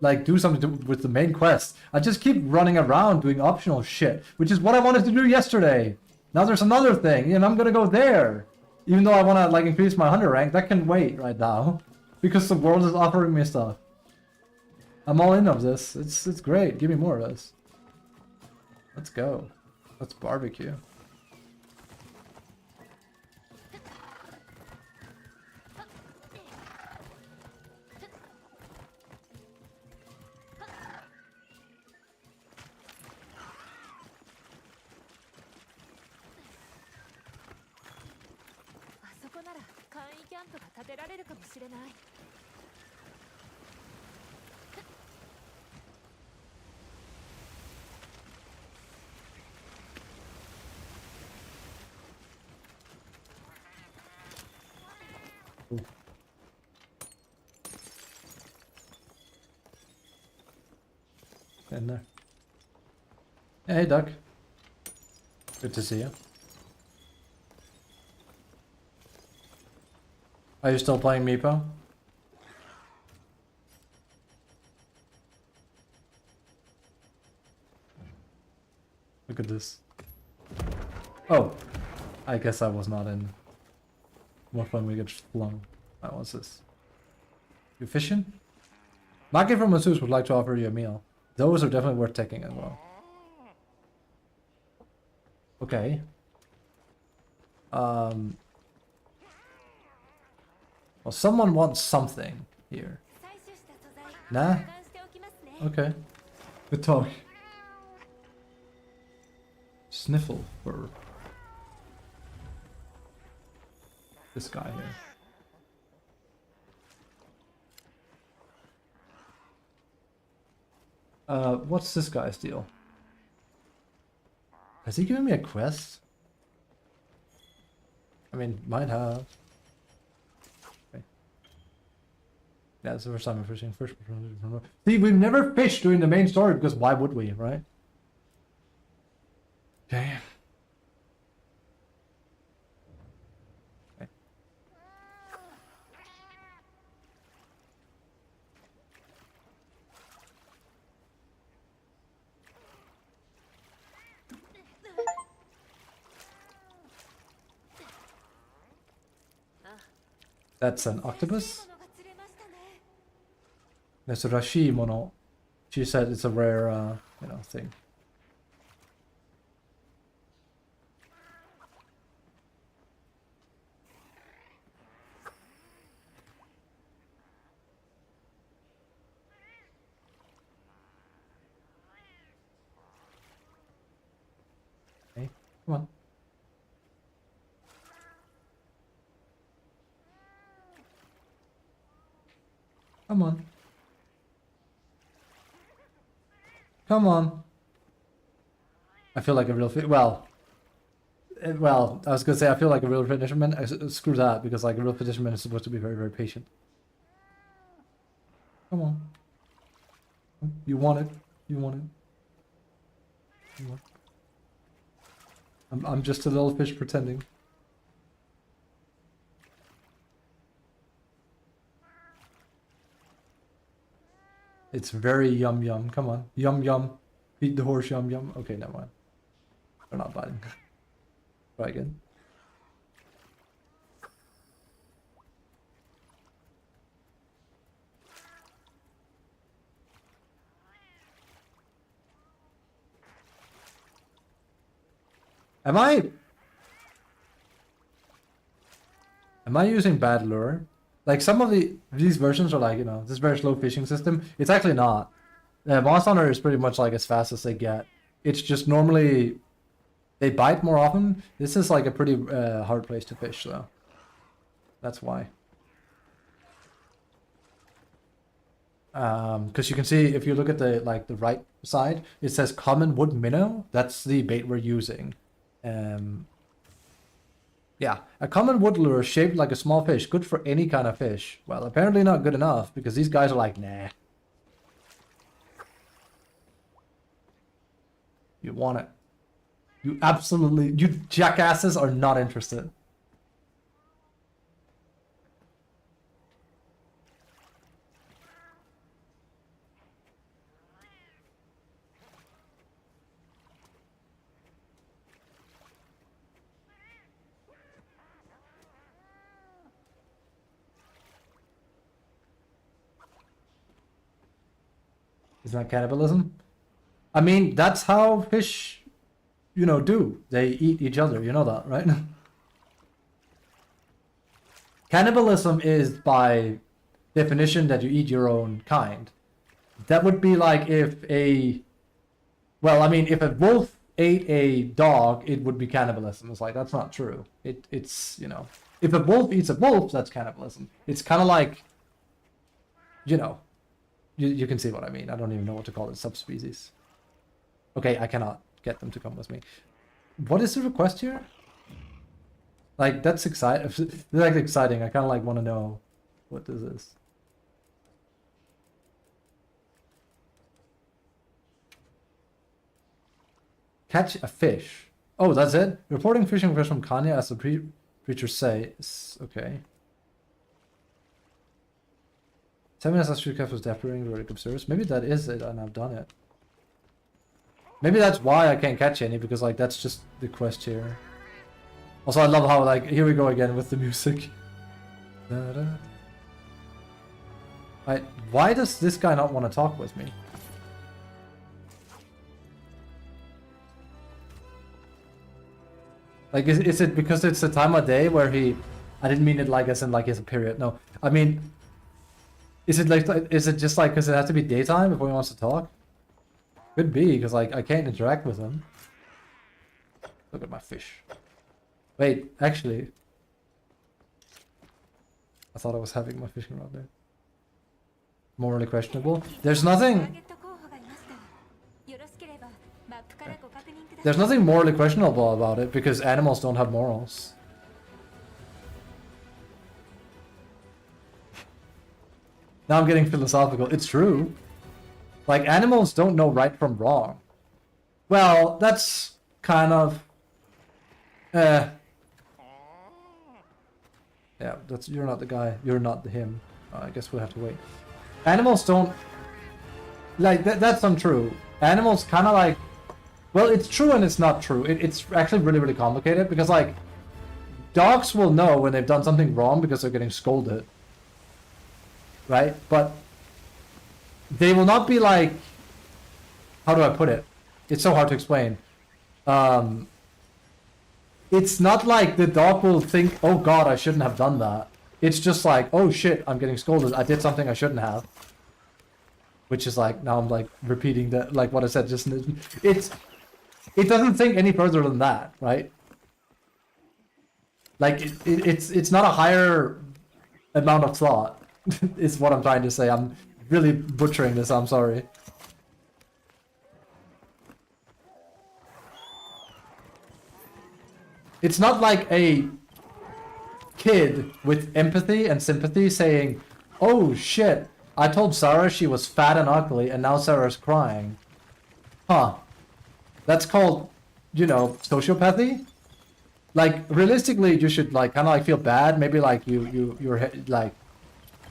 like, do something with the main quest. I just keep running around doing optional shit, which is what I wanted to do yesterday. Now there's another thing, and I'm gonna go there. Even though I want to like increase my hunter rank, that can wait right now. Because the world is offering me stuff. I'm all in on this. It's great. Give me more of this. Let's go. Let's barbecue. In there. Hey, Duck. Good to see you. Are you still playing Meepo? Look at this. Oh, I guess I was not in. What fun we get flung. What's this? You fishing? Maki from Masseuse would like to offer you a meal. Those are definitely worth taking as well. Okay. Well, someone wants something here. Nah? Okay. Good talk. Sniffle for this guy here. What's this guy's deal? Has he given me a quest? I mean, might have. Okay. Yeah, it's the first time I'm fishing. See, we've never fished during the main story because why would we, right? Okay. That's an octopus? There's a Rashimono. She said it's a rare, thing. Okay, come on. Come on. Come on. I feel like a real well, I was gonna say I feel like a real fisherman. Screw that, because like a real fisherman is supposed to be very, very patient. Come on. You want it. You want it. You want it. I'm just a little fish pretending. It's very yum yum. Come on. Yum yum. Feed the horse yum yum. Okay, never mind. They're not biting. Try again. Am I using bad lure? Like some of these versions are like, this very slow fishing system. It's actually not. Monster Hunter is pretty much like as fast as they get. It's just normally they bite more often. This is like a pretty hard place to fish though. That's why. Because you can see if you look at the right side, it says common wood minnow. That's the bait we're using. Yeah, a common wood lure shaped like a small fish, good for any kind of fish. Well, apparently not good enough, because these guys are like, nah. You want it. You jackasses are not interested. Is that cannibalism? I mean, that's how fish, do. They eat each other. You know that, right? Cannibalism is by definition that you eat your own kind. That would be like if if a wolf ate a dog, it would be cannibalism. It's like, that's not true. It's if a wolf eats a wolf, that's cannibalism. It's kind of like, you can see what I mean. I don't even know what to call it. Subspecies. Okay, I cannot get them to come with me. What is the request here? Like, that's exciting. That's exciting. I kind of want to know what this is. Catch a fish. Oh, that's it? Reporting fishing fish from Kanya as the preachers say. Okay. 10 minutes after Cat was depredating the Vertic Observers. Maybe that is it and I've done it. Maybe that's why I can't catch any, because that's just the quest here. Also, I love how here we go again with the music. Why does this guy not want to talk with me? Is it because it's the time of day where I didn't mean it as in it's a period. No, I mean, is it just because it has to be daytime before he wants to talk? Could be, because I can't interact with him. Look at my fish. Wait, actually, I thought I was having my fishing rod there. Morally questionable. There's nothing morally questionable about it, because animals don't have morals. Now I'm getting philosophical. It's true. Animals don't know right from wrong. Well, that's kind of... Yeah, you're not the guy. You're not the him. I guess we'll have to wait. Animals don't... that's untrue. Animals kind of well, it's true and it's not true. It's actually really, really complicated, because dogs will know when they've done something wrong because they're getting scolded. Right? But they will not be like, how do I put it? It's so hard to explain. It's not like the dog will think, oh god, I shouldn't have done that. It's just like, oh shit, I'm getting scolded. I did something I shouldn't have. Which is like, now I'm like repeating that, like what I said just, it doesn't think any further than that, right? Like, it's not a higher amount of thought, is what I'm trying to say. I'm really butchering this, I'm sorry. It's not like a kid with empathy and sympathy saying, oh shit, I told Sarah she was fat and ugly and now Sarah's crying. Huh. That's called, you know, sociopathy? Like, realistically, you should, like, kind of, like, feel bad. Maybe, like, you're, like,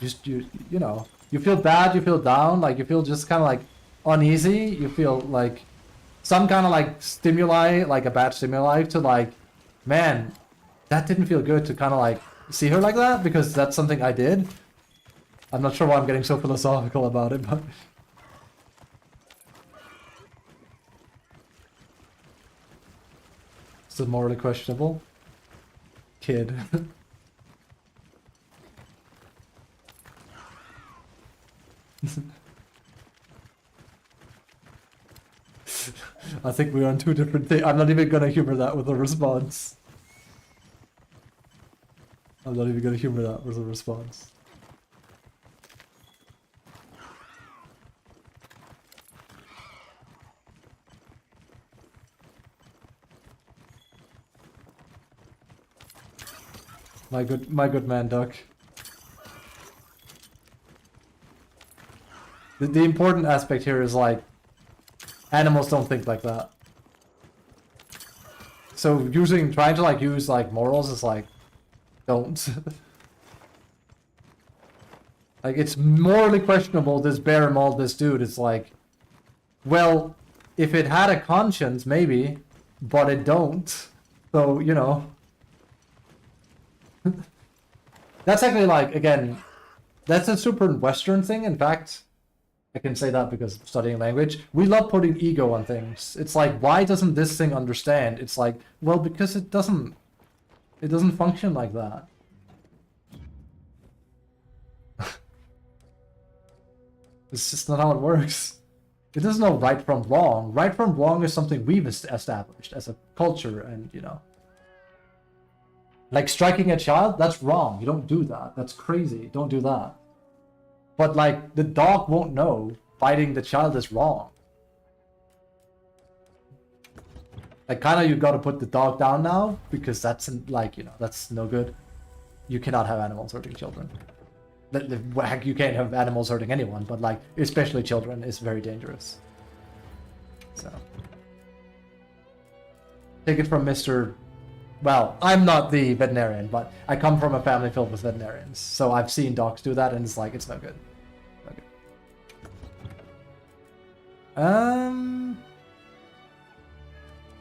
just, you know, you feel bad, you feel down, like, you feel just kind of, like, uneasy. You feel, like, some kind of, like, stimuli, like, a bad stimuli to, like, man, that didn't feel good to kind of, like, see her like that, because that's something I did. I'm not sure why I'm getting so philosophical about it, but... Still morally questionable. Kid. I think we're on two different things. I'm not even gonna humor that with a response. I'm not even gonna humor that with a response. My good man, Duck. The important aspect here is, like, animals don't think like that. So trying to, like, use, like, morals is, like, don't. Like, it's morally questionable, this bear mauled this dude. It's like, well, if it had a conscience, maybe, but it don't. So, you know. That's actually, like, again, that's a super Western thing. In fact, I can say that because studying language, we love putting ego on things. It's like, why doesn't this thing understand? It's like, well, because it doesn't function like that. It's just not how it works. It doesn't know right from wrong. Right from wrong is something we've established as a culture, and, you know. Like, striking a child, that's wrong. You don't do that. That's crazy. Don't do that. But, like, the dog won't know biting the child is wrong. Like, kind of, you gotta put the dog down now, because that's, like, you know, that's no good. You cannot have animals hurting children. Heck, you can't have animals hurting anyone, but, like, especially children is very dangerous. So. Take it from Mr. Well, I'm not the veterinarian, but I come from a family filled with veterinarians. So I've seen dogs do that, and it's like, it's no good. No good.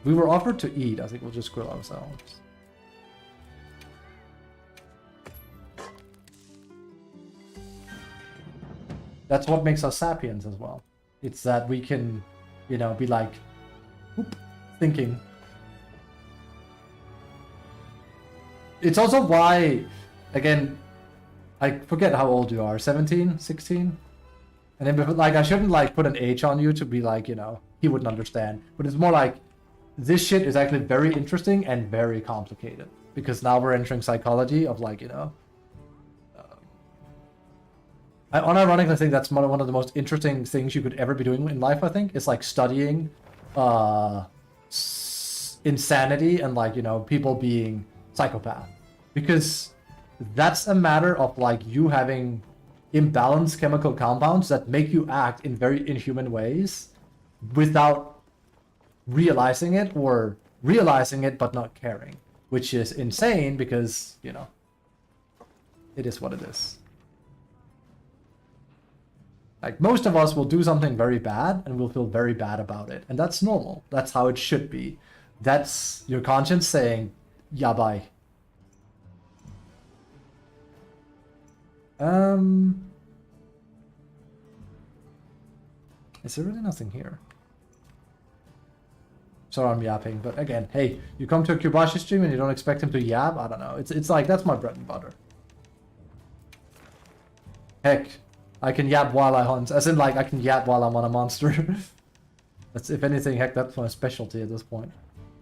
We were offered to eat. I think we'll just grill ourselves. That's what makes us sapiens as well. It's that we can, you know, be like, whoop, thinking. It's also why, again, I forget how old you are, 17, 16? And then, like, I shouldn't, like, put an age on you to be like, you know, he wouldn't understand. But it's more like, this shit is actually very interesting and very complicated. Because now we're entering psychology of, like, you know. I unironically think that's one of the most interesting things you could ever be doing in life, I think. Is, like, studying insanity and, like, you know, people being psychopath, because that's a matter of, like, you having imbalanced chemical compounds that make you act in very inhuman ways without realizing it, or realizing it but not caring, which is insane because, you know, it is what it is. Like, most of us will do something very bad and will feel very bad about it, and that's normal. That's how it should be. That's your conscience saying, yeah, bye. Is there really nothing here? Sorry, I'm yapping, but again, hey, you come to a Kubashi stream and you don't expect him to yap? I don't know. It's like, that's my bread and butter. Heck, I can yap while I hunt. As in, like, I can yap while I'm on a monster. That's, if anything, heck, that's my specialty at this point.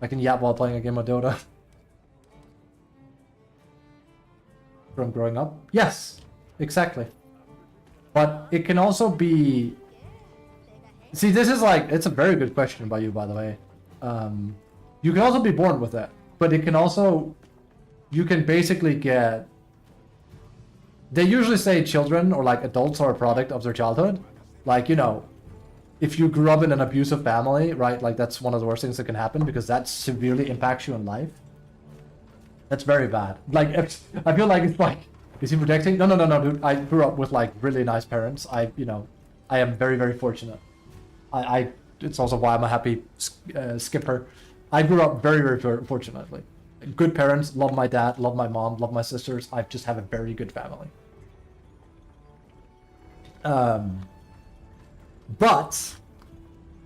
I can yap while playing a game of Dota. From growing up? Yes, exactly. But it can also be... See, this is like, it's a very good question by you, by the way. You can also be born with that, but it can also, you can basically get, they usually say children or like adults are a product of their childhood. Like, you know, if you grew up in an abusive family, right, like that's one of the worst things that can happen because that severely impacts you in life. That's very bad. Like, I feel like it's like, is he protecting? No, dude. I grew up with like really nice parents. I am very, very fortunate. It's also why I'm a happy skipper. I grew up very, very fortunately. Good parents, love my dad, love my mom, love my sisters. I just have a very good family. But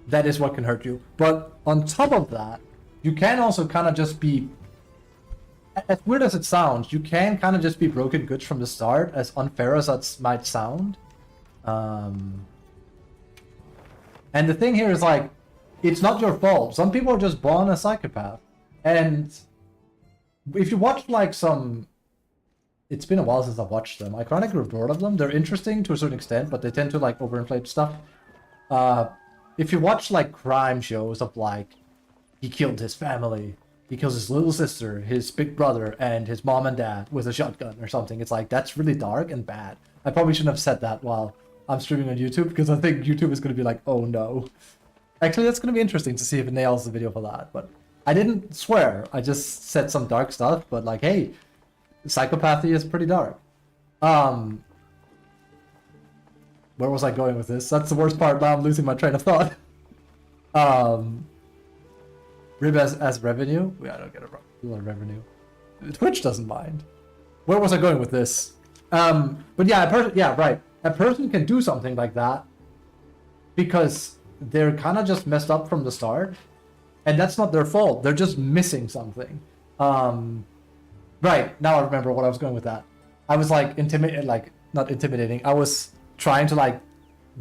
that is what can hurt you. But on top of that, you can also kind of just be, as weird as it sounds, you can kind of just be broken goods from the start, as unfair as that might sound. And the thing here is like, it's not your fault. Some people are just born a psychopath. And if you watch like some, it's been a while since I've watched them. I kind of grew bored of them. They're interesting to a certain extent, but they tend to like overinflate stuff. If you watch like crime shows of like, he killed his family, he kills his little sister, his big brother, and his mom and dad with a shotgun or something. It's like, that's really dark and bad. I probably shouldn't have said that while I'm streaming on YouTube, because I think YouTube is going to be like, oh no. Actually, that's going to be interesting to see if it nails the video for that. But I didn't swear. I just said some dark stuff. But like, hey, psychopathy is pretty dark. Where was I going with this? That's the worst part. Now I'm losing my train of thought. Rib as revenue? I don't get it wrong. Revenue. Twitch doesn't mind. Where was I going with this? But yeah, yeah, right. A person can do something like that because they're kind of just messed up from the start, and that's not their fault. They're just missing something. Right, now I remember what I was going with that. I was like not intimidating. I was trying to like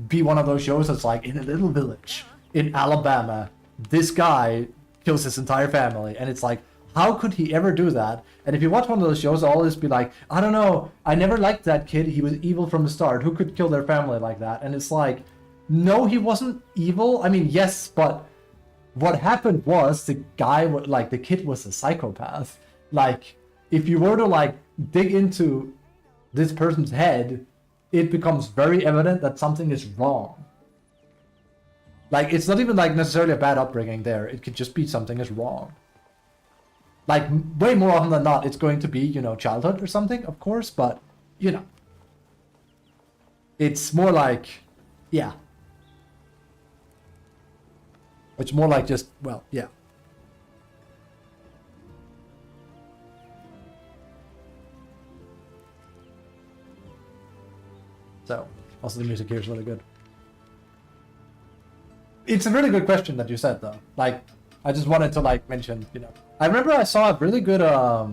be one of those shows that's like, in a little village in Alabama, this guy kills his entire family, and it's like, how could he ever do that? And if you watch one of those shows, I'll always be like, I don't know, I never liked that kid, he was evil from the start, who could kill their family like that? And it's like, no, he wasn't evil. I mean, yes, but what happened was the guy, like, the kid was a psychopath. Like, if you were to, like, dig into this person's head, it becomes very evident that something is wrong. Like, it's not even, like, necessarily a bad upbringing there. It could just be something is wrong. Like, way more often than not, it's going to be, you know, childhood or something, of course, but, you know. It's more like, yeah. It's more like just, well, yeah. So, also the music here is really good. It's a really good question that you said, though. Like, I just wanted to, like, mention, you know. I remember I saw a really good, now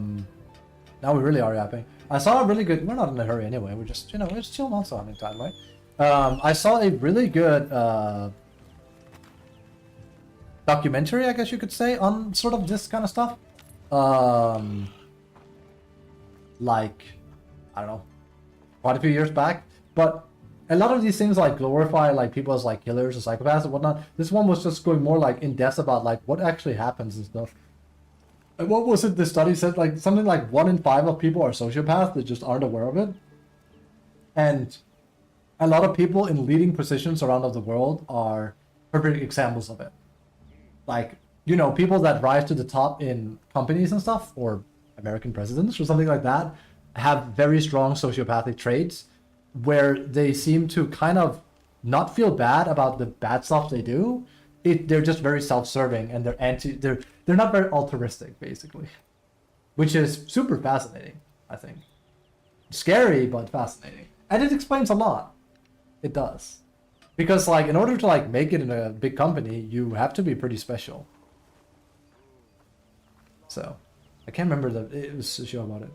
we really are yapping. I saw a really good, we're not in a hurry anyway, we're just, you know, we're still not so having time, right? I saw a really good, documentary, I guess you could say, on sort of this kind of stuff. Like, I don't know, quite a few years back. But a lot of these things like glorify like people as like killers or psychopaths and whatnot. This one was just going more like in depth about like what actually happens and stuff. And what was it the study said? Like something like 1 in 5 of people are sociopaths that just aren't aware of it. And a lot of people in leading positions around the world are perfect examples of it. Like, you know, people that rise to the top in companies and stuff, or American presidents or something like that, have very strong sociopathic traits where they seem to kind of not feel bad about the bad stuff they do. They're just very self-serving and they're not very altruistic, basically, which is super fascinating, I think. scary but fascinating. And it explains a lot. It does. Because like in order to like make it in a big company, you have to be pretty special. So I can't remember it was a show about it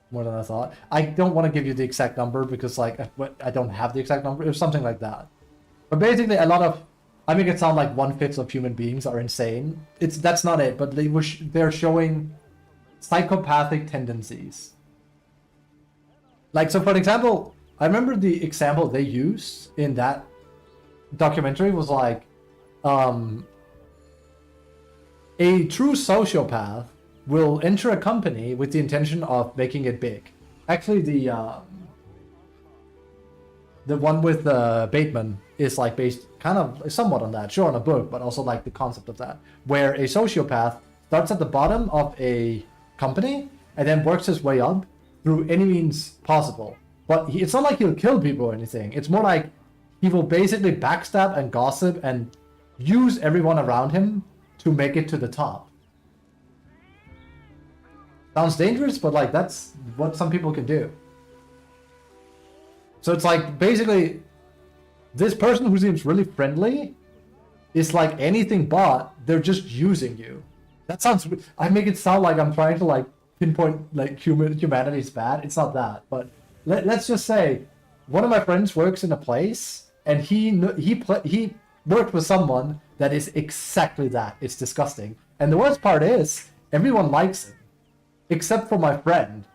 more than I thought. I don't want to give you the exact number because like I don't have the exact number. It was something like that. But basically a lot of, I make it sound like 1/5 of human beings are insane. That's not it, but they're showing psychopathic tendencies. Like, so for example, I remember the example they used in that documentary was like, a true sociopath will enter a company with the intention of making it big. Actually, the one with Bateman is like based kind of somewhat on that, sure, on a book, but also like the concept of that, where a sociopath starts at the bottom of a company and then works his way up through any means possible. But it's not like he'll kill people or anything. It's more like he will basically backstab and gossip and use everyone around him to make it to the top. Sounds dangerous, but like that's what some people can do. So it's like basically this person who seems really friendly is like anything but, they're just using you. That sounds, I make it sound like I'm trying to like pinpoint like humanity is bad. It's not that, but let's just say one of my friends works in a place and he worked with someone that is exactly that. It's disgusting. And the worst part is everyone likes him except for my friend.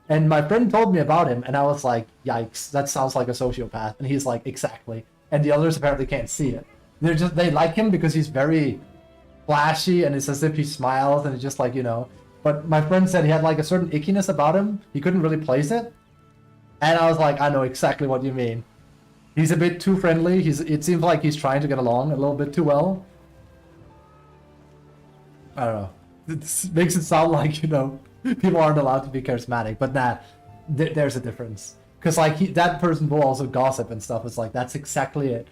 And my friend told me about him and I was like, yikes, that sounds like a sociopath. And he's like, exactly. And the others apparently can't see it. They like him because he's very flashy and it's as if he smiles and it's just like, you know. But my friend said he had like a certain ickiness about him. He couldn't really place it. And I was like, I know exactly what you mean. He's a bit too friendly. It seems like he's trying to get along a little bit too well. I don't know. This makes it sound like, you know, people aren't allowed to be charismatic. But nah, there's a difference. Because like that person will also gossip and stuff. It's like, that's exactly it.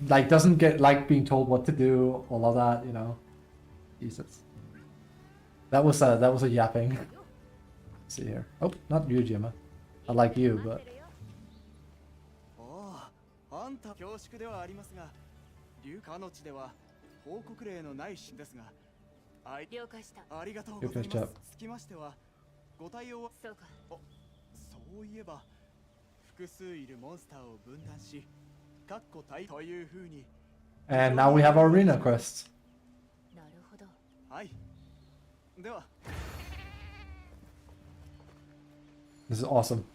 Like, doesn't get like being told what to do, all of that, you know. Jesus. That was a yapping. Let's see here. Oh, not you, Gemma. I like you, but. You finished up. And now we have our arena quest. This is awesome.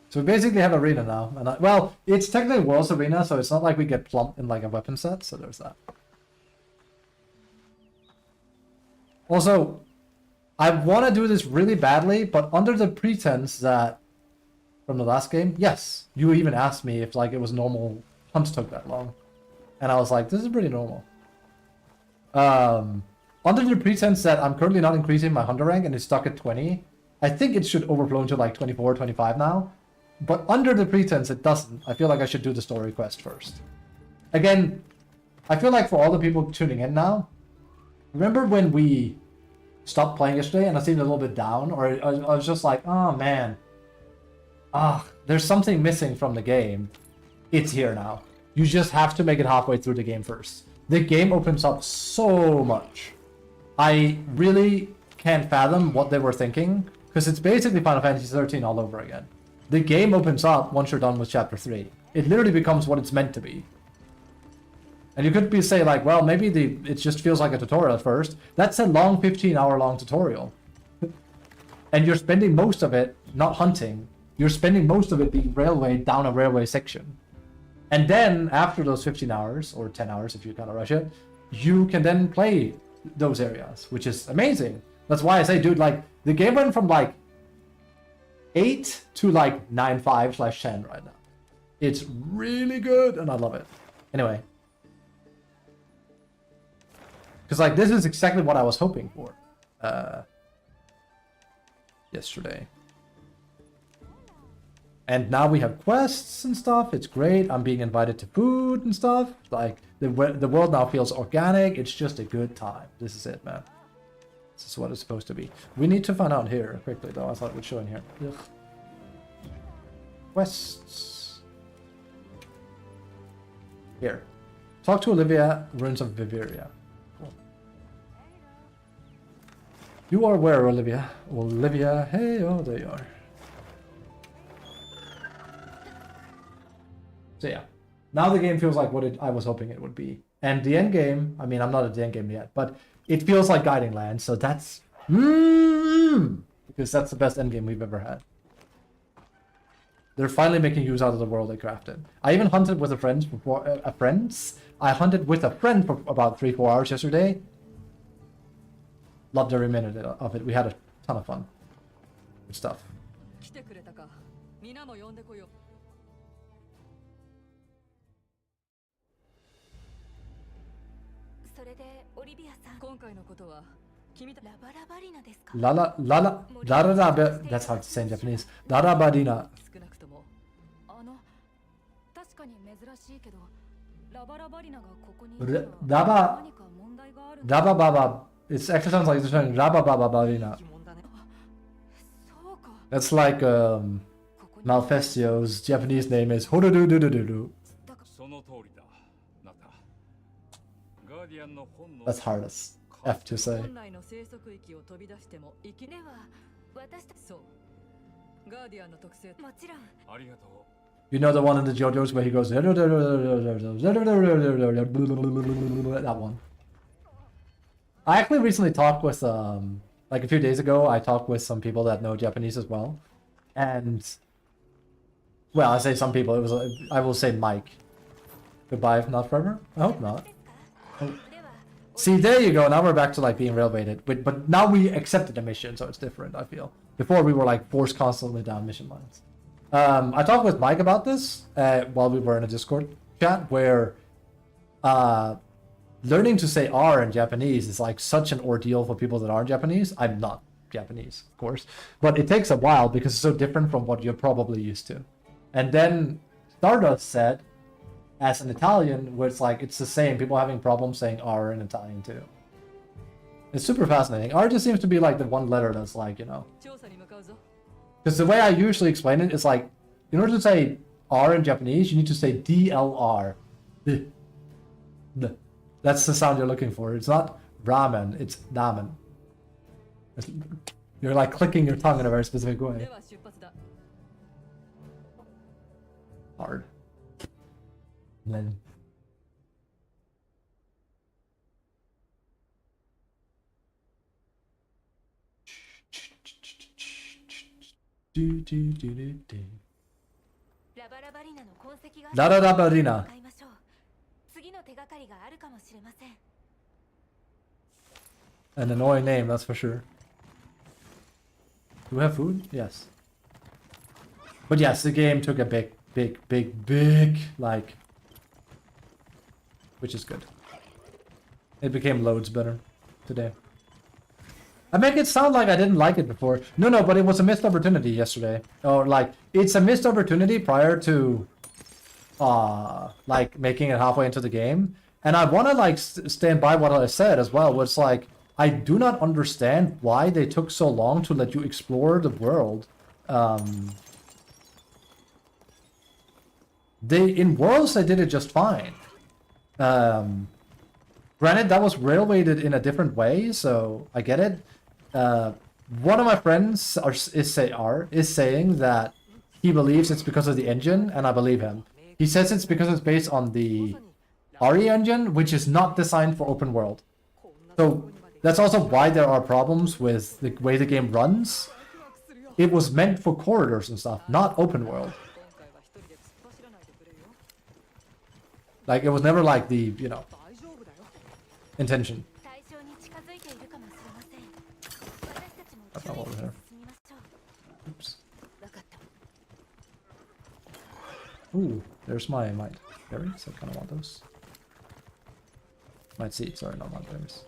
So we basically have arena now, and well, it's technically World's Arena, so it's not like we get plumped in like a weapon set. So there's that. Also, I want to do this really badly, but under the pretense that from the last game, yes, you even asked me if like it was normal hunts took that long, and I was like, this is pretty normal. Under the pretense that I'm currently not increasing my hunter rank and it's stuck at 20, I think it should overflow into like 24, 25 now. But under the pretense it doesn't, I feel like I should do the story quest first. Again, I feel like for all the people tuning in now, remember when we stopped playing yesterday and I seemed a little bit down, or I was just like, oh man, there's something missing from the game. It's here now. You just have to make it halfway through the game first. The game opens up so much. I really can't fathom what they were thinking, because it's basically Final Fantasy 13 all over again. The game opens up once you're done with Chapter 3. It literally becomes what it's meant to be. And you could say like, well, maybe it just feels like a tutorial at first. That's a long 15-hour long tutorial. And you're spending most of it not hunting. You're spending most of it being railway down a railway section. And then after those 15 hours, or 10 hours if you kind of rush it, you can then play those areas, which is amazing. That's why I say, dude, like, the game went from like 8 to like 9.5/10 right now. It's really good, and I love it. Anyway. Because like, this is exactly what I was hoping for. Yesterday. And now we have quests and stuff. It's great. I'm being invited to food and stuff. Like, the world now feels organic. It's just a good time. This is it, man. This is what it's supposed to be. We need to find out here quickly, though. I thought it would show in here. Ugh. Quests. Here. Talk to Olivia, Ruins of Viveria. Cool. You are where, Olivia? Olivia, hey, oh, there you are. So yeah, now the game feels like what I was hoping it would be. And the end game, I mean, I'm not at the end game yet, but it feels like Guiding Land, so that's... because that's the best end game we've ever had. They're finally making use out of the world they crafted. I even hunted with I hunted with a friend for about 3-4 hours yesterday. Loved every minute of it. We had a ton of fun. Good stuff. That's hard to say in Japanese. Larabarina. Rabababa. It actually sounds like it's saying Rabababarina. That's like Malfestio's Japanese name is Horururururu. That's hard as F to say. You know the one in the JoJo's where he goes that one. I actually recently talked with like a few days ago I talked with some people that know Japanese as well. And well, I say some people, it was I will say Mike. Goodbye, if not forever? I hope not. Oh. See, there you go. Now we're back to like being railwayed. But now we accepted the mission, so it's different, I feel. Before we were like forced constantly down mission lines. I talked with Mike about this while we were in a Discord chat where learning to say R in Japanese is like such an ordeal for people that aren't Japanese. I'm not Japanese, of course. But it takes a while because it's so different from what you're probably used to. And then Stardust said, as an Italian, where it's like, it's the same. People having problems saying R in Italian too. It's super fascinating. R just seems to be like the one letter that's like, you know. Because the way I usually explain it is like, in order to say R in Japanese, you need to say DLR. That's the sound you're looking for. It's not ramen, it's ramen. You're like clicking your tongue in a very specific way. Hard. And then Larabarina. An annoying name, that's for sure. Do we have food? Yes. But yes, the game took a big, like, which is good. It became loads better today. I make it sound like I didn't like it before. No, but it was a missed opportunity yesterday. Or like, it's a missed opportunity prior to, like, making it halfway into the game. And I want to, like, stand by what I said as well, where it's like, I do not understand why they took so long to let you explore the world. In Worlds, they did it just fine. Granted, that was railwayed in a different way, so I get it. One of my friends is saying that he believes it's because of the engine, and I believe him. He says it's because it's based on the RE engine, which is not designed for open world. So that's also why there are problems with the way the game runs. It was meant for corridors and stuff, not open world. Like, it was never like the, you know, intention. That's not over there. Oops. Ooh, there's my might berries. I kind of want those. Might seed, sorry, not might berries.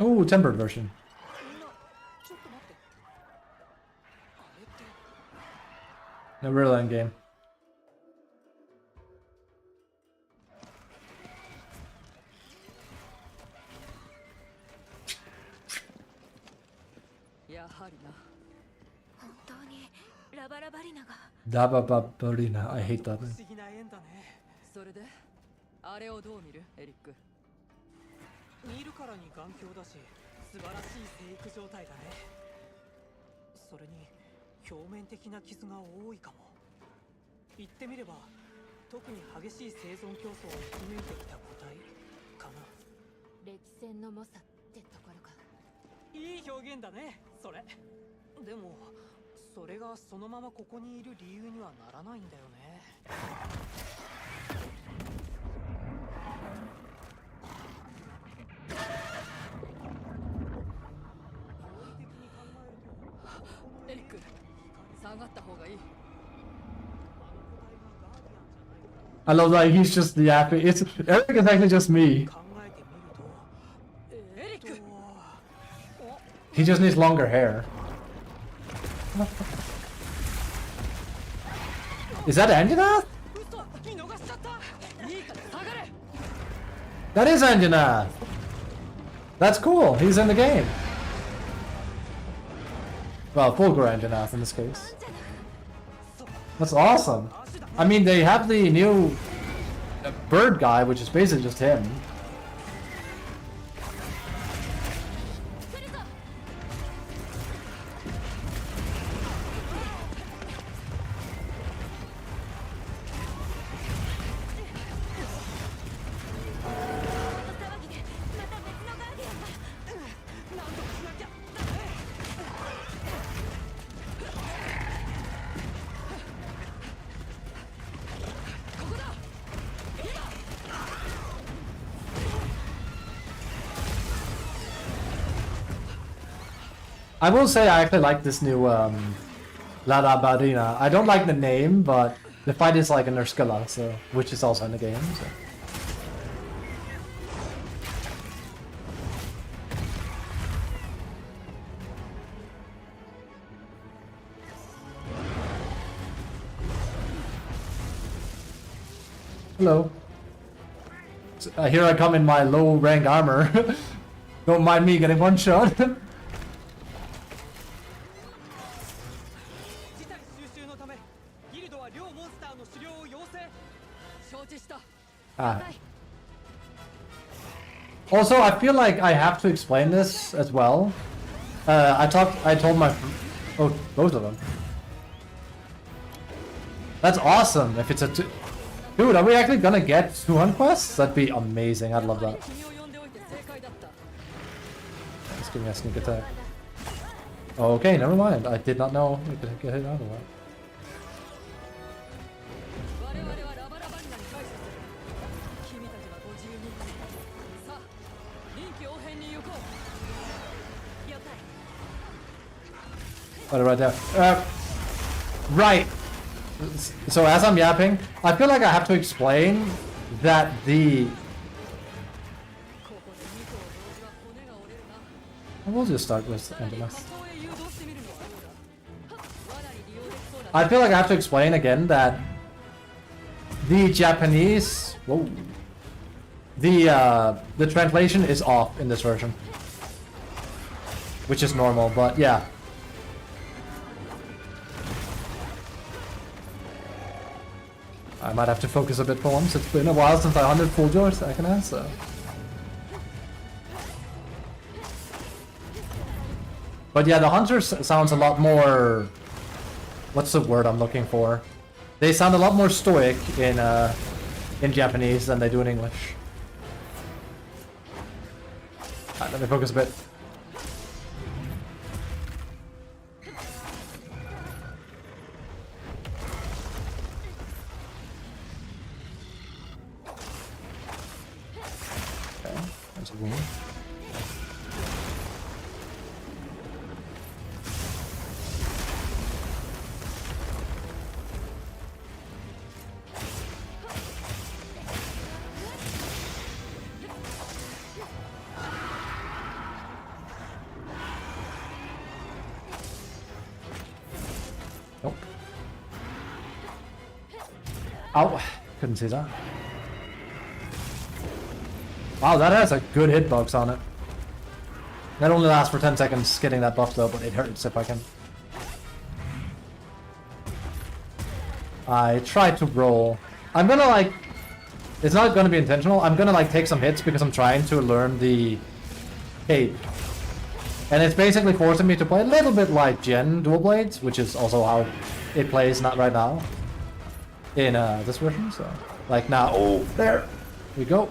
Oh, tempered version. No, real end game. やはりな。本当にラバラバリナが。Dabababarina. I hate that 不 name. 思議な縁だね。それであれをどう見るエリック？見るからに頑強だし、素晴らしい生育状態だね。それに表面的な傷が多いかも。言ってみれば特に激しい生存競争を生き抜いてきた個体かな。歴戦の猛者ってところか。いい表現だね、それ。でもそれがそのままここにいる理由にはならないんだよね。エリック、下がった方がいい。 I love that he's just yapping. It's Eric is actually just me. 考えてみると、エリック、 He just needs longer hair. Is that Anjanath? 見逃しちゃった。いいから下がれ。 That is Anjanath. That's cool. He's in the game. Well, Fulgur Anjanath in this case. That's awesome. I mean, they have the new bird guy, which is basically just him. I will say I actually like this new Lada Barina. I don't like the name, but the fight is like a Nerskala, so which is also in the game. So. Hello. Here I come in my low rank armor. Don't mind me getting one shot. 事態収集のため、ギルドは両モンスターの狩猟を要請。承知した。 Ah. Also, I feel like I have to explain this as well. I told my, oh, both of them. That's awesome. If it's a, dude, are we actually gonna get 200 quests? That'd be amazing. I'd love that. 君を呼んでおいて正解だった。 Let's give me a sneak attack. Okay, never mind. I did not know we could get hit out of that. 我々はラバラバリナに対処する。君たちはご自由に。さあ、臨機応変に行こう。了解。 Put it right there. Right. So as I'm yapping, I feel like I have to explain that the. ここで2頭同時は骨が折れるな。 We'll just start with さらに Antimus. 仮想へ誘導してみるのはどうだ。罠に利用できそうな。 I feel like I have to explain again that the Japanese, whoa, the translation is off in this version, which is normal, but yeah. I might have to focus a bit for once. It's been a while since I hunted full George, I can answer. But yeah, the hunters sounds a lot more. What's the word I'm looking for? They sound a lot more stoic in Japanese than they do in English. Alright, let me focus a bit. Okay, there's a wound. Nope. Ow, couldn't see that. Wow, that has a good hitbox on it. That only lasts for 10 seconds getting that buff though, but it hurts if I can. I tried to roll. I'm gonna like... It's not gonna be intentional. I'm gonna like take some hits because I'm trying to learn the cape. And it's basically forcing me to play a little bit like Gen Dual Blades, which is also how it plays not right now. In this version, so... Like now... Oh, there we go.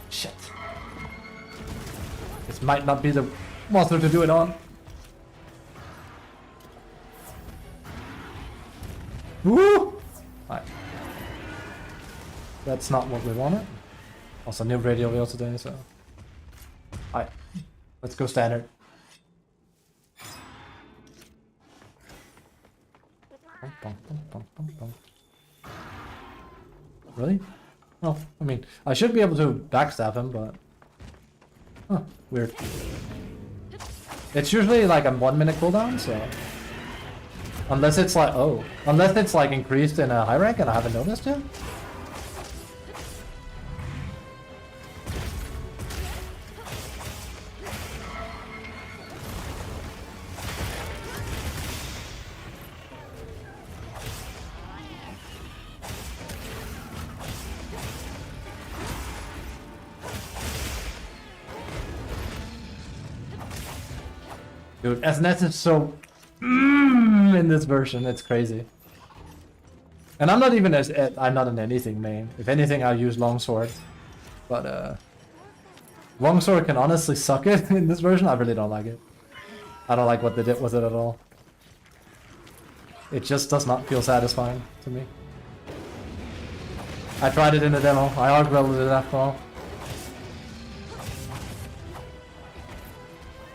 Shit. This might not be the monster to do it on. Woo! Right. That's not what we wanted. Also, new radio wheel today, so... Alright. Let's go standard. Really? Oh, I mean, I should be able to backstab him, but... Huh, weird. It's usually like a 1 minute cooldown, so... Unless it's like, oh. Unless it's like increased in a high rank and I haven't noticed yet. Dude, SnS is so in this version, it's crazy. And I'm not even I'm not an anything main. If anything, I'll use longsword. But longsword can honestly suck it in this version. I really don't like it. I don't like what they did with it at all. It just does not feel satisfying to me. I tried it in the demo. I arc-welded it after all.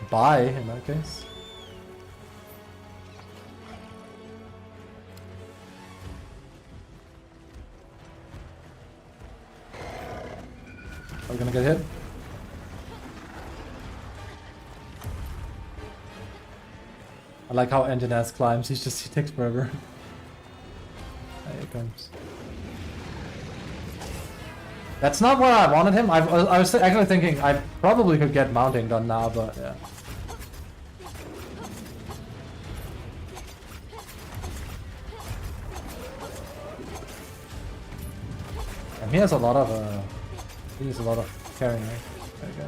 Bye, in that case. Are we gonna get hit? I like how SnS climbs, he takes forever. There he comes. That's not where I wanted him. I was actually thinking I probably could get mounting done now, but yeah. And he has a lot of carrying, right? There we go.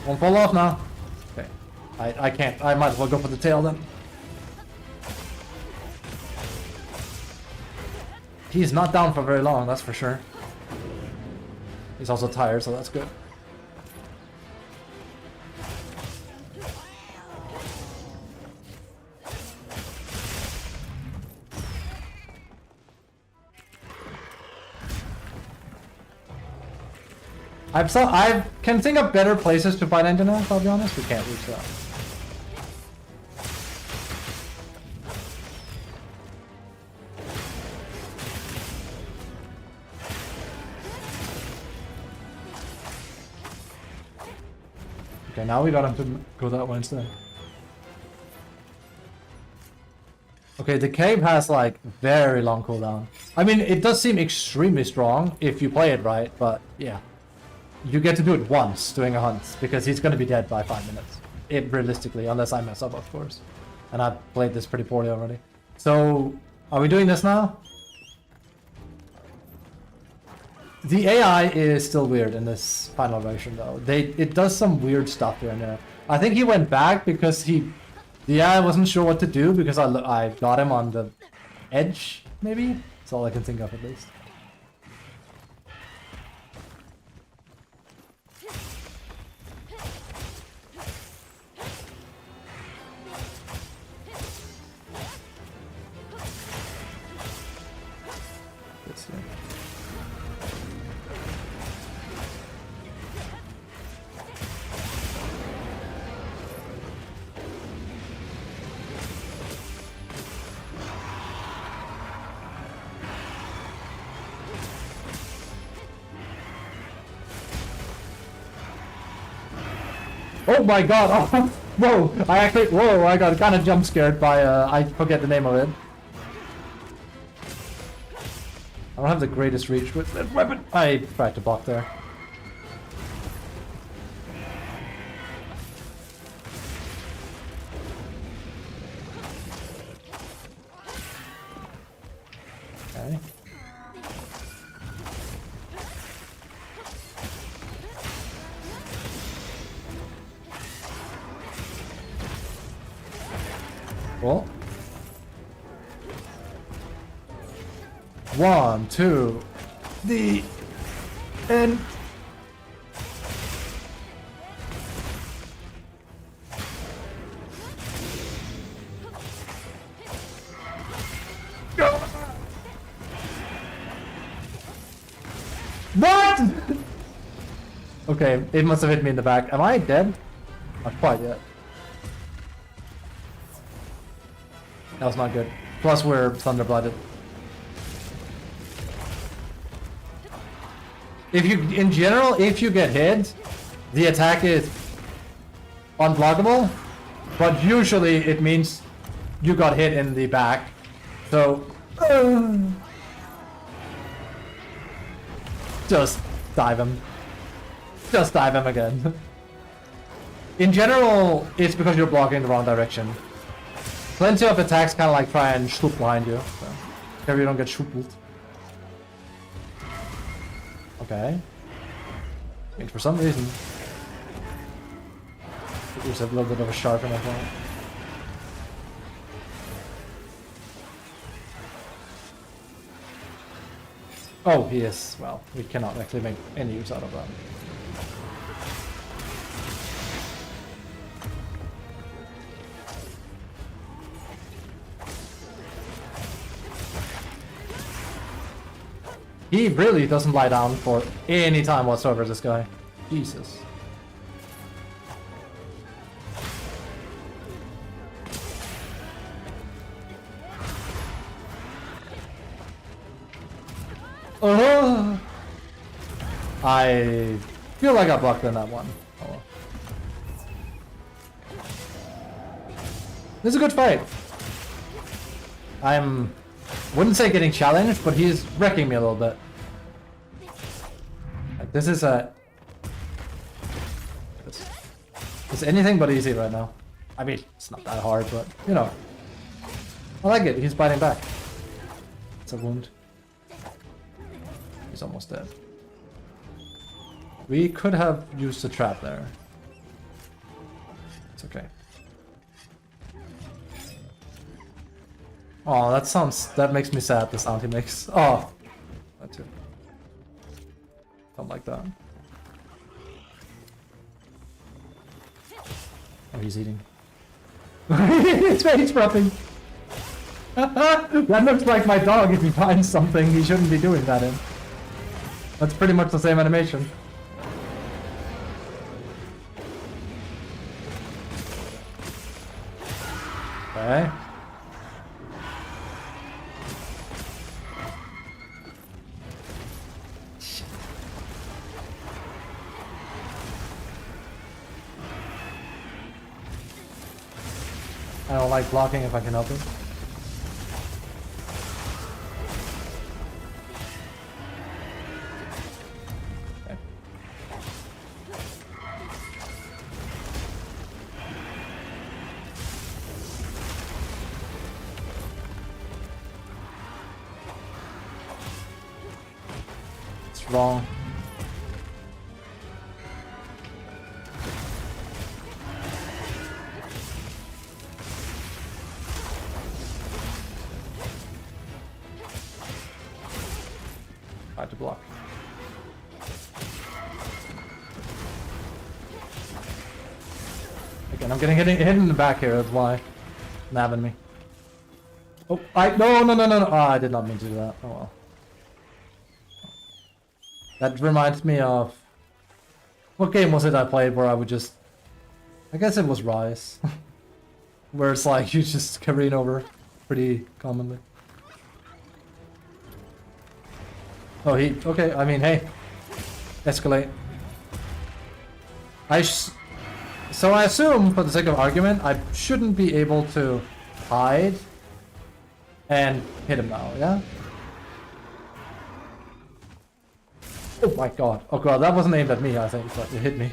Won't fall off now. Okay. I can't. I might as well go for the tail then. He's not down for very long, that's for sure. He's also tired, so that's good. I can think of better places to fight SnS, I'll be honest. We can't reach that. Okay, now we got him to go that way instead. Okay, the cave has like very long cooldown. I mean, it does seem extremely strong if you play it right, but yeah. You get to do it once doing a hunt, because he's gonna be dead by 5 minutes. Realistically, unless I mess up, of course. And I've played this pretty poorly already. So, are we doing this now? The AI is still weird in this final version though. It does some weird stuff here and there. I think he went back because the AI wasn't sure what to do because I got him on the edge, maybe? That's all I can think of at least. Oh my god! Oh, whoa! I got kind of jump scared by I forget the name of it. I don't have the greatest reach with that weapon. I tried to block there. Okay. Cool. 1, 2, the end. What? Okay, it must have hit me in the back. Am I dead? Not quite yet. That was not good. Plus we're thunder-blooded. If you, in general, if you get hit, the attack is unblockable, but usually it means you got hit in the back. So, just dive him. Just dive him again. In general, it's because you're blocking the wrong direction. Plenty of attacks kind of like try and swoop behind you, so care you don't get swooped. Okay. I mean, for some reason, there's a little bit of a sharp in that one. Oh, he is. Well, we cannot actually make any use out of that. He really doesn't lie down for any time whatsoever, this guy. Jesus. Oh! I feel like I blocked in that one. Oh. This is a good fight. Wouldn't say getting challenged, but he's wrecking me a little bit. Like, this is it's anything but easy right now. I mean, it's not that hard, but you know, I like it. He's biting back. It's a wound. He's almost dead. We could have used a trap there. It's okay. Oh, that makes me sad, the sound he makes. Oh, that too. Don't like that. Oh, he's eating. He's rubbing. That looks like my dog if he finds something he shouldn't be doing that in. That's pretty much the same animation. Okay. I don't like blocking if I can help it. Okay. It's wrong. To block. Again, I'm getting hit in the back here, that's why. Nabbing me. Oh, no. Oh, I did not mean to do that. Oh well. That reminds me of... What game was it I played where I would just... I guess it was Rise. Where it's like you just carrying over pretty commonly. Oh, okay, I mean, hey. Escalate. So I assume, for the sake of argument, I shouldn't be able to hide and hit him now, yeah? Oh my god. Oh god, that wasn't aimed at me, I think, but it hit me.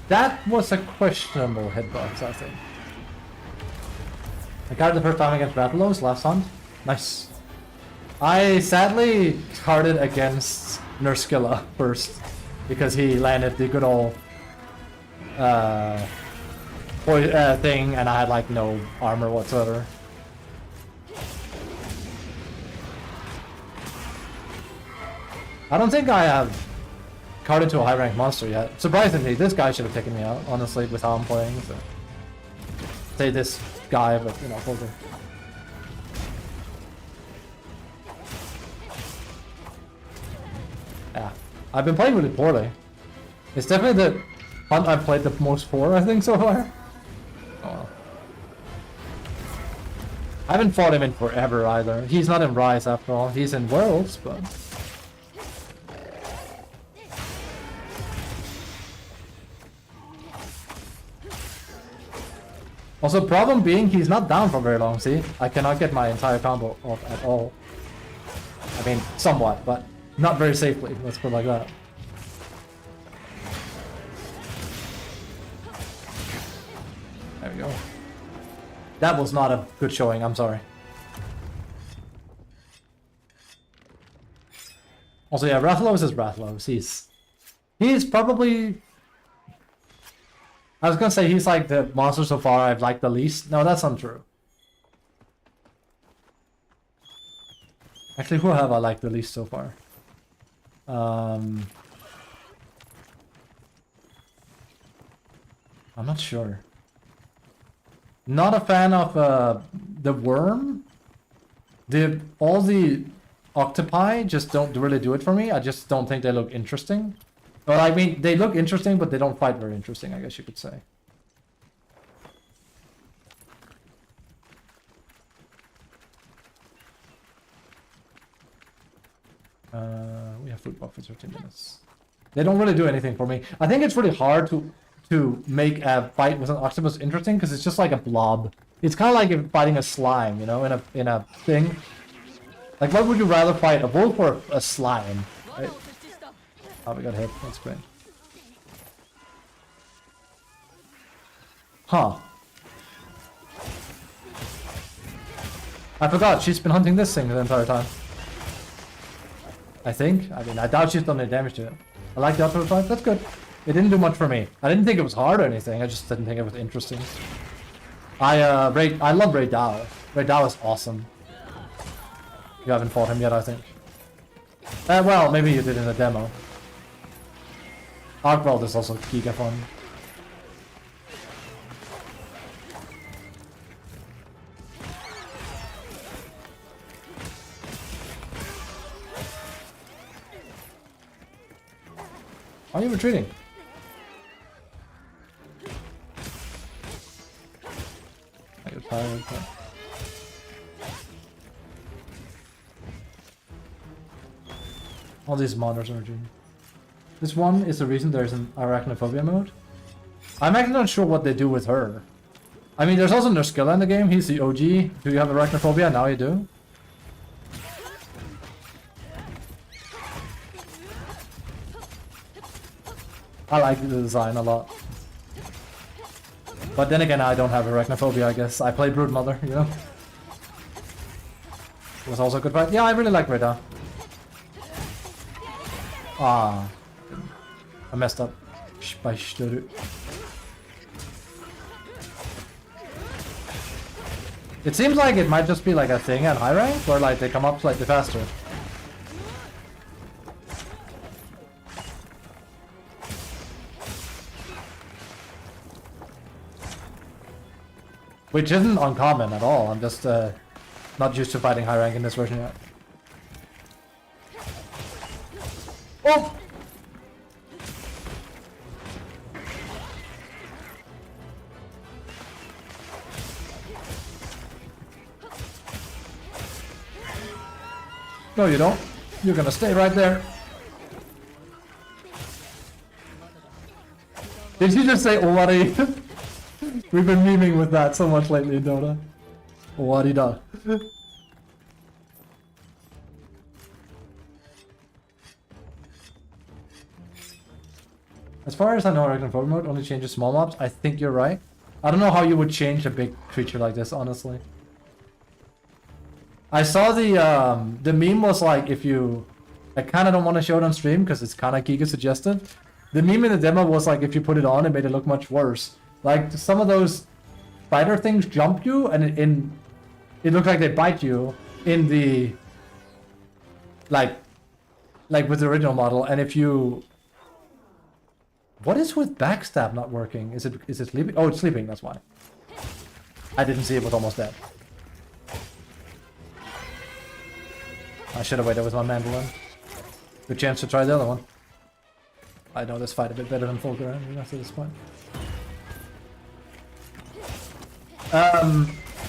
That was a questionable hitbox, I think. I got it the first time against Rathalos last hunt. Nice. I sadly carded against Nurskilla first because he landed the good old thing and I had like no armor whatsoever. I don't think I have carded to a high rank monster yet. Surprisingly, this guy should have taken me out, honestly, with how I'm playing. So. Say this guy, but you know, hold it. Yeah, I've been playing really poorly. It's definitely the hunt I've played the most for, I think, so far. Oh well. I haven't fought him in forever either. He's not in Rise after all. He's in Worlds, but... Also, problem being, he's not down for very long, see? I cannot get my entire combo off at all. I mean, somewhat, but not very safely, let's put it like that. There we go. That was not a good showing, I'm sorry. Also, yeah, Rathalos is Rathalos. He's probably... I was gonna say he's like the monster so far I've liked the least. No, that's untrue. Actually, who have I liked the least so far? I'm not sure. Not a fan of the worm. All the octopi just don't really do it for me. I just don't think they look interesting. Well, I mean, they look interesting, but they don't fight very interesting, I guess you could say. We have food buff for 13 minutes. They don't really do anything for me. I think it's really hard to make a fight with an octopus interesting because it's just like a blob. It's kind of like fighting a slime, you know, in a thing. Like, what would you rather fight, a wolf or a slime? Right? Oh, we got hit. That's great. Huh. I forgot, she's been hunting this thing the entire time. I think. I mean, I doubt she's done any damage to it. I like the outdoor fight. That's good. It didn't do much for me. I didn't think it was hard or anything. I just didn't think it was interesting. I love Ray Dao. Ray Dao is awesome. You haven't fought him yet, I think. Well, maybe you did in the demo. Arkveld is also giga fun. Why are you retreating? I get tired. But... all these monitors are retreating. This one is the reason there's an arachnophobia mode. I'm actually not sure what they do with her. I mean, there's also Nurskilla in the game. He's the OG. Do you have arachnophobia? Now you do. I like the design a lot. But then again, I don't have arachnophobia, I guess. I play Broodmother, you know? It was also a good fight. Yeah, I really like Rita. Ah. I messed up. It seems like it might just be like a thing at high rank, where like they come up slightly faster. Which isn't uncommon at all. I'm just not used to fighting high rank in this version yet. Oh! No, you don't. You're gonna stay right there. Did you just say Owari? We've been memeing with that so much lately in Dota. Owari da. As far as I know, Arachnophobic mode only changes small mobs. I think you're right. I don't know how you would change a big creature like this, honestly. I saw the meme was like, if you... I kind of don't want to show it on stream because it's kind of Giga suggestive. The meme in the demo was like, if you put it on, it made it look much worse. Like, some of those spider things jump you, and it looked like they bite you in the... Like with the original model, and if you... What is with backstab not working? Is it sleeping? Oh, it's sleeping, that's why. I didn't see it was almost dead. I should have waited with my mandolin. Good chance to try the other one. I know this fight a bit better than Fulgur after this point.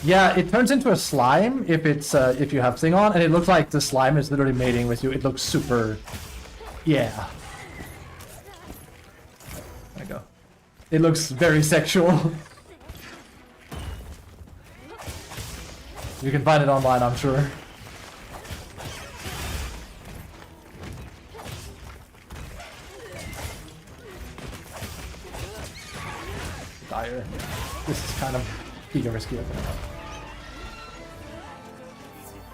Yeah, it turns into a slime if it's if you have thing on, and it looks like the slime is literally mating with you. It looks super... Yeah. There you go. It looks very sexual. You can find it online, I'm sure. Dire. This is kind of giga risky, I think.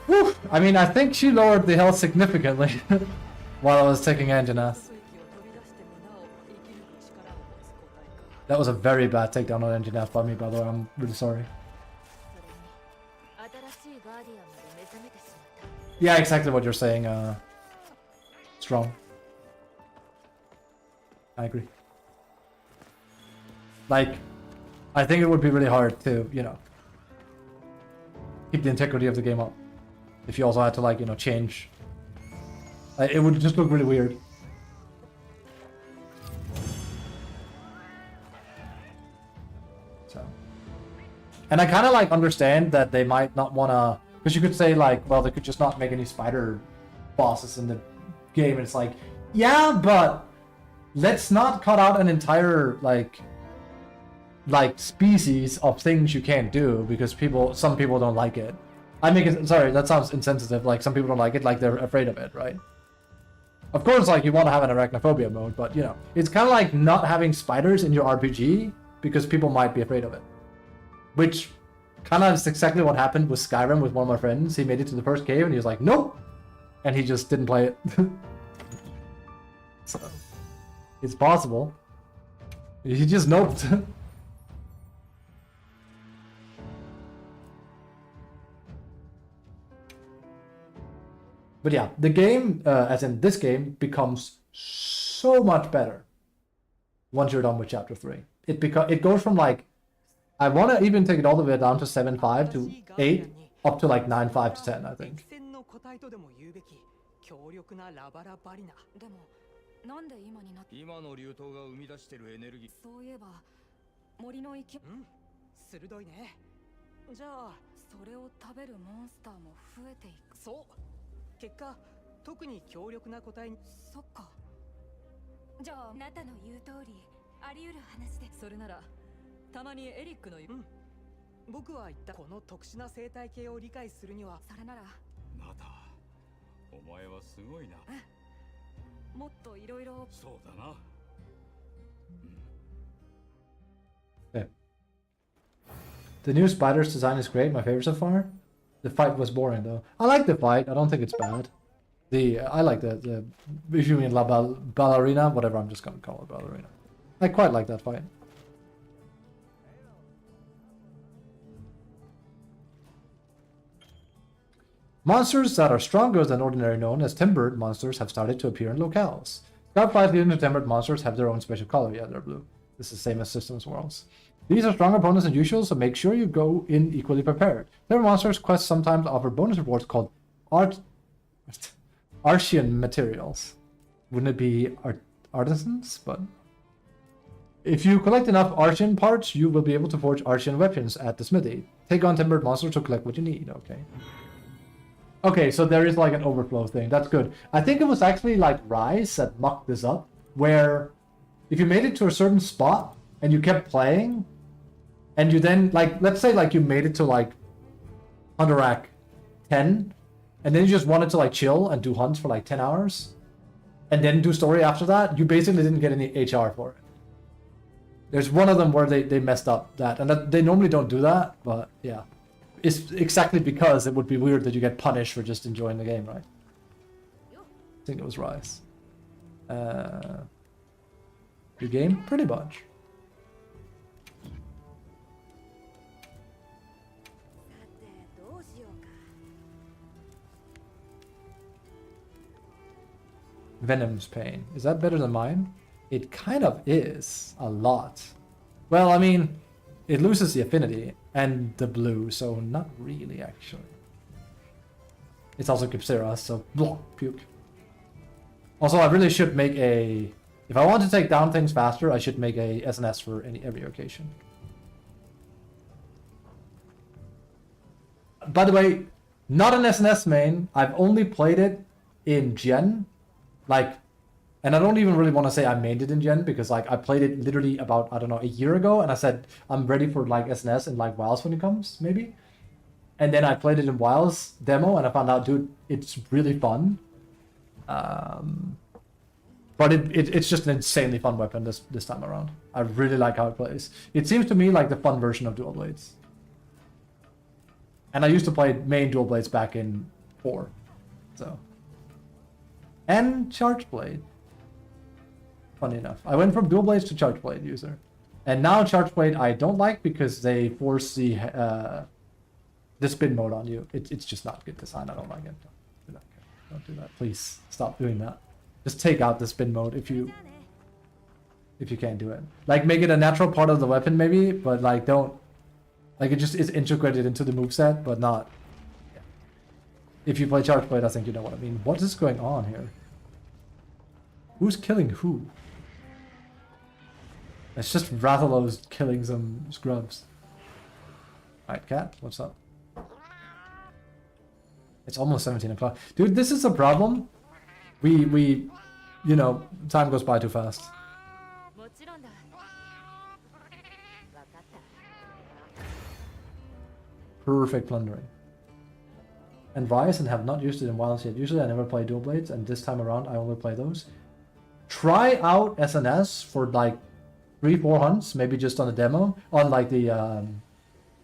Whew! I mean, I think she lowered the health significantly while I was taking Anjanath. That was a very bad takedown on Anjanath by me, by the way. I'm really sorry. Yeah, exactly what you're saying, Strong. I agree. Like, I think it would be really hard to, you know, keep the integrity of the game up. If you also had to, like, you know, change. It would just look really weird. So. And I kind of, like, understand that they might not want to... Because you could say, like, well, they could just not make any spider bosses in the game. And it's like, yeah, but let's not cut out an entire, like species of things you can't do because some people don't like it. I make it, sorry, that sounds insensitive. Like, some people don't like it, like they're afraid of it, right? Of course, like, you want to have an arachnophobia mode, but, you know, it's kind of like not having spiders in your RPG because people might be afraid of it. Which kind of is exactly what happened with Skyrim with one of my friends. He made it to the first cave and he was like, nope! And he just didn't play it. So, it's possible. He just noped. But yeah, the game, as in this game, becomes so much better once you're done with Chapter 3. It goes from, like, I want to even take it all the way down to 7.5 to 8, up to like 9.5 to 10, I think. なんで今になって今の流動が生み出してるエネルギーそういえば森の生き鋭いね。じゃあそれを食べるモンスターも増えていく。そう結果特に強力な個体にそっか。じゃああなたの言う通りあり得る話でそれならたまにエリックの言う、僕は言ったこの特殊な生態系を理解するにはそれならまたお前はすごいな。もっといろいろそうだな。Okay. The new spider's design is great, my favorite so far. The fight was boring though. I like the fight, I don't think it's bad. I like the if you mean La Ballerina, whatever, I'm just gonna call it Ballerina. I quite like that fight. Monsters that are stronger than ordinary known as timbered monsters have started to appear in locales. Scout flies leading to timbered monsters have their own special color. Yeah, they're blue. This is the same as Systems Worlds. These are stronger opponents than usual, so make sure you go in equally prepared. Timbered monsters quests sometimes offer bonus rewards called Artian materials. Wouldn't it be artisans? But if you collect enough Artian parts, you will be able to forge Artian weapons at the smithy. Take on timbered monsters to collect what you need. Okay. Okay, so there is like an overflow thing. That's good. I think it was actually like Rise that mucked this up, where if you made it to a certain spot and you kept playing, and you then like, let's say like you made it to like Hunter 10, and then you just wanted to like chill and do hunts for like 10 hours, and then do story after that, you basically didn't get any HR for it. There's one of them where they messed up that, and that, they normally don't do that, but yeah. It's exactly because it would be weird that you get punished for just enjoying the game, right? I think it was Rise. Your game? Pretty much. Venom's Pain. Is that better than mine? It kind of is. A lot. Well, I mean, it loses the affinity and the blue, so not really, actually. It's also Kipsera, so blah, puke. Also, I really should make a... If I want to take down things faster, I should make a SnS for every occasion. By the way, not an SnS main. I've only played it in Gen. Like, and I don't even really want to say I mained it in Gen, because like I played it literally about, I don't know, a year ago, and I said I'm ready for like SnS and like Wilds when it comes, maybe. And then I played it in Wilds demo, and I found out, dude, it's really fun. But it's just an insanely fun weapon this time around. I really like how it plays. It seems to me like the fun version of Dual Blades. And I used to play main Dual Blades back in 4, so. And Charge Blade. Funny enough, I went from Dual Blades to Charge Blade user, and now Charge Blade I don't like because they force the spin mode on you. It's just not good design. I don't like it. Don't do that. Please stop doing that. Just take out the spin mode if you can't do it. Like, make it a natural part of the weapon maybe, but like don't, like, it just is integrated into the moveset, but not. Yeah. If you play Charge Blade, I think you know what I mean. What is going on here? Who's killing who? It's just Rathalos killing some scrubs. Alright, Cat, what's up? It's almost 17 o'clock. Dude, this is a problem. We, you know, time goes by too fast. Perfect plundering. And Rise, and have not used it in Wilds yet. Usually I never play Dual Blades, and this time around I only play those. Try out SnS for like 3-4 hunts, maybe just on a demo, on like the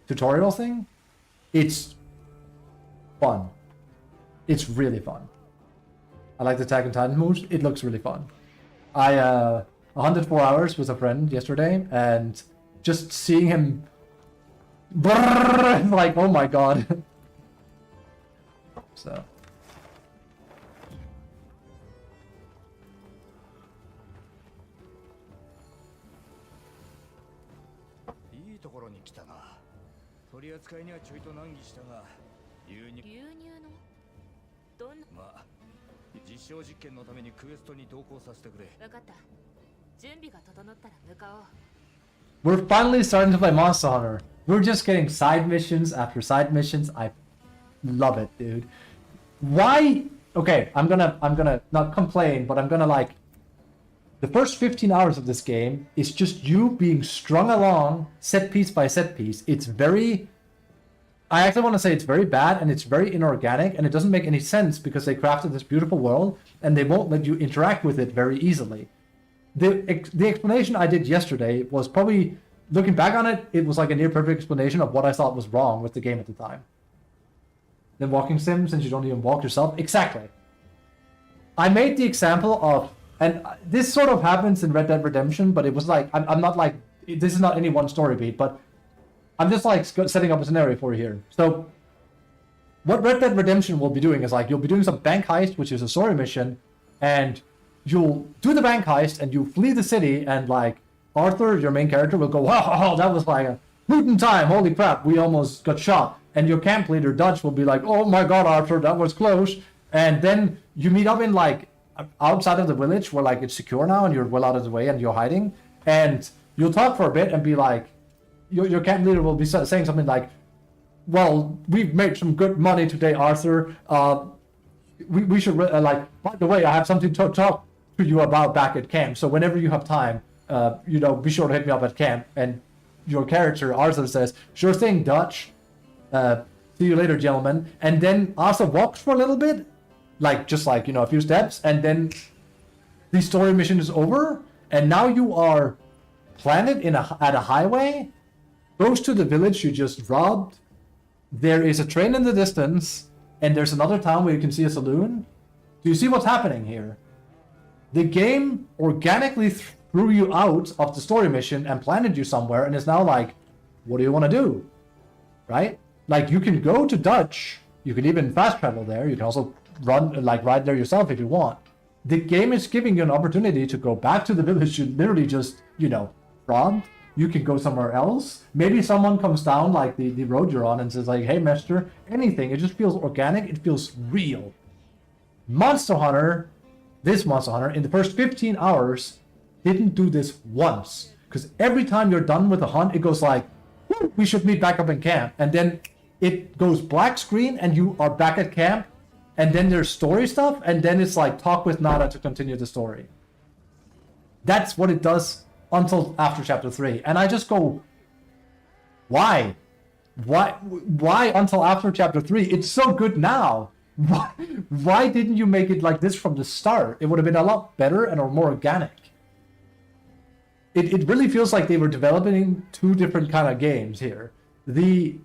tutorial thing. It's fun. It's really fun. I like the Attack on Titan moves. It looks really fun. I hunted 4 hours with a friend yesterday, and just seeing him like, oh my god. So we're finally starting to play Monster Hunter. We're just getting side missions after side missions. I love it, dude. Why? Okay, I'm gonna not complain, but I'm gonna like, the first 15 hours of this game is just you being strung along set piece by set piece. It's very, I actually want to say it's very bad, and it's very inorganic, and it doesn't make any sense because they crafted this beautiful world and they won't let you interact with it very easily. The explanation I did yesterday was probably, looking back on it, it was like a near perfect explanation of what I thought was wrong with the game at the time. Then walking sim, since you don't even walk yourself. Exactly. I made the example of, and this sort of happens in Red Dead Redemption, but it was like, I'm not like, this is not any one story beat, but I'm just like setting up a scenario for you here. So what Red Dead Redemption will be doing is like, you'll be doing some bank heist, which is a story mission, and you'll do the bank heist and you flee the city, and like Arthur, your main character, will go, wow, that was like a hootin' time, holy crap, we almost got shot. And your camp leader, Dutch, will be like, oh my god, Arthur, that was close. And then you meet up in like outside of the village where like it's secure now and you're well out of the way and you're hiding. And you'll talk for a bit and be like, your camp leader will be saying something like, well, we've made some good money today, Arthur. We should, like, by the way, I have something to talk to you about back at camp. So whenever you have time, be sure to hit me up at camp. And your character, Arthur, says, sure thing, Dutch. See you later, gentlemen. And then Arthur walks for a little bit, like, just like, a few steps. And then the story mission is over. And now you are planted at a highway, goes to the village you just robbed. There is a train in the distance, and there's another town where you can see a saloon. Do you see what's happening here? The game organically threw you out of the story mission and planted you somewhere, and it's now like, what do you want to do? Right? Like, you can go to Dutch, you can even fast travel there, you can also ride there yourself if you want. The game is giving you an opportunity to go back to the village you literally just, robbed. You can go somewhere else. Maybe someone comes down like the road you're on and says like, hey, mister, anything. It just feels organic. It feels real. Monster Hunter, this Monster Hunter, in the first 15 hours, didn't do this once. Because every time you're done with a hunt, it goes like, we should meet back up in camp. And then it goes black screen and you are back at camp. And then there's story stuff. And then it's like, talk with Nada to continue the story. That's what it does until after chapter 3. And I just go, why? Why until after chapter 3? It's so good now. Why didn't you make it like this from the start? It would have been a lot better and more organic. It really feels like they were developing two different kind of games here. The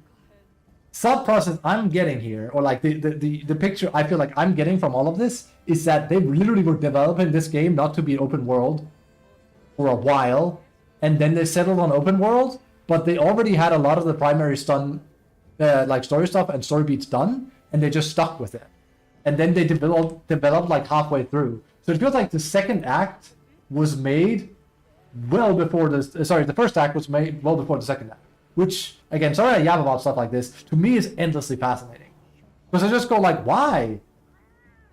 thought process I'm getting here, or like the picture I feel like I'm getting from all of this, is that they literally were developing this game not to be open world for a while, and then they settled on open world, but they already had a lot of the primary like story stuff and story beats done, and they just stuck with it. And then they developed like halfway through. So it feels like the second act was made well before the first act was made well before the second act. Which, again, sorry I yab about stuff like this, to me is endlessly fascinating. Because I just go like, why?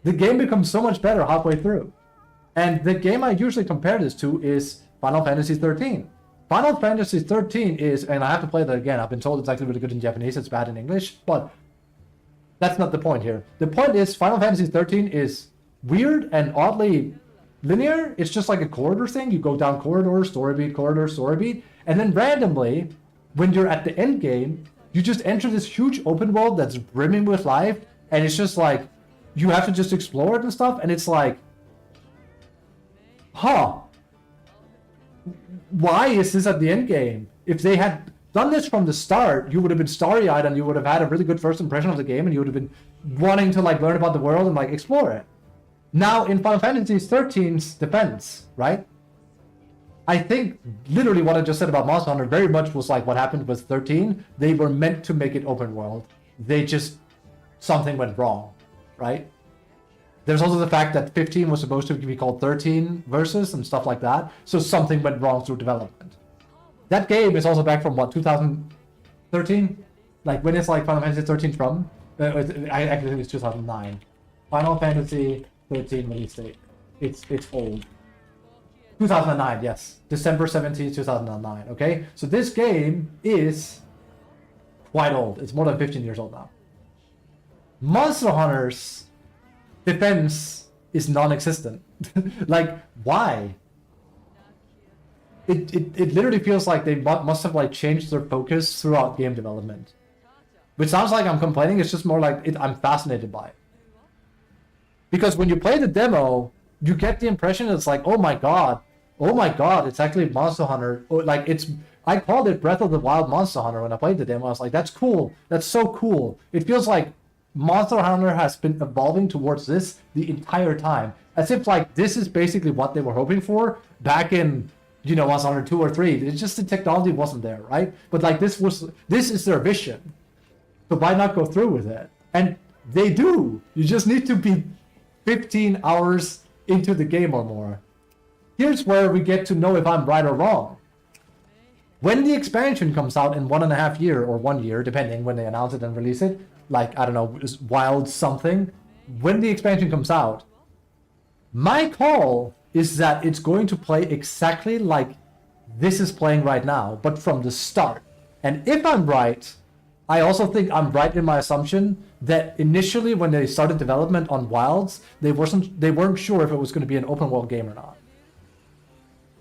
The game becomes so much better halfway through. And the game I usually compare this to is Final Fantasy 13. Final Fantasy 13 is, and I have to play that again, I've been told it's actually really good in Japanese, it's bad in English, but that's not the point here. The point is Final Fantasy 13 is weird and oddly linear. It's just like a corridor thing. You go down corridor, story beat, and then randomly, when you're at the end game, you just enter this huge open world that's brimming with life, and it's just like, you have to just explore it and stuff, and it's like, why is this at the end game? If they had done this from the start, you would have been starry-eyed and you would have had a really good first impression of the game, and you would have been wanting to like learn about the world and like explore it. Now in Final Fantasy 13's defense, right? I think literally what I just said about Monster Hunter very much was like what happened with 13. They were meant to make it open world. Something went wrong, right? There's also the fact that 15 was supposed to be called 13 Versus and stuff like that. So something went wrong through development. That game is also back from what, 2013? Like when is like Final Fantasy 13 from? I actually think it's 2009. Final Fantasy 13 release date. It's old. 2009, yes. December 17, 2009, okay? So this game is quite old. It's more than 15 years old now. Monster Hunter's defense is non-existent. Like, why? It literally feels like they must have like changed their focus throughout game development. Which sounds like I'm complaining, it's just more like I'm fascinated by it. Because when you play the demo, you get the impression it's like, oh my god, it's actually Monster Hunter. Like I called it Breath of the Wild Monster Hunter when I played the demo. I was like, that's cool, that's so cool. It feels like Monster Hunter has been evolving towards this the entire time. As if like this is basically what they were hoping for back in, Monster Hunter 2 or 3. It's just the technology wasn't there, right? But like this is their vision. So why not go through with it? And they do. You just need to be 15 hours into the game or more. Here's where we get to know if I'm right or wrong. When the expansion comes out in 1.5 years or 1 year, depending when they announce it and release it, like, I don't know, Wild something, when the expansion comes out, my call is that it's going to play exactly like this is playing right now, but from the start. And if I'm right, I also think I'm right in my assumption that initially when they started development on Wilds, they weren't sure if it was going to be an open world game or not.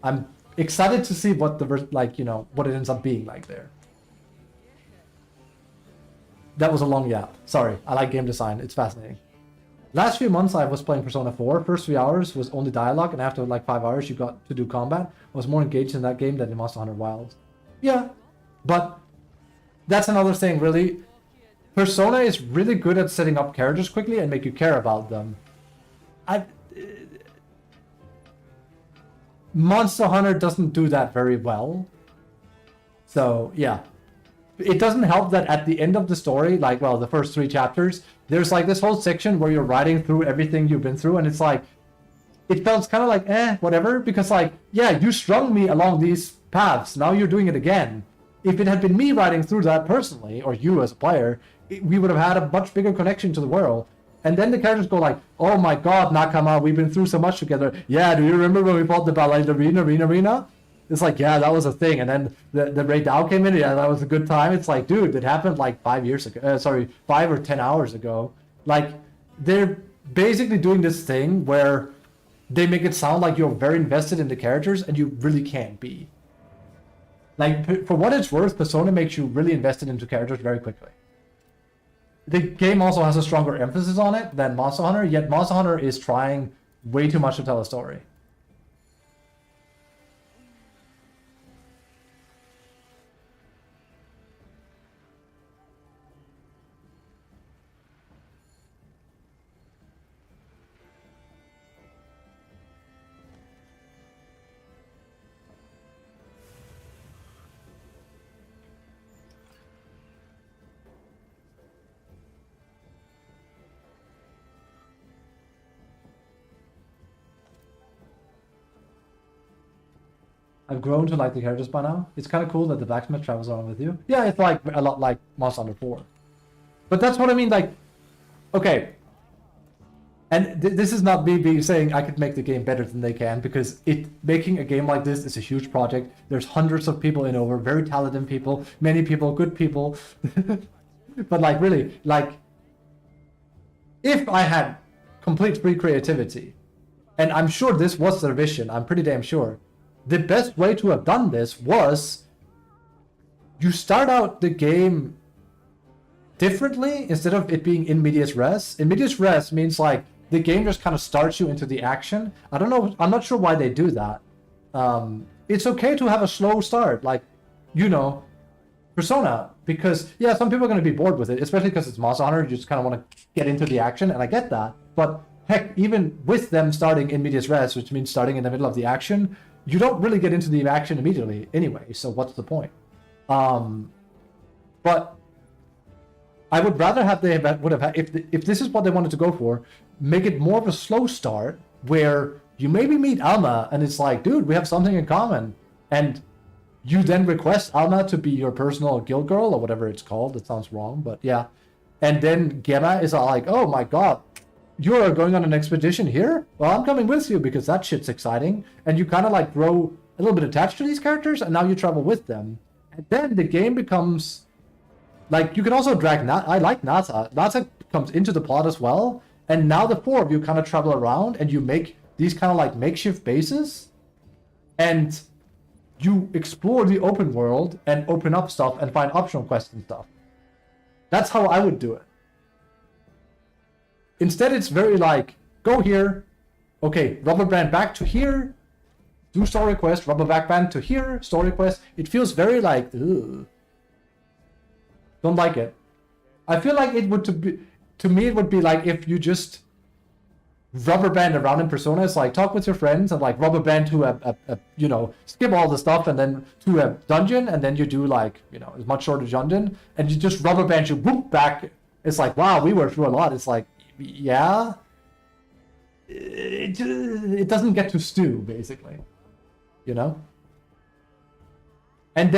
I'm excited to see what what it ends up being like there. That was a long yap. Sorry, I like game design. It's fascinating. Last few months I was playing Persona 4. First 3 hours was only dialogue, and after like 5 hours you got to do combat. I was more engaged in that game than in Monster Hunter Wilds. Yeah, but that's another thing, really. Persona is really good at setting up characters quickly and make you care about them. Monster Hunter doesn't do that very well. So, yeah. It doesn't help that at the end of the story, like, well, the first 3 chapters, there's like this whole section where you're riding through everything you've been through, and it's like, it felt kind of like, whatever, because like, yeah, you strung me along these paths, now you're doing it again. If it had been me riding through that personally, or you as a player, we would have had a much bigger connection to the world. And then the characters go like, oh my god, Nakama, we've been through so much together. Yeah, do you remember when we fought the ballerina? It's like, yeah, that was a thing. And then the Ray Dow came in, yeah, that was a good time. It's like, dude, it happened like 5 years ago. 5 or 10 hours ago. Like, they're basically doing this thing where they make it sound like you're very invested in the characters, and you really can't be. Like, for what it's worth, Persona makes you really invested into characters very quickly. The game also has a stronger emphasis on it than Monster Hunter, yet Monster Hunter is trying way too much to tell a story. I've grown to like the characters by now. It's kind of cool that the blacksmith travels around with you. Yeah, it's like a lot like Monster Hunter 4. But that's what I mean, like, okay. And this is not me saying I could make the game better than they can, because making a game like this is a huge project. There's hundreds of people in over, very talented people, many people, good people. But like, really, like, if I had complete free creativity, and I'm sure this was their vision, I'm pretty damn sure, the best way to have done this was you start out the game differently instead of it being in medias res. In medias res means like the game just kind of starts you into the action. I don't know, I'm not sure why they do that. It's okay to have a slow start, like, you know, Persona, because yeah, some people are going to be bored with it, especially because it's Monster Hunter. You just kind of want to get into the action, and I get that. But heck, even with them starting in medias res, which means starting in the middle of the action, you don't really get into the action immediately anyway, so what's the point? But I would rather have if this is what they wanted to go for, make it more of a slow start where you maybe meet Alma and it's like, dude, we have something in common, and you then request Alma to be your personal guild girl or whatever it's called. It sounds wrong, but yeah. And then Gemma is like, oh my god, you're going on an expedition here? Well, I'm coming with you because that shit's exciting. And you kind of like grow a little bit attached to these characters, and now you travel with them. And then the game becomes like, you can also drag I like Nata. Nata comes into the plot as well. And now the 4 of you kind of travel around and you make these kind of like makeshift bases. And you explore the open world and open up stuff and find optional quests and stuff. That's how I would do it. Instead, it's very like, go here, okay, rubber band back to here, do story quest, rubber back band to here, story quest. It feels very like, ugh. Don't like it. I feel like it would to me it would be like if you just rubber band around in Persona. It's like talk with your friends and like rubber band to a you know, skip all the stuff and then to a dungeon, and then you do like, you know, a much shorter dungeon, and you just rubber band you whoop back. It's like, wow, we went through a lot. It's like, yeah, it doesn't get to stew, basically, you know. And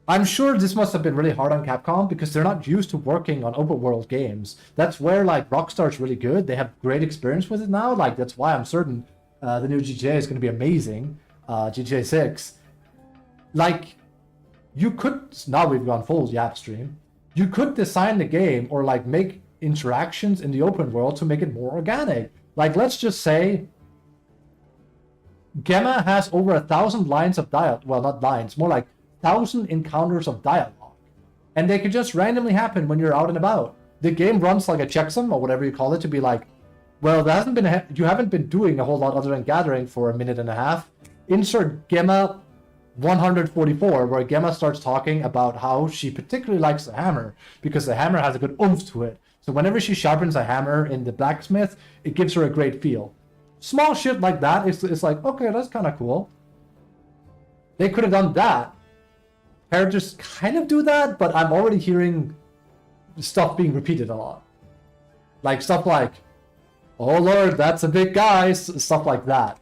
I'm sure this must have been really hard on Capcom because they're not used to working on open world games. That's where like Rockstar's really good. They have great experience with it now. Like, that's why I'm certain the new GTA is going to be amazing. GTA 6. Like, you could, now we've gone full yap stream, you could design the game or like make interactions in the open world to make it more organic. Like, let's just say Gemma has over 1,000 lines of dialogue. Well, not lines, more like 1,000 encounters of dialogue. And they could just randomly happen when you're out and about. The game runs like a checksum or whatever you call it to be like, well, there hasn't been you haven't been doing a whole lot other than gathering for a minute and a half. Insert Gemma 144, where Gemma starts talking about how she particularly likes the hammer because the hammer has a good oomph to it. So whenever she sharpens a hammer in the blacksmith, it gives her a great feel. Small shit like that, it's like, okay, that's kind of cool. They could have done that. Characters kind of do that, but I'm already hearing stuff being repeated a lot. Like stuff like, oh lord, that's a big guy, stuff like that.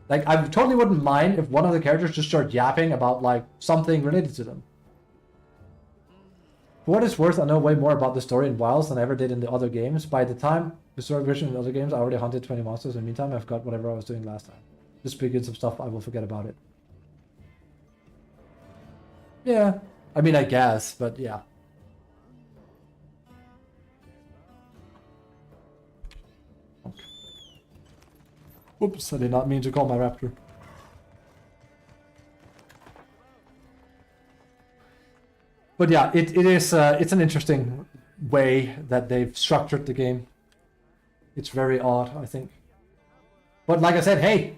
Like, I totally wouldn't mind if one of the characters just started yapping about, like, something related to them. For what it's worth, I know way more about the story in Wilds than I ever did in the other games. By the time the story version in the other games, I already hunted 20 monsters. In the meantime, I've got whatever I was doing last time. Just begin some stuff, I will forget about it. Yeah, I mean, I guess, but yeah. Okay. Whoops, I did not mean to call my raptor. But yeah, it is it's an interesting way that they've structured the game. It's very odd, I think. But like I said, hey,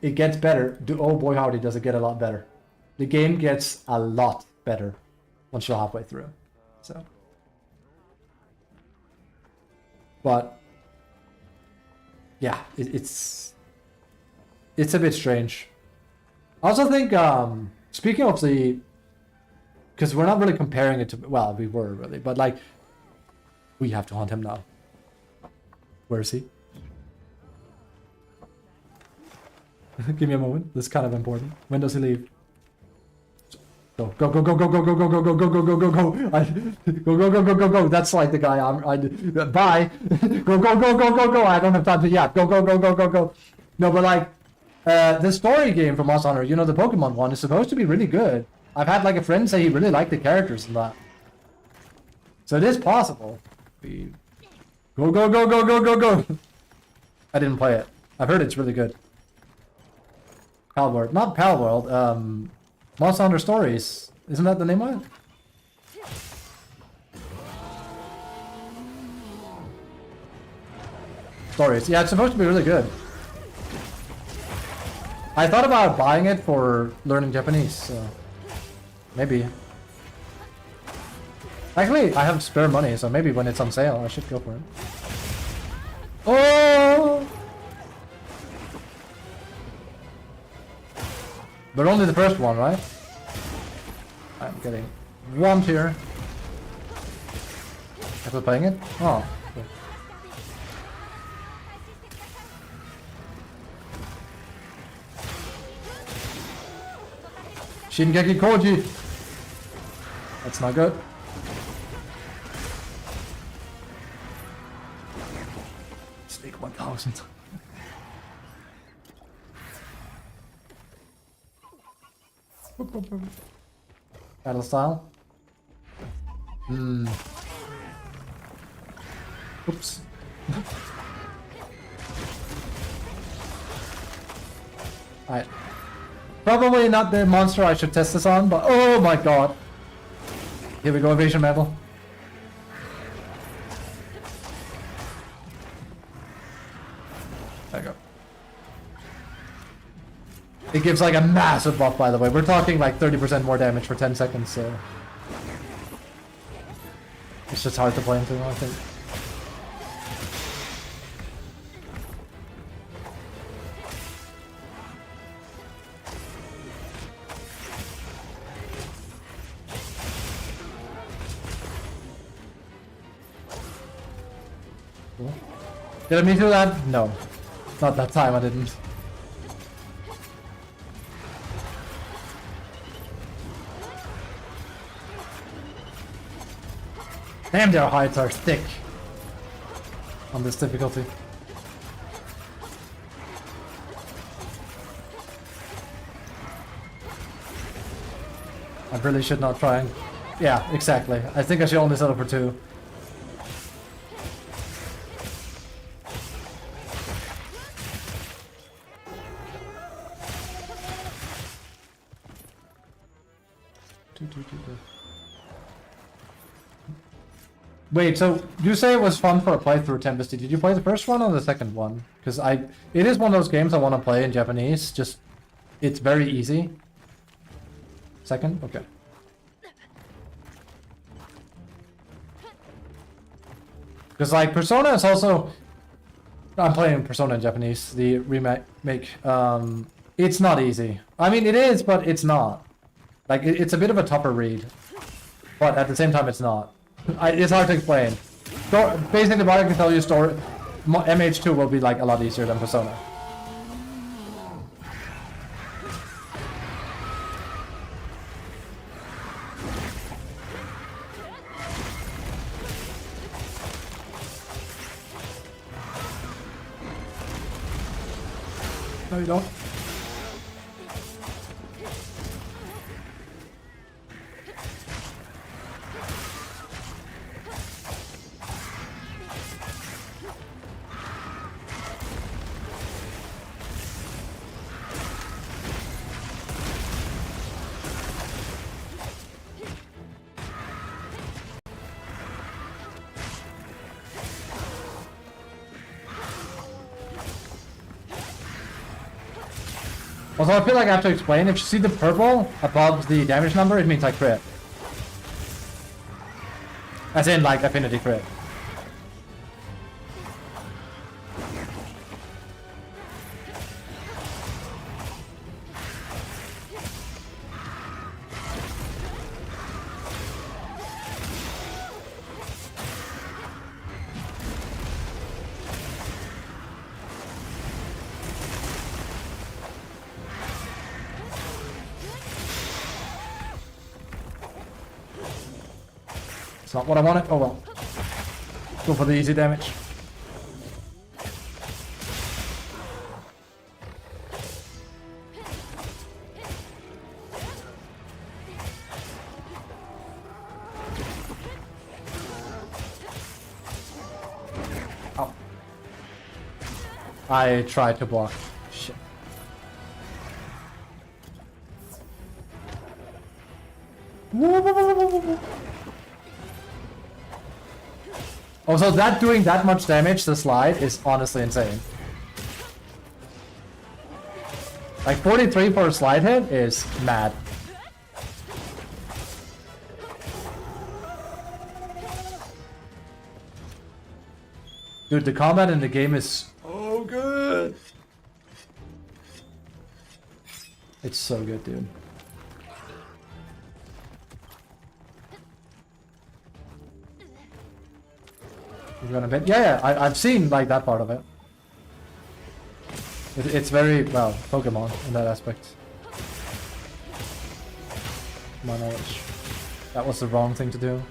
it gets better. Oh boy howdy, does it get a lot better. The game gets a lot better once you're halfway through. So, but yeah, it's a bit strange. I also think, speaking of the, because we're not really comparing it to, well, we were really, but like, we have to hunt him now. Where is he? Give me a moment. This is kind of important. When does he leave? Go, go, go, go, go, go, go, go, go, go, go, go, go, go, go. That's like the guy bye. Go, go, go, go, go, go. I don't have time to yap. Go, go, go, go, go, go. No, but like, the story game for Monster Hunter, you know, the Pokemon one, is supposed to be really good. I've had like a friend say he really liked the characters and that. So it is possible. Go, go, go, go, go, go, go. I didn't play it. I've heard it's really good. Palworld. Not Palworld, Monster Hunter Stories. Isn't that the name of it? Stories. Yeah, it's supposed to be really good. I thought about buying it for learning Japanese, so maybe. Actually, I have spare money, so maybe when it's on sale, I should go for it. Oh! But only the first one, right? I'm getting whumped here. After playing it? Oh. Cool. Shingeki Koji! That's not good. Snake 1000. Battle style. Oops. Alright. Probably not the monster I should test this on, but oh my god. Here we go, evasion medal. There you go. It gives like a massive buff, by the way. We're talking like 30% more damage for 10 seconds, so it's just hard to play into, I think. Cool. Did I mean to do that? No. Not that time, I didn't. Damn, their heights are thick on this difficulty. I really should not try and... Yeah, exactly. I think I should only settle for 2. Wait, so you say it was fun for a playthrough, Tempesty. Did you play the first one or the second one? Because it is one of those games I want to play in Japanese. Just, it's very easy. Second? Okay. Because like Persona is also, I'm playing Persona in Japanese, the remake. It's not easy. I mean, it is, but it's not. Like, it's a bit of a tougher read, but at the same time, it's not. It's hard to explain. So, basically, what I can tell you, MH2 will be like a lot easier than Persona. No, you don't. Also, I feel like I have to explain, if you see the purple above the damage number, it means I crit. As in, like, affinity crit. Not what I wanted. Oh well. Go for the easy damage. Oh. I tried to block. Shit. Also, that doing that much damage to slide is honestly insane. Like 43 for a slide hit is mad. Dude, the combat in the game is so good. It's so good, dude. We're gonna bet. Yeah, I've seen like that part of it. It's very, well, Pokemon in that aspect. To my knowledge. That was the wrong thing to do.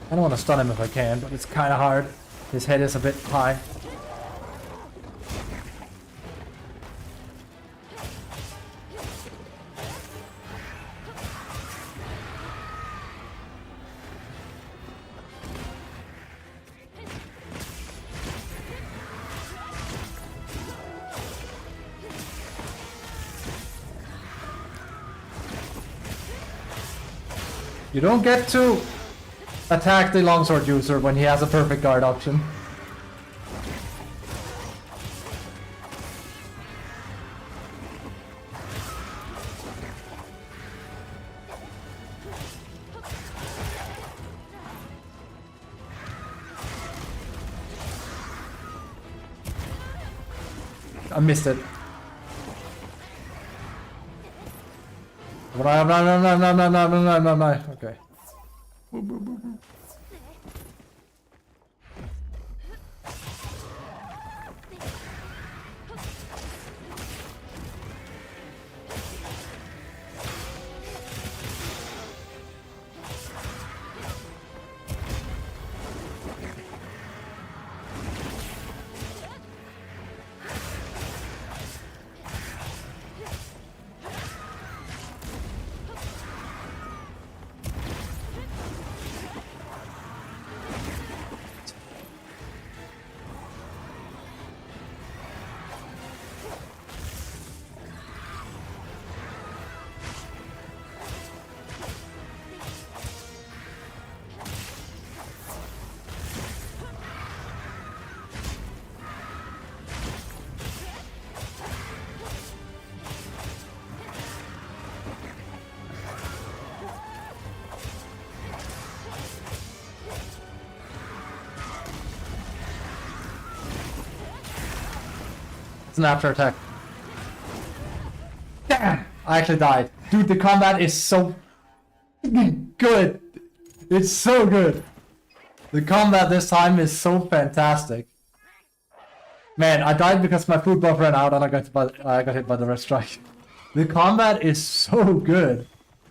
I don't want to stun him if I can, but it's kind of hard. His head is a bit high. You don't get to attack the longsword user when he has a perfect guard option. I missed it. No. Okay. It's an after attack. Damn! I actually died. Dude, the combat is so good. It's so good. The combat this time is so fantastic. Man, I died because my food buff ran out and I got hit by the red strike. The combat is so good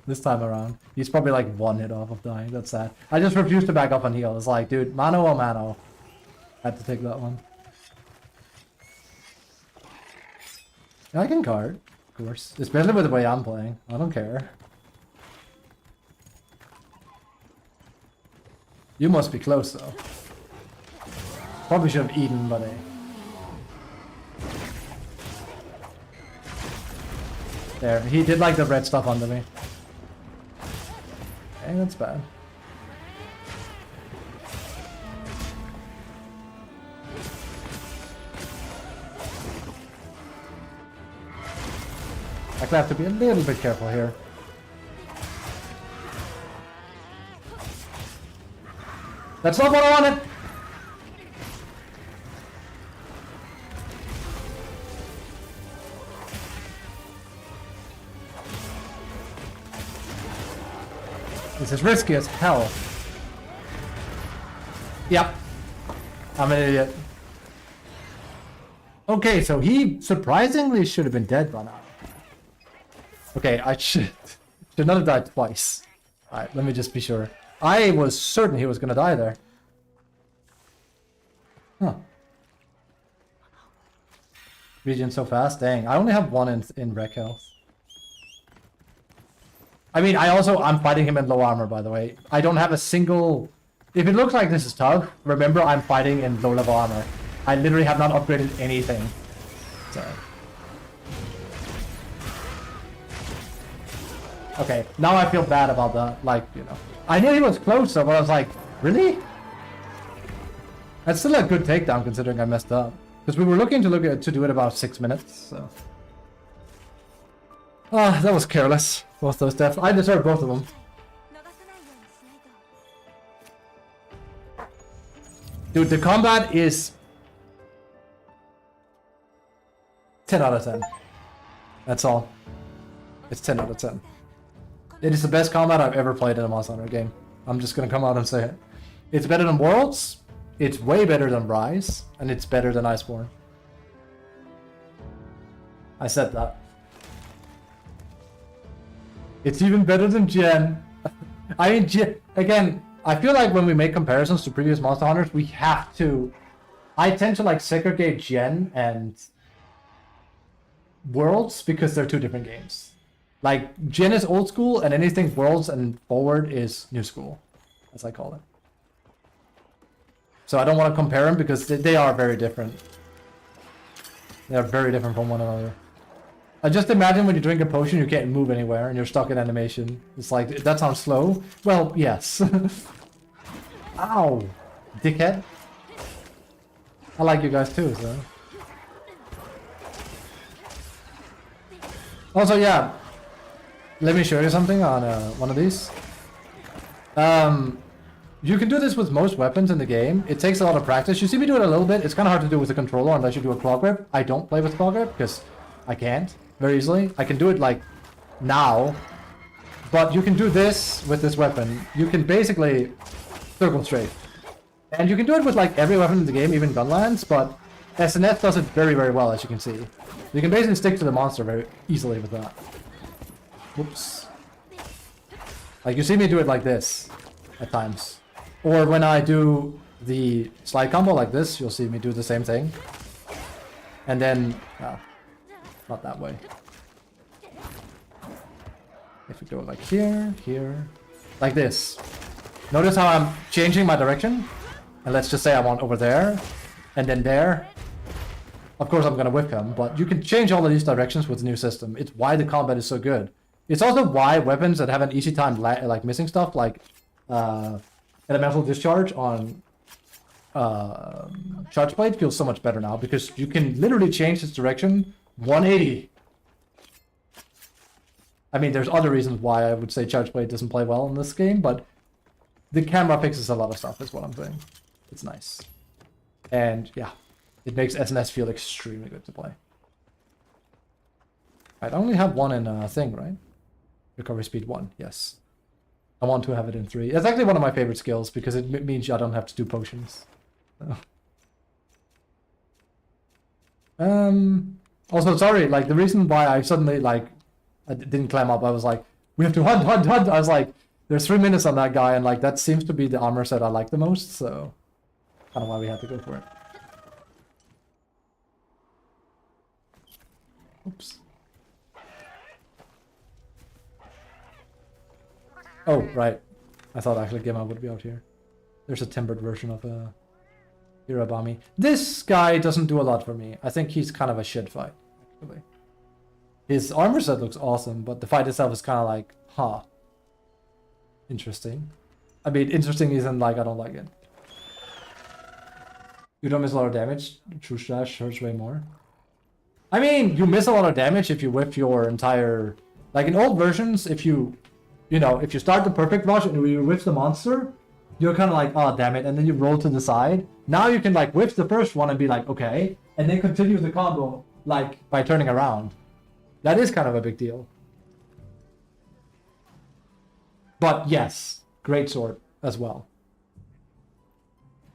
this time around. He's probably like one hit off of dying. That's sad. I just refused to back up on heal. It's like, dude, mano a mano. I had to take that one. I can card, of course. Especially with the way I'm playing. I don't care. You must be close though. Probably should have eaten, buddy. There, he did like the red stuff under me. Okay, that's bad. I have to be a little bit careful here. That's not what I wanted! This is risky as hell. Yep. I'm an idiot. Okay, so he surprisingly should have been dead by now. Okay, I should not have died twice. Alright, let me just be sure. I was certain he was gonna die there. Huh. Regen so fast? Dang, I only have one in wreck health. I mean, I'm fighting him in low armor, by the way. I don't have a single... If it looks like this is tough, remember I'm fighting in low level armor. I literally have not upgraded anything. So... Okay, now I feel bad about that, like, you know. I knew he was closer, but I was like, really? That's still a good takedown considering I messed up. Because we were looking to do it about 6 minutes, so... Ah, that was careless. Both those deaths. I deserve both of them. Dude, the combat is... 10 out of 10. That's all. It's 10 out of 10. It is the best combat I've ever played in a Monster Hunter game. I'm just gonna come out and say it. It's better than Worlds, it's way better than Rise, and it's better than Iceborne. I said that. It's even better than Gen. I mean, again, I feel like when we make comparisons to previous Monster Hunters, we have to... I tend to like segregate Gen and Worlds because they're two different games. Like, Gen is old school, and anything Worlds and forward is new school, as I call it. So I don't want to compare them because they are very different. They are very different from one another. I just imagine when you drink a potion, you can't move anywhere, and you're stuck in animation. It's like, that sounds slow? Well, yes. Ow! Dickhead. I like you guys too, so... Also, yeah. Let me show you something on one of these. You can do this with most weapons in the game. It takes a lot of practice. You see me do it a little bit. It's kind of hard to do with the controller unless you do a claw grip. I don't play with claw grip because I can't very easily. I can do it like now. But you can do this with this weapon. You can basically circle straight. And you can do it with like every weapon in the game, even Gunlance, but SnS does it very, very well, as you can see. You can basically stick to the monster very easily with that. Whoops. Like, you see me do it like this at times. Or when I do the slide combo like this, you'll see me do the same thing. And then, not that way. If we go like here, here, like this. Notice how I'm changing my direction? And let's just say I want over there, and then there. Of course I'm gonna whip him, but you can change all of these directions with the new system. It's why the combat is so good. It's also why weapons that have an easy time like missing stuff, like elemental discharge on charge blade feels so much better now, because you can literally change its direction 180. I mean, there's other reasons why I would say charge blade doesn't play well in this game, but the camera fixes a lot of stuff, is what I'm saying. It's nice. And yeah, it makes SnS feel extremely good to play. I only have one in a thing, right? Recovery speed 1, yes. I want to have it in 3. It's actually one of my favorite skills because it means I don't have to do potions. So. Also, sorry, like the reason why I suddenly like I didn't climb up, I was like, we have to hunt. I was like, there's 3 minutes on that guy, and like that seems to be the armor set I like the most, so kind of why we had to go for it. Oops. Oh, right. I thought actually Gemma would be out here. There's a timbered version of Hirabami. This guy doesn't do a lot for me. I think he's kind of a shit fight, actually. His armor set looks awesome, but the fight itself is kind of like, huh. Interesting. I mean, interesting isn't like I don't like it. You don't miss a lot of damage. True Slash hurts way more. I mean, you miss a lot of damage if you whip your entire... Like in old versions, if you start the perfect rush and you whip the monster, you're kind of like, oh, damn it, and then you roll to the side. Now you can like whip the first one and be like, okay, and then continue the combo like by turning around. That is kind of a big deal. But yes, great sword as well.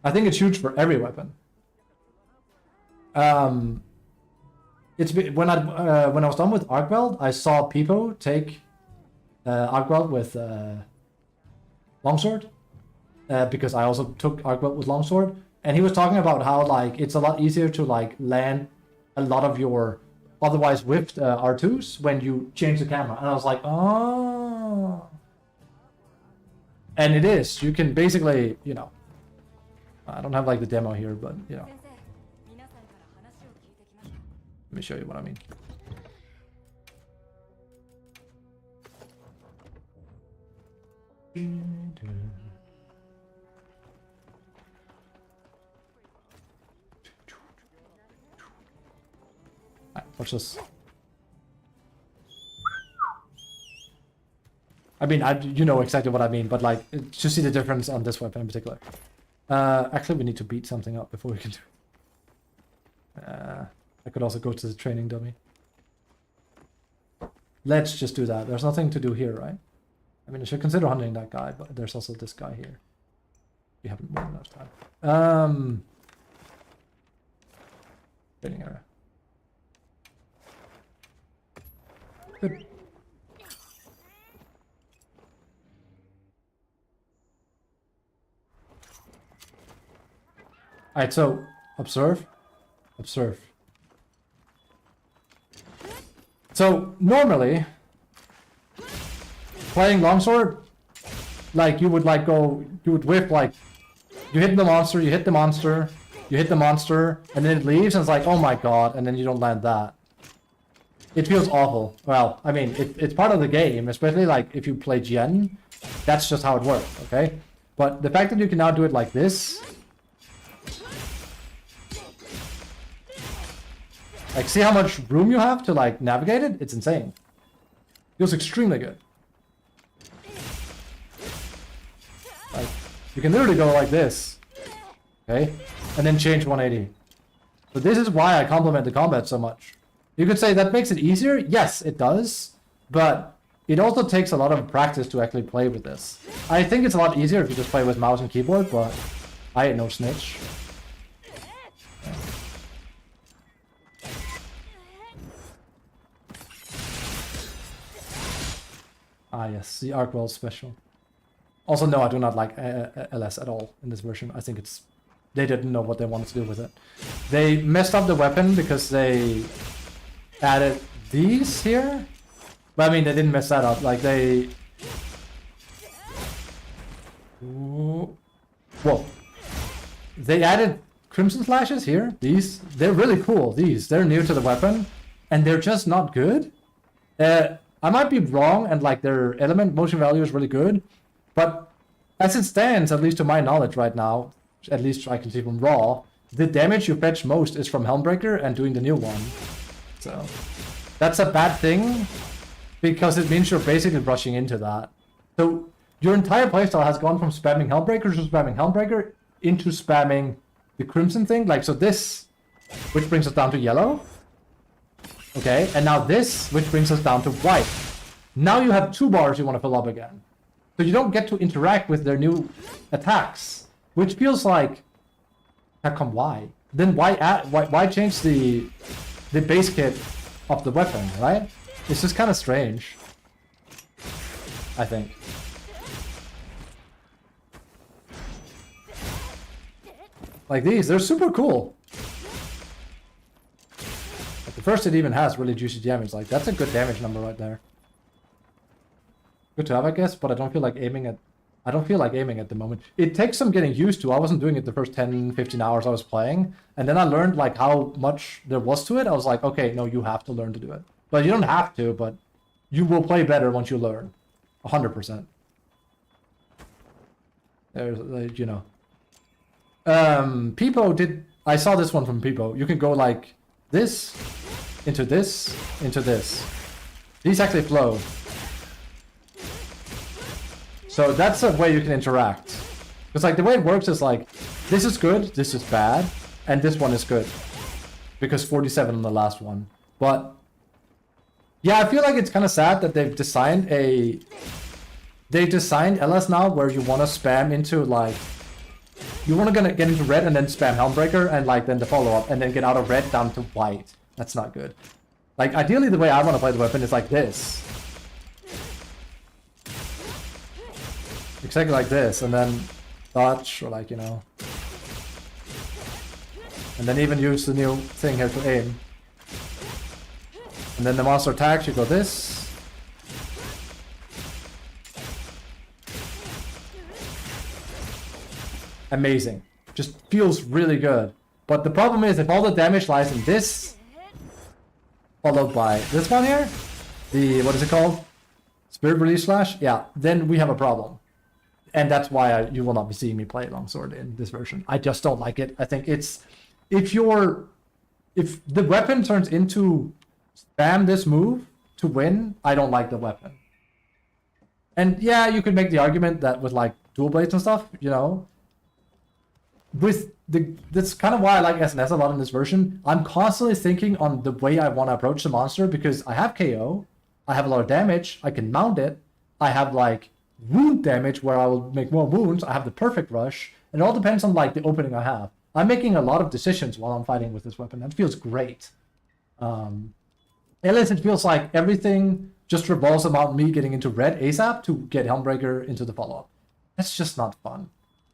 I think it's huge for every weapon. It's when I was done with Arcweld, I saw Pipo take Arcweld with Longsword, because I also took Arcweld with Longsword, and he was talking about how like it's a lot easier to like land a lot of your otherwise whipped R2s when you change the camera, and I was like, oh. And it is. You can basically, I don't have like the demo here, but let me show you what I mean. Watch this. I mean, you know exactly what I mean, but like, to see the difference on this weapon in particular. Actually, we need to beat something up before we can do it. I could also go to the training dummy. Let's just do that. There's nothing to do here, right? I mean, I should consider hunting that guy, but there's also this guy here. We haven't won enough time. Training area. Good. Alright, so observe. So normally, playing longsword, like you would whip like, you hit the monster, you hit the monster, you hit the monster, and then it leaves, and it's like, oh my god, and then you don't land that. It feels awful. Well, I mean, it's part of the game, especially like if you play Gen, that's just how it works, okay? But the fact that you can now do it like this, like see how much room you have to like navigate it? It's insane. Feels extremely good. Like, you can literally go like this, okay? And then change 180. So this is why I compliment the combat so much. You could say that makes it easier. Yes, it does. But it also takes a lot of practice to actually play with this. I think it's a lot easier if you just play with mouse and keyboard, but I ain't no snitch. Yeah. Ah yes, the Arcwell special. Also, no, I do not like LS at all in this version. I think it's... They didn't know what they wanted to do with it. They messed up the weapon because they added these here. But I mean, they didn't mess that up. Like, they... Whoa. They added Crimson Flashes here. These. They're really cool. These. They're new to the weapon. And they're just not good. I might be wrong, and like their element motion value is really good, but as it stands, at least to my knowledge right now, at least I can see from raw, the damage you fetch most is from Helmbreaker and doing the new one. So that's a bad thing, because it means you're basically rushing into that. So your entire playstyle has gone from spamming Helmbreaker into spamming the Crimson thing. Like, so this, which brings us down to yellow. Okay, and now this, which brings us down to white. Now you have 2 bars you want to fill up again. So you don't get to interact with their new attacks, which feels like, how come why? Then why change the base kit of the weapon, right? It's just kind of strange, I think. Like these, they're super cool. Like the first it even has really juicy damage. Like that's a good damage number right there. Good to have, I guess, but I don't feel like aiming at the moment. It takes some getting used to. I wasn't doing it the first 10, 15 hours I was playing. And then I learned like how much there was to it. I was like, okay, no, you have to learn to do it. But you don't have to, but you will play better once you learn. 100%. There's, like, you know. Peepo did... I saw this one from Peepo. You can go like this, into this, into this. These actually flow. So that's a way you can interact. Because like the way it works is like, this is good, this is bad, and this one is good. Because 47 on the last one. But yeah, I feel like it's kind of sad that they've designed LS now where you want to spam into like, you want to get into red and then spam Helmbreaker and like then the follow-up and then get out of red down to white. That's not good. Like ideally the way I want to play the weapon is like this. Exactly like this, and then dodge, or like, you know. And then even use the new thing here to aim. And then the monster attacks, you go this. Amazing. Just feels really good. But the problem is, if all the damage lies in this, followed by this one here, the, what is it called? Spirit Release Slash? Yeah, then we have a problem. And that's why you will not be seeing me play Longsword in this version. I just don't like it. I think it's... If the weapon turns into spam this move to win, I don't like the weapon. And yeah, you could make the argument that with like dual blades and stuff, you know. That's kind of why I like SnS a lot in this version. I'm constantly thinking on the way I want to approach the monster because I have KO, I have a lot of damage, I can mount it, I have like wound damage where I will make more wounds, I have the perfect rush, and it all depends on like the opening I have. I'm making a lot of decisions while I'm fighting with this weapon. That feels great. At least it feels like everything just revolves about me getting into red ASAP to get Helmbreaker into the follow-up. That's just not fun.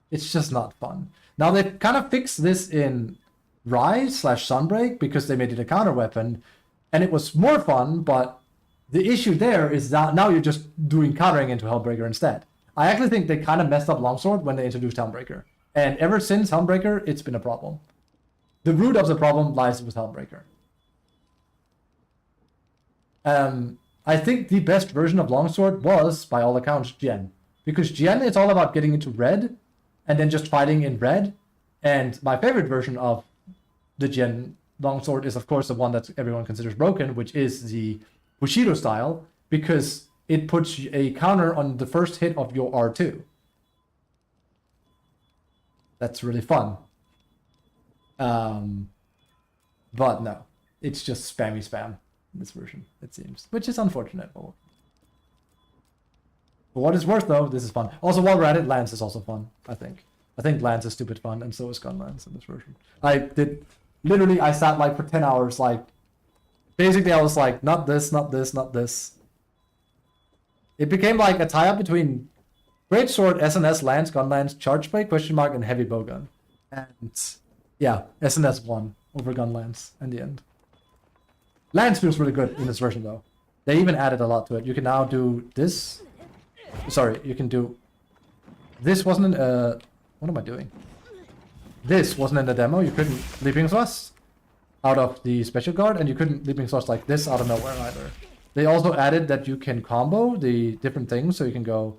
It's just not fun. Now they've kind of fixed this in Rise/Sunbreak because they made it a counter weapon, and it was more fun, but the issue there is that now you're just doing countering into Helmbreaker instead. I actually think they kind of messed up Longsword when they introduced Helmbreaker. And ever since Helmbreaker, it's been a problem. The root of the problem lies with Helmbreaker. I think the best version of Longsword was, by all accounts, Gen. Because Gen is all about getting into red, and then just fighting in red. And my favorite version of the Gen Longsword is, of course, the one that everyone considers broken, which is the Bushido style, because it puts a counter on the first hit of your R2. That's really fun. But no, it's just spammy spam in this version, it seems, which is unfortunate. For what it's worth, though, this is fun. Also, while we're at it, Lance is also fun, I think. I think Lance is stupid fun, and so is Gunlance in this version. I sat like for 10 hours, like, basically I was like, not this, not this, not this. It became like a tie-up between Greatsword, SnS, Lance, Gunlance, Charge Blade, question mark, and Heavy Bowgun. And yeah, SnS won over Gunlance in the end. Lance feels really good in this version, though. They even added a lot to it. You can now do this. Sorry, you can do... This wasn't in... what am I doing? This wasn't in the demo. You couldn't Leaping Thrust out of the Special Guard, and you couldn't Leaping Thrust like this out of nowhere either. They also added that you can combo the different things, so you can go...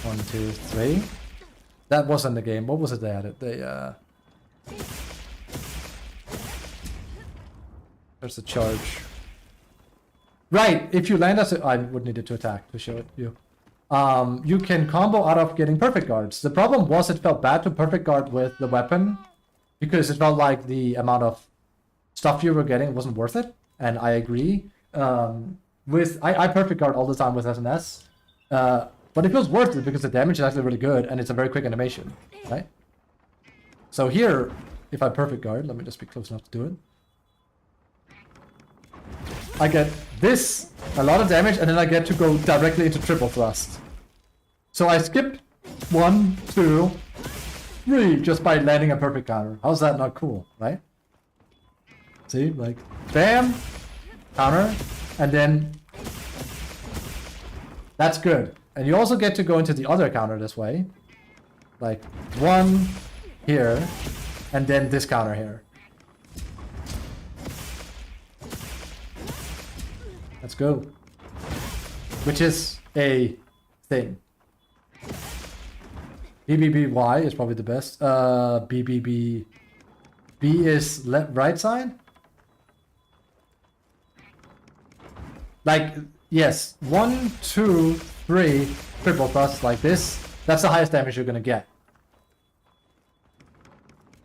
1, 2, 3. That wasn't the game. What was it they added? There's a charge. Right, if you land as a... I would need it to attack to show it you. You can combo out of getting perfect guards. The problem was it felt bad to perfect guard with the weapon because it felt like the amount of stuff you were getting wasn't worth it, and I agree. I perfect guard all the time with SnS, but it feels worth it because the damage is actually really good and it's a very quick animation, right? So here, if I perfect guard, let me just be close enough to do it. I get this, a lot of damage, and then I get to go directly into triple thrust. So I skip 1, 2, 3 just by landing a perfect counter. How's that not cool, right? See, like, bam, counter, and then that's good. And you also get to go into the other counter this way. Like, 1 here, and then this counter here. Let's go. Which is a thing. BBBY is probably the best. BBB... B is right side? Like, yes. 1, 2, 3 triple thrust like this. That's the highest damage you're gonna get.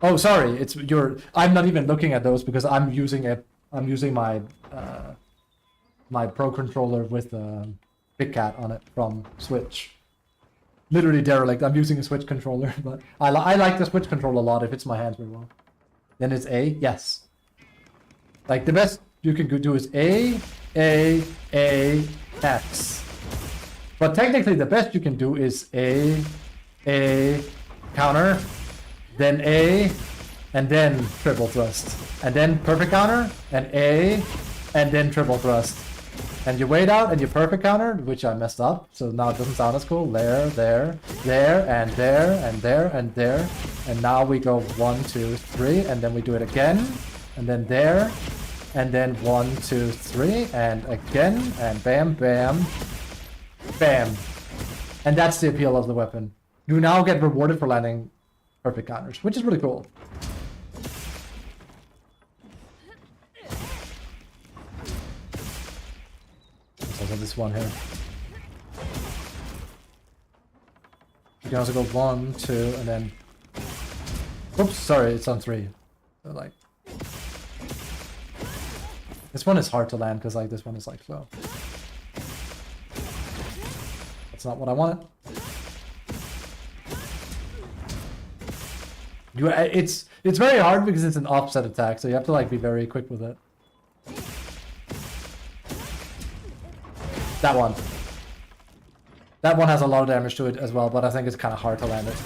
Oh, sorry. It's your... I'm not even looking at those because I'm using it. I'm using my... my Pro controller with Big Cat on it from Switch. Literally derelict. I'm using a Switch controller, but I like the Switch controller a lot. It fits my hands very well. Then it's A, yes. Like the best you can do is A, X. But technically the best you can do is A, counter, then A, and then triple thrust. And then perfect counter, and A, and then triple thrust. And you wait out and you perfect counter, which I messed up, so now it doesn't sound as cool. There, there, there, and there, and there, and there. And now we go 1, 2, 3, and then we do it again, and then there, and then 1, 2, 3, and again, and bam, bam, bam. And that's the appeal of the weapon. You now get rewarded for landing perfect counters, which is really cool. Also this one here. You can also go 1, 2, and then... Oops, sorry, it's on 3. So like... This one is hard to land because like this one is like slow. That's not what I wanted. It's very hard because it's an offset attack, so you have to like be very quick with it. That one. That one has a lot of damage to it as well, but I think it's kind of hard to land it.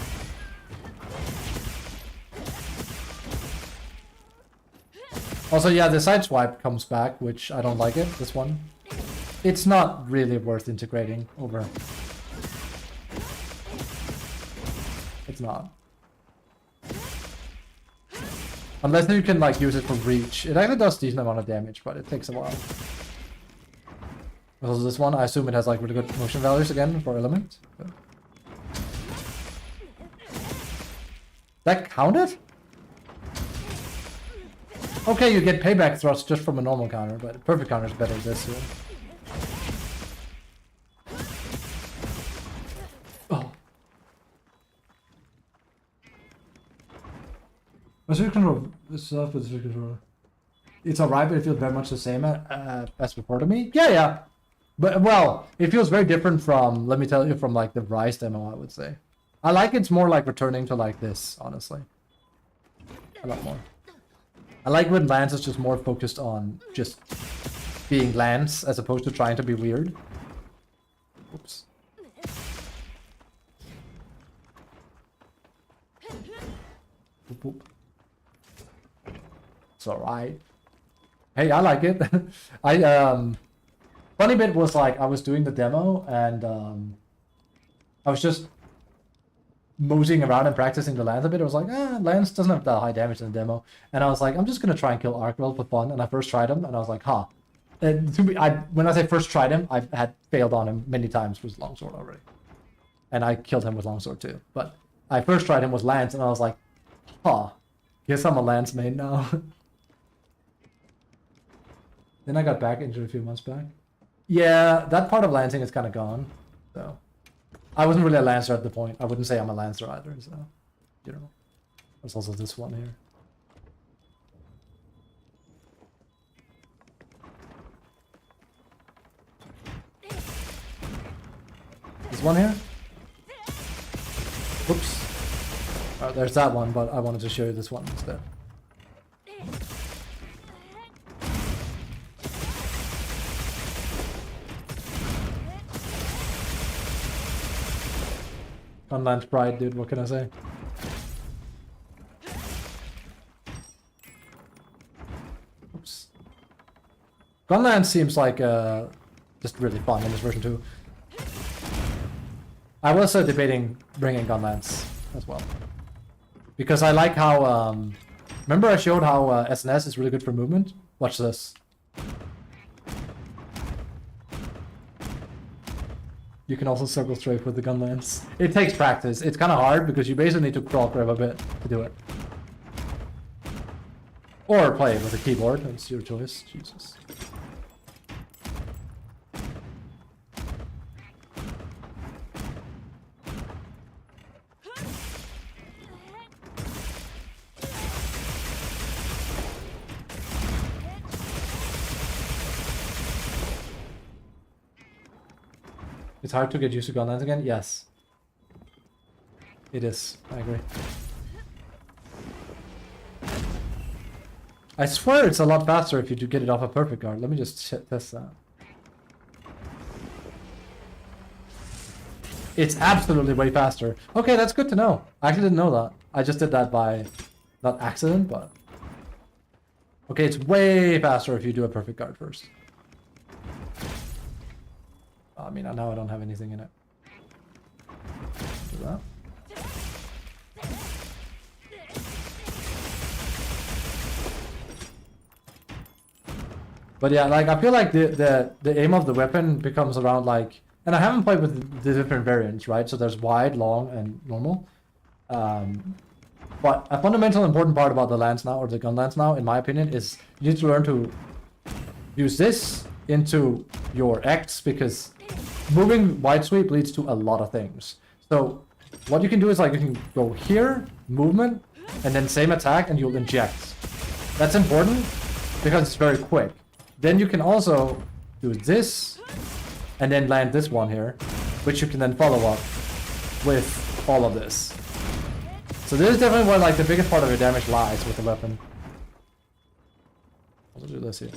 Also, yeah, the side swipe comes back, which I don't like it, this one. It's not really worth integrating over. It's not. Unless you can like use it for reach. It actually does decent amount of damage, but it takes a while. Also this one, I assume it has like really good motion values again for element. But... That counted? Okay, you get payback thrust just from a normal counter, but perfect counter is better than this here. Oh. My Switch controller is off with the Switch controller. It's alright, but it feels very much the same as before to me. Yeah, yeah. But, well, it feels very different from, let me tell you, from like the Rise demo, I would say. I like it's more like returning to like this, honestly. A lot more. I like when Lance is just more focused on just being Lance as opposed to trying to be weird. Oops. Boop, boop. It's alright. Hey, I like it. Funny bit was like I was doing the demo and I was just moseying around and practicing the Lance a bit. I was like, Lance doesn't have that high damage in the demo. And I was like, I'm just gonna try and kill Arkwell for fun. And I first tried him and I was like, huh. And when I say first tried him, I had failed on him many times with Longsword already. And I killed him with Longsword too. But I first tried him with Lance and I was like, huh. Guess I'm a Lance main now. Then I got back injured a few months back. Yeah, that part of Lancing is kind of gone. So I wasn't really a Lancer at the point. I wouldn't say I'm a Lancer either, so you know. There's also this one here. This one here. Oops. Oh, there's that one, but I wanted to show you this one instead. Gunlance pride, dude, what can I say? Oops. Gunlance seems like just really fun in this version too. I was debating bringing Gunlance as well. Because I like how, remember I showed how SnS is really good for movement? Watch this. You can also circle strafe with the Gunlance. It takes practice. It's kind of hard because you basically need to crawl grab a bit to do it. Or play it with a keyboard. It's your choice. Jesus. It's hard to get used to Gunlance again? Yes. It is. I agree. I swear it's a lot faster if you do get it off a perfect guard. Let me just test that. It's absolutely way faster. Okay, that's good to know. I actually didn't know that. I just did that by, not accident, but... Okay, it's way faster if you do a perfect guard first. I mean, now I don't have anything in it. Do that. But yeah, like I feel like the aim of the weapon becomes around like, and I haven't played with the different variants, right? So there's wide, long, and normal. But a fundamental important part about the lance now, or the gun lance now, in my opinion, is you need to learn to use this into your X, because moving wide sweep leads to a lot of things. So what you can do is like you can go here, movement, and then same attack, and you'll inject. That's important because it's very quick. Then you can also do this, and then land this one here, which you can then follow up with all of this. So this is definitely where like the biggest part of your damage lies with the weapon. Also do this here.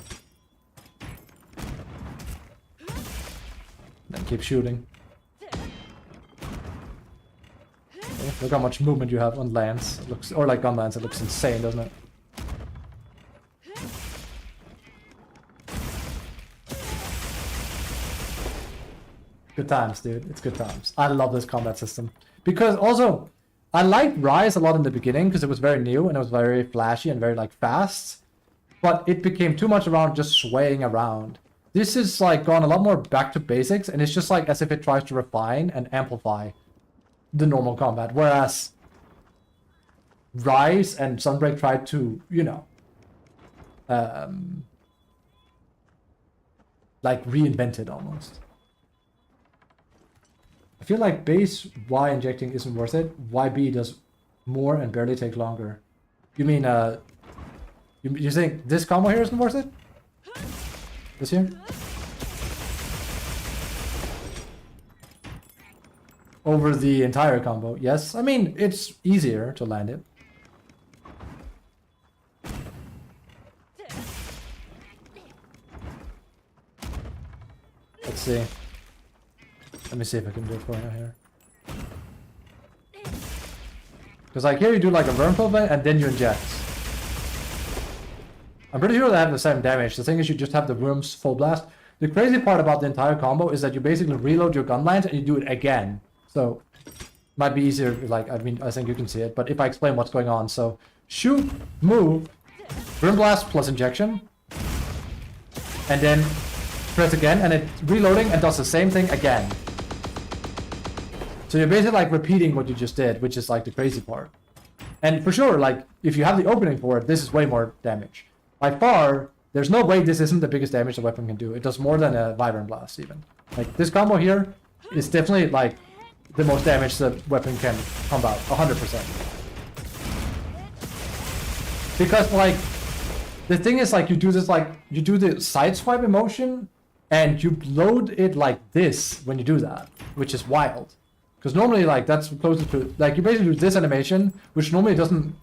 Then keep shooting. Okay, look how much movement you have on lance. It looks, or like gun lance, it looks insane, doesn't it? Good times, dude. It's good times. I love this combat system. Because also, I liked Rise a lot in the beginning because it was very new and it was very flashy and very like fast. But it became too much around just swaying around. This is like gone a lot more back to basics, and it's just like as if it tries to refine and amplify the normal combat. Whereas Rise and Sunbreak tried to, you know, like reinvent it almost. I feel like base Y injecting isn't worth it. YB does more and barely take longer. You mean, you think this combo here isn't worth it? This here? Over the entire combo, yes. I mean, it's easier to land it. Let's see. Let me see if I can do it for you here. Because like here you do like a worm pull and then you inject. I'm pretty sure they have the same damage. The thing is you just have the worm's full blast. The crazy part about the entire combo is that you basically reload your gun lines and you do it again. So might be easier, like, I mean, I think you can see it, but if I explain what's going on. So shoot, move, worm blast plus injection, and then press again, and it's reloading and does the same thing again. So you're basically like repeating what you just did, which is like the crazy part. And for sure, like if you have the opening for it, this is way more damage. By far, there's no way this isn't the biggest damage the weapon can do. It does more than a Vibrant Blast even. Like this combo here is definitely like the most damage the weapon can pump out, 100%. Because like the thing is like you do this like you do the side swipe emotion and you load it like this when you do that. which is wild. Because normally, like, that's closer to, like, you basically do this animation, which normally doesn't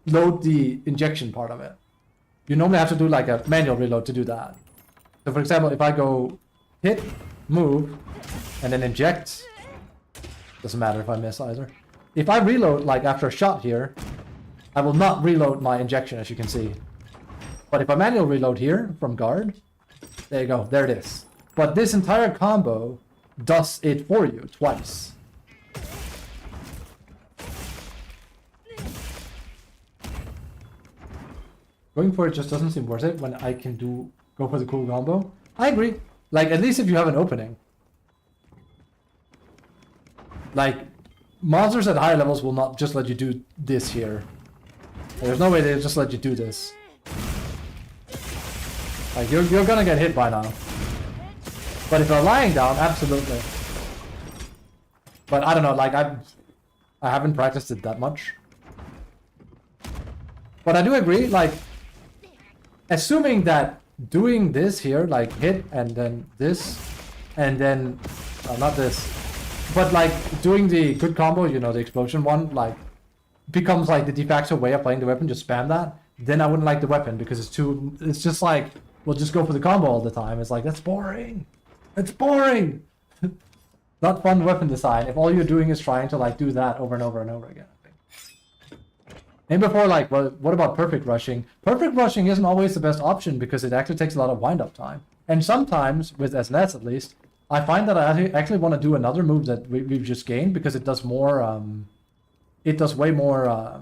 load the injection part of it. You normally have to do, like, a manual reload to do that. So, for example, if I go hit, move, and then inject, doesn't matter if I miss either. If I reload, like, after a shot here, I will not reload my injection, as you can see. But if I manual reload here, from guard, there you go, there it is. But this entire combo does it for you twice. Going for it just doesn't seem worth it when I can go for the cool combo. I agree. Like, at least if you have an opening. Like, monsters at higher levels will not just let you do this here. There's no way they'll just let you do this. Like, you're gonna get hit by now. But if you're lying down, absolutely. But I don't know, like, I haven't practiced it that much. But I do agree, like, assuming that doing this here, like hit and then this, and then, not this, but like doing the good combo, you know, the explosion one, like, becomes like the de facto way of playing the weapon, just spam that, then I wouldn't like the weapon because it's just like, we'll just go for the combo all the time. It's like, that's boring. It's boring. Not fun weapon design if all you're doing is trying to like do that over and over and over again. And before, like, well, what about perfect rushing? Perfect rushing isn't always the best option because it actually takes a lot of wind-up time. And sometimes, with SnS at least, I find that I actually want to do another move that we've just gained because it does more, it does way more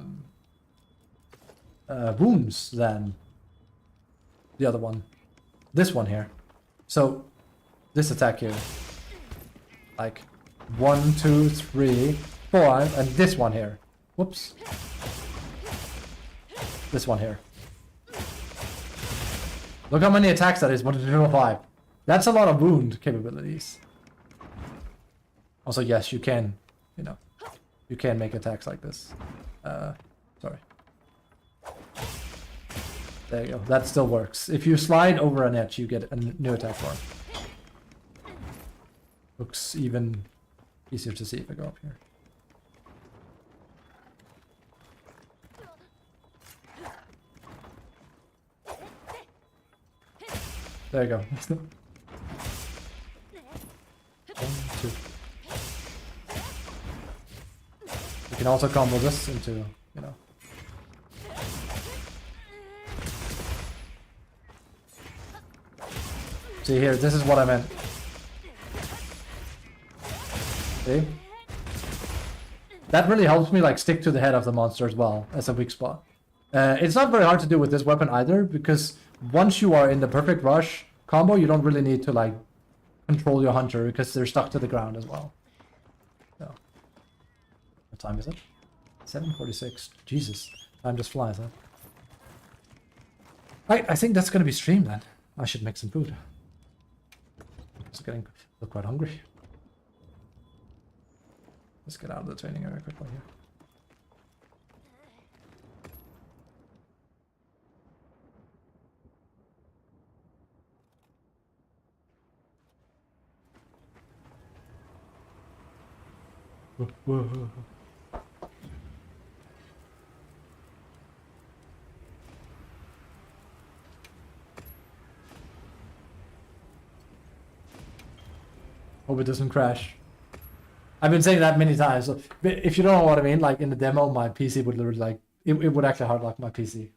wounds than the other one. This one here. So, this attack here. Like, 1, 2, 3, 4, and this one here. Whoops. This one here. Look how many attacks that is, 1-5. That's a lot of wound capabilities. Also, yes, you can, you know, you can make attacks like this. Sorry. There you go, that still works. If you slide over an edge, you get a new attack form. Looks even easier to see if I go up here. There you go. 1, 2. You can also combo this into, you know. See here, this is what I meant. See? That really helps me like stick to the head of the monster as well as a weak spot. It's not very hard to do with this weapon either because once you are in the perfect rush combo, you don't really need to like control your hunter because they're stuck to the ground as well. So, what time is it? 7:46. Jesus, time just flies, huh? I think that's gonna be stream then. I should make some food. Just getting quite hungry. Let's get out of the training area quickly here. Whoa. Hope it doesn't crash. I've been saying that many times. So if you don't know what I mean, like in the demo, my PC would literally like it would actually hard lock my PC.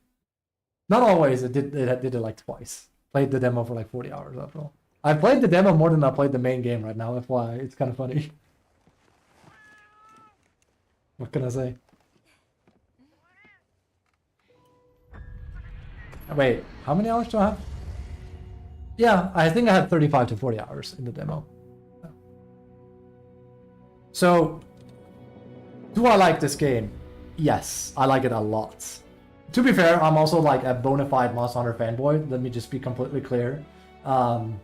Not always. It did it like twice. Played the demo for like 40 hours after all. I played the demo more than I played the main game right now. FYI, it's kind of funny. What can I say? Wait, how many hours do I have? Yeah, I think I had 35 to 40 hours in the demo. So, do I like this game? Yes, I like it a lot. To be fair, I'm also like a bona fide Monster Hunter fanboy. Let me just be completely clear. I'm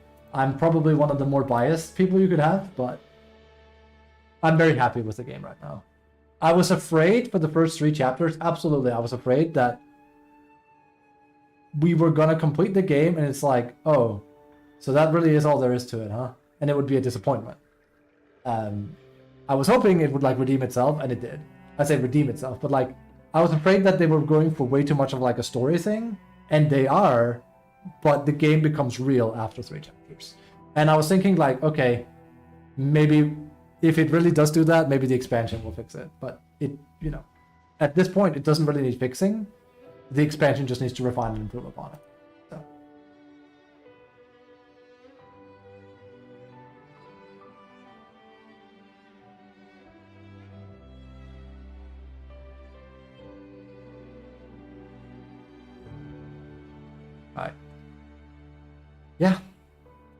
probably one of the more biased people you could have, but I'm very happy with the game right now. I was afraid for the first 3 chapters, absolutely, I was afraid that we were gonna complete the game and it's like, oh, so that really is all there is to it, huh? And it would be a disappointment. I was hoping it would like redeem itself, and it did. I say redeem itself, but like I was afraid that they were going for way too much of like a story thing, and they are, but the game becomes real after 3 chapters. And I was thinking like, okay, maybe if it really does do that, maybe the expansion will fix it. But it, you know, at this point, it doesn't really need fixing. The expansion just needs to refine and improve upon it. So. Alright. Yeah.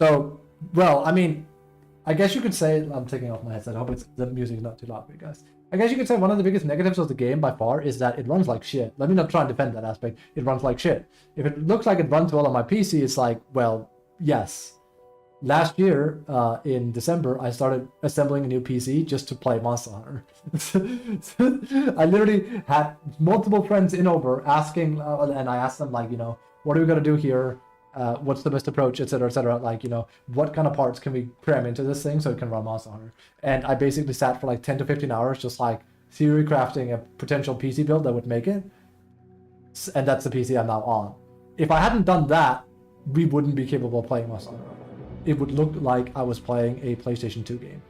So, well, I mean, I guess you could say, I'm taking off my headset, I hope the music is not too loud for you guys. I guess you could say one of the biggest negatives of the game by far is that it runs like shit. Let me not try and defend that aspect. It runs like shit. If it looks like it runs well on my PC, it's like, well, yes. Last year, in December, I started assembling a new PC just to play Monster Hunter. I literally had multiple friends in over asking, and I asked them, like, you know, what are we going to do here? What's the best approach, etc., like, you know, what kind of parts can we cram into this thing so it can run Monster Hunter? And I basically sat for like 10 to 15 hours just like theory crafting a potential PC build that would make it, and that's the PC I'm now on. If I hadn't done that, we wouldn't be capable of playing Monster Hunter. It would look like I was playing a PlayStation 2 game.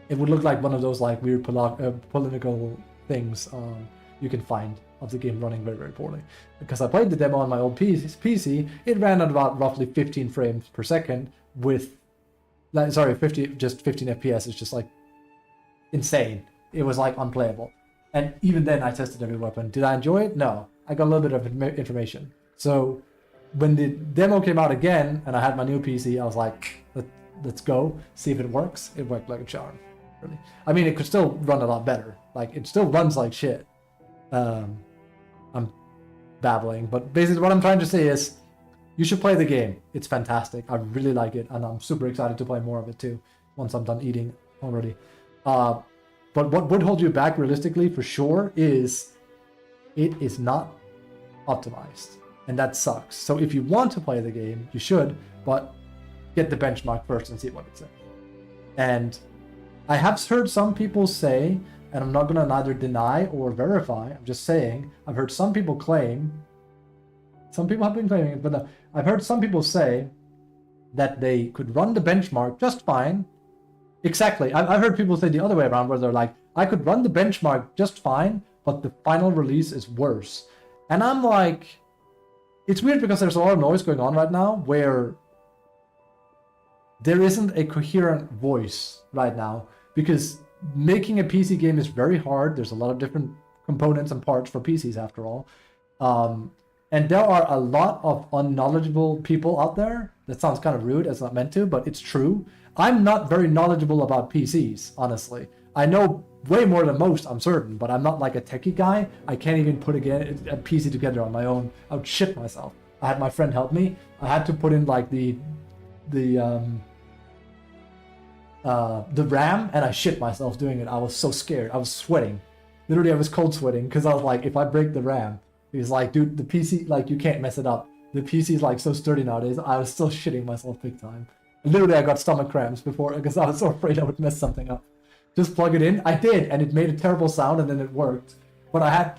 It would look like one of those like weird political things you can find of the game running very, very poorly. Because I played the demo on my old PC, it ran at about roughly 15 frames per second with, like, sorry, 15 FPS. It's just like insane. It was like unplayable. And even then I tested every weapon. Did I enjoy it? No. I got a little bit of information. So when the demo came out again and I had my new PC, I was like, let's go, see if it works. It worked like a charm, really. I mean, it could still run a lot better. Like, it still runs like shit. I'm babbling, but basically what I'm trying to say is you should play the game. It's fantastic. I really like it, and I'm super excited to play more of it too once I'm done eating already. But what would hold you back realistically for sure is it is not optimized, and that sucks. So if you want to play the game, you should, but get the benchmark first and see what it says. And I have heard some people say, and I'm not going to neither deny or verify, I'm just saying, I've heard some people claim, some people have been claiming it, but no, I've heard some people say that they could run the benchmark just fine. Exactly, I've heard people say the other way around, where they're like, I could run the benchmark just fine, but the final release is worse. And I'm like, it's weird because there's a lot of noise going on right now where there isn't a coherent voice right now, because making a PC game is very hard. There's a lot of different components and parts for PCs after all. And there are a lot of unknowledgeable people out there. That sounds kind of rude, it's not meant to, but it's true. I'm not very knowledgeable about PCs, honestly. I know way more than most, I'm certain, but I'm not like a techie guy. I can't even put a PC together on my own. I would shit myself. I had my friend help me. I had to put in like the RAM, and I shit myself doing it. I was so scared. I was sweating. Literally, I was cold sweating because I was like, if I break the RAM, he's like, dude, the PC, like, you can't mess it up. The PC is like so sturdy nowadays. I was still shitting myself big time. Literally, I got stomach cramps before because I was so afraid I would mess something up. Just plug it in. I did, and it made a terrible sound, and then it worked. But I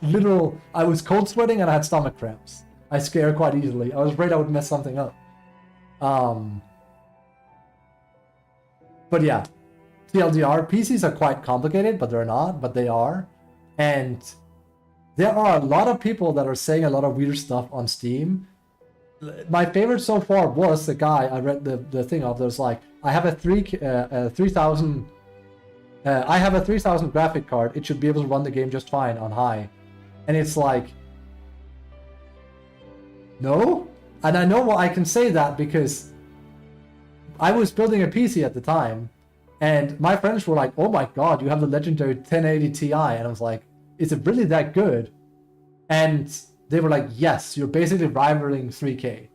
was cold sweating and I had stomach cramps. I scare quite easily. I was afraid I would mess something up. But yeah, TLDR, PCs are quite complicated, but they're not, but they are. And there are a lot of people that are saying a lot of weird stuff on Steam. My favorite so far was the guy I read the thing of that was like, I have a 3000 graphic card. It should be able to run the game just fine on high. And it's like, no? And I know I can say that because I was building a PC at the time, and my friends were like, oh my god, you have the legendary 1080 Ti. And I was like, is it really that good? And they were like, yes, you're basically rivaling 3K.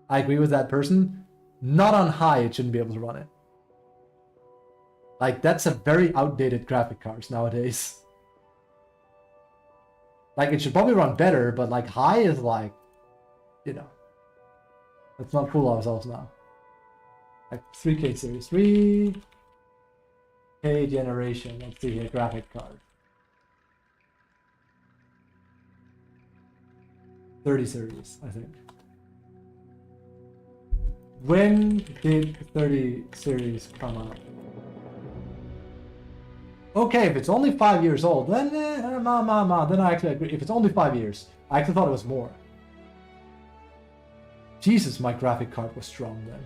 I agree with that person. Not on high, it shouldn't be able to run it. Like, that's a very outdated graphic cards nowadays. Like, it should probably run better, but like high is like, you know, let's not fool ourselves now. Like 3K series 3. K generation. Let's see here. Graphic card. 30 series, I think. When did 30 series come out? Okay, if it's only 5 years old, then then I actually agree. If it's only 5 years, I actually thought it was more. Jesus, my graphic card was strong then.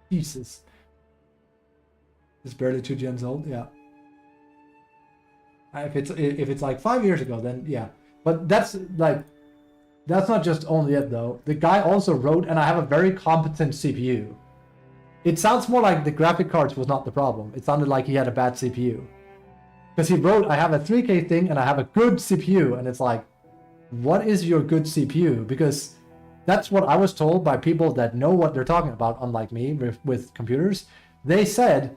Jesus. It's barely 2 gens old, yeah. If it's like 5 years ago, then yeah. But that's not just only it though. The guy also wrote, and I have a very competent CPU. It sounds more like the graphic cards was not the problem. It sounded like he had a bad CPU. Because he wrote, I have a 3K thing and I have a good CPU, and it's like, what is your good CPU? Because that's what I was told by people that know what they're talking about, unlike me with computers. They said,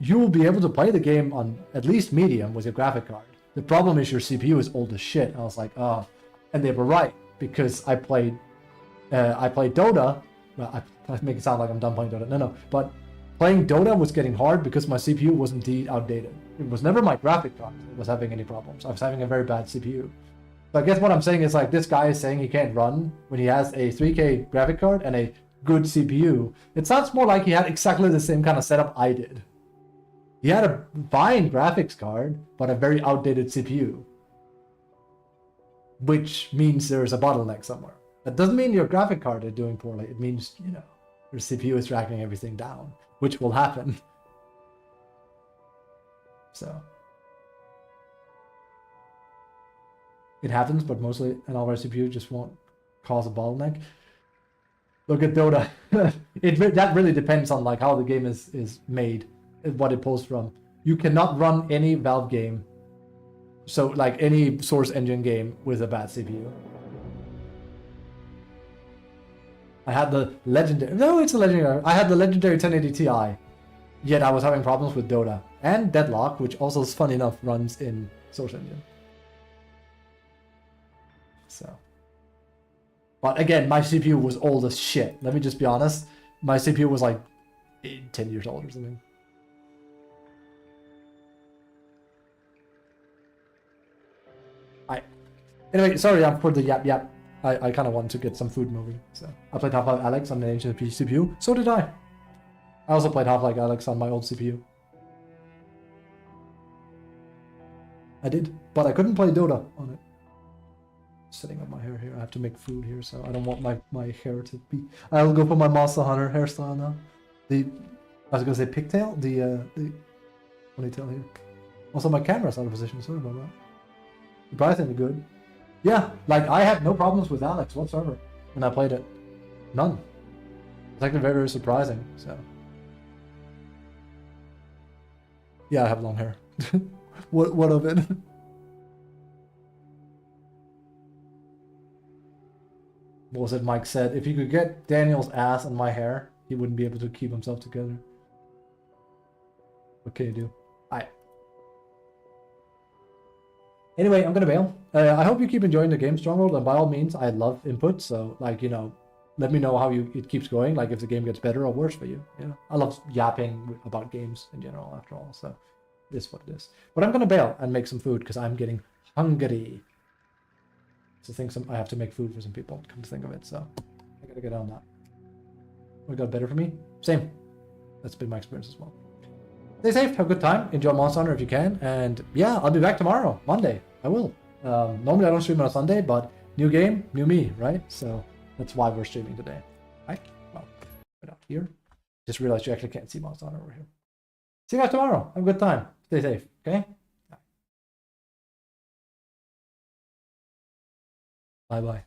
you will be able to play the game on at least medium with your graphic card. The problem is your CPU is old as shit. And I was like, oh, and they were right, because I played Dota. Well, I make it sound like I'm done playing Dota. No, but playing Dota was getting hard because my CPU was indeed outdated. It was never my graphic card that was having any problems. I was having a very bad CPU. So I guess what I'm saying is like, this guy is saying he can't run when he has a 3K graphic card and a good CPU. It sounds more like he had exactly the same kind of setup I did. He had a fine graphics card, but a very outdated CPU. Which means there's a bottleneck somewhere. That doesn't mean your graphic card is doing poorly. It means, you know, your CPU is dragging everything down, which will happen. So. It happens, but mostly an all-red CPU just won't cause a bottleneck. Look at Dota. That really depends on like how the game is made, what it pulls from. You cannot run any Valve game, so like any Source Engine game, with a bad CPU. I had the legendary. No, it's a legendary. I had the legendary 1080 Ti, yet I was having problems with Dota and Deadlock, which also, is funny enough, runs in Source Engine. So, but again, my CPU was old as shit. Let me just be honest. My CPU was like 10 years old or something. Anyway, sorry for the yap. I kind of want to get some food moving. So I played Half-Life Alyx on an ancient CPU. So did I. I also played Half-Life Alyx on my old CPU. I did, but I couldn't play Dota on it. Setting up my hair here. I have to make food here, so I don't want my hair to be. I'll go for my Monster Hunter hairstyle now. I was gonna say pigtail. The ponytail here. Also, my camera's out of position. Sorry about that. Surprisingly good. Yeah, like I had no problems with Alyx whatsoever when I played it. None. It's actually very, very surprising. So. Yeah, I have long hair. What of it? What was it Mike said? If you could get Daniel's ass and my hair, he wouldn't be able to keep himself together. What can you do? Anyway, I'm gonna bail. I hope you keep enjoying the game, Stronghold, and by all means, I love input, so, like, you know, let me know how it keeps going, like, if the game gets better or worse for you. Yeah, I love yapping about games in general, after all, so it is what it is. But I'm gonna bail and make some food, because I'm getting hungry. So I have to make food for some people, come to think of it, so I gotta get on that. What got better for me? Same. That's been my experience as well. Stay safe, have a good time, enjoy Monster Hunter if you can, and yeah, I'll be back tomorrow, Monday. I will. Normally I don't stream on a Sunday, but new game, new me, right? So that's why we're streaming today. Right? Well, right out here. Just realized you actually can't see Monster Hunter over here. See you guys tomorrow. Have a good time. Stay safe, okay? Bye-bye.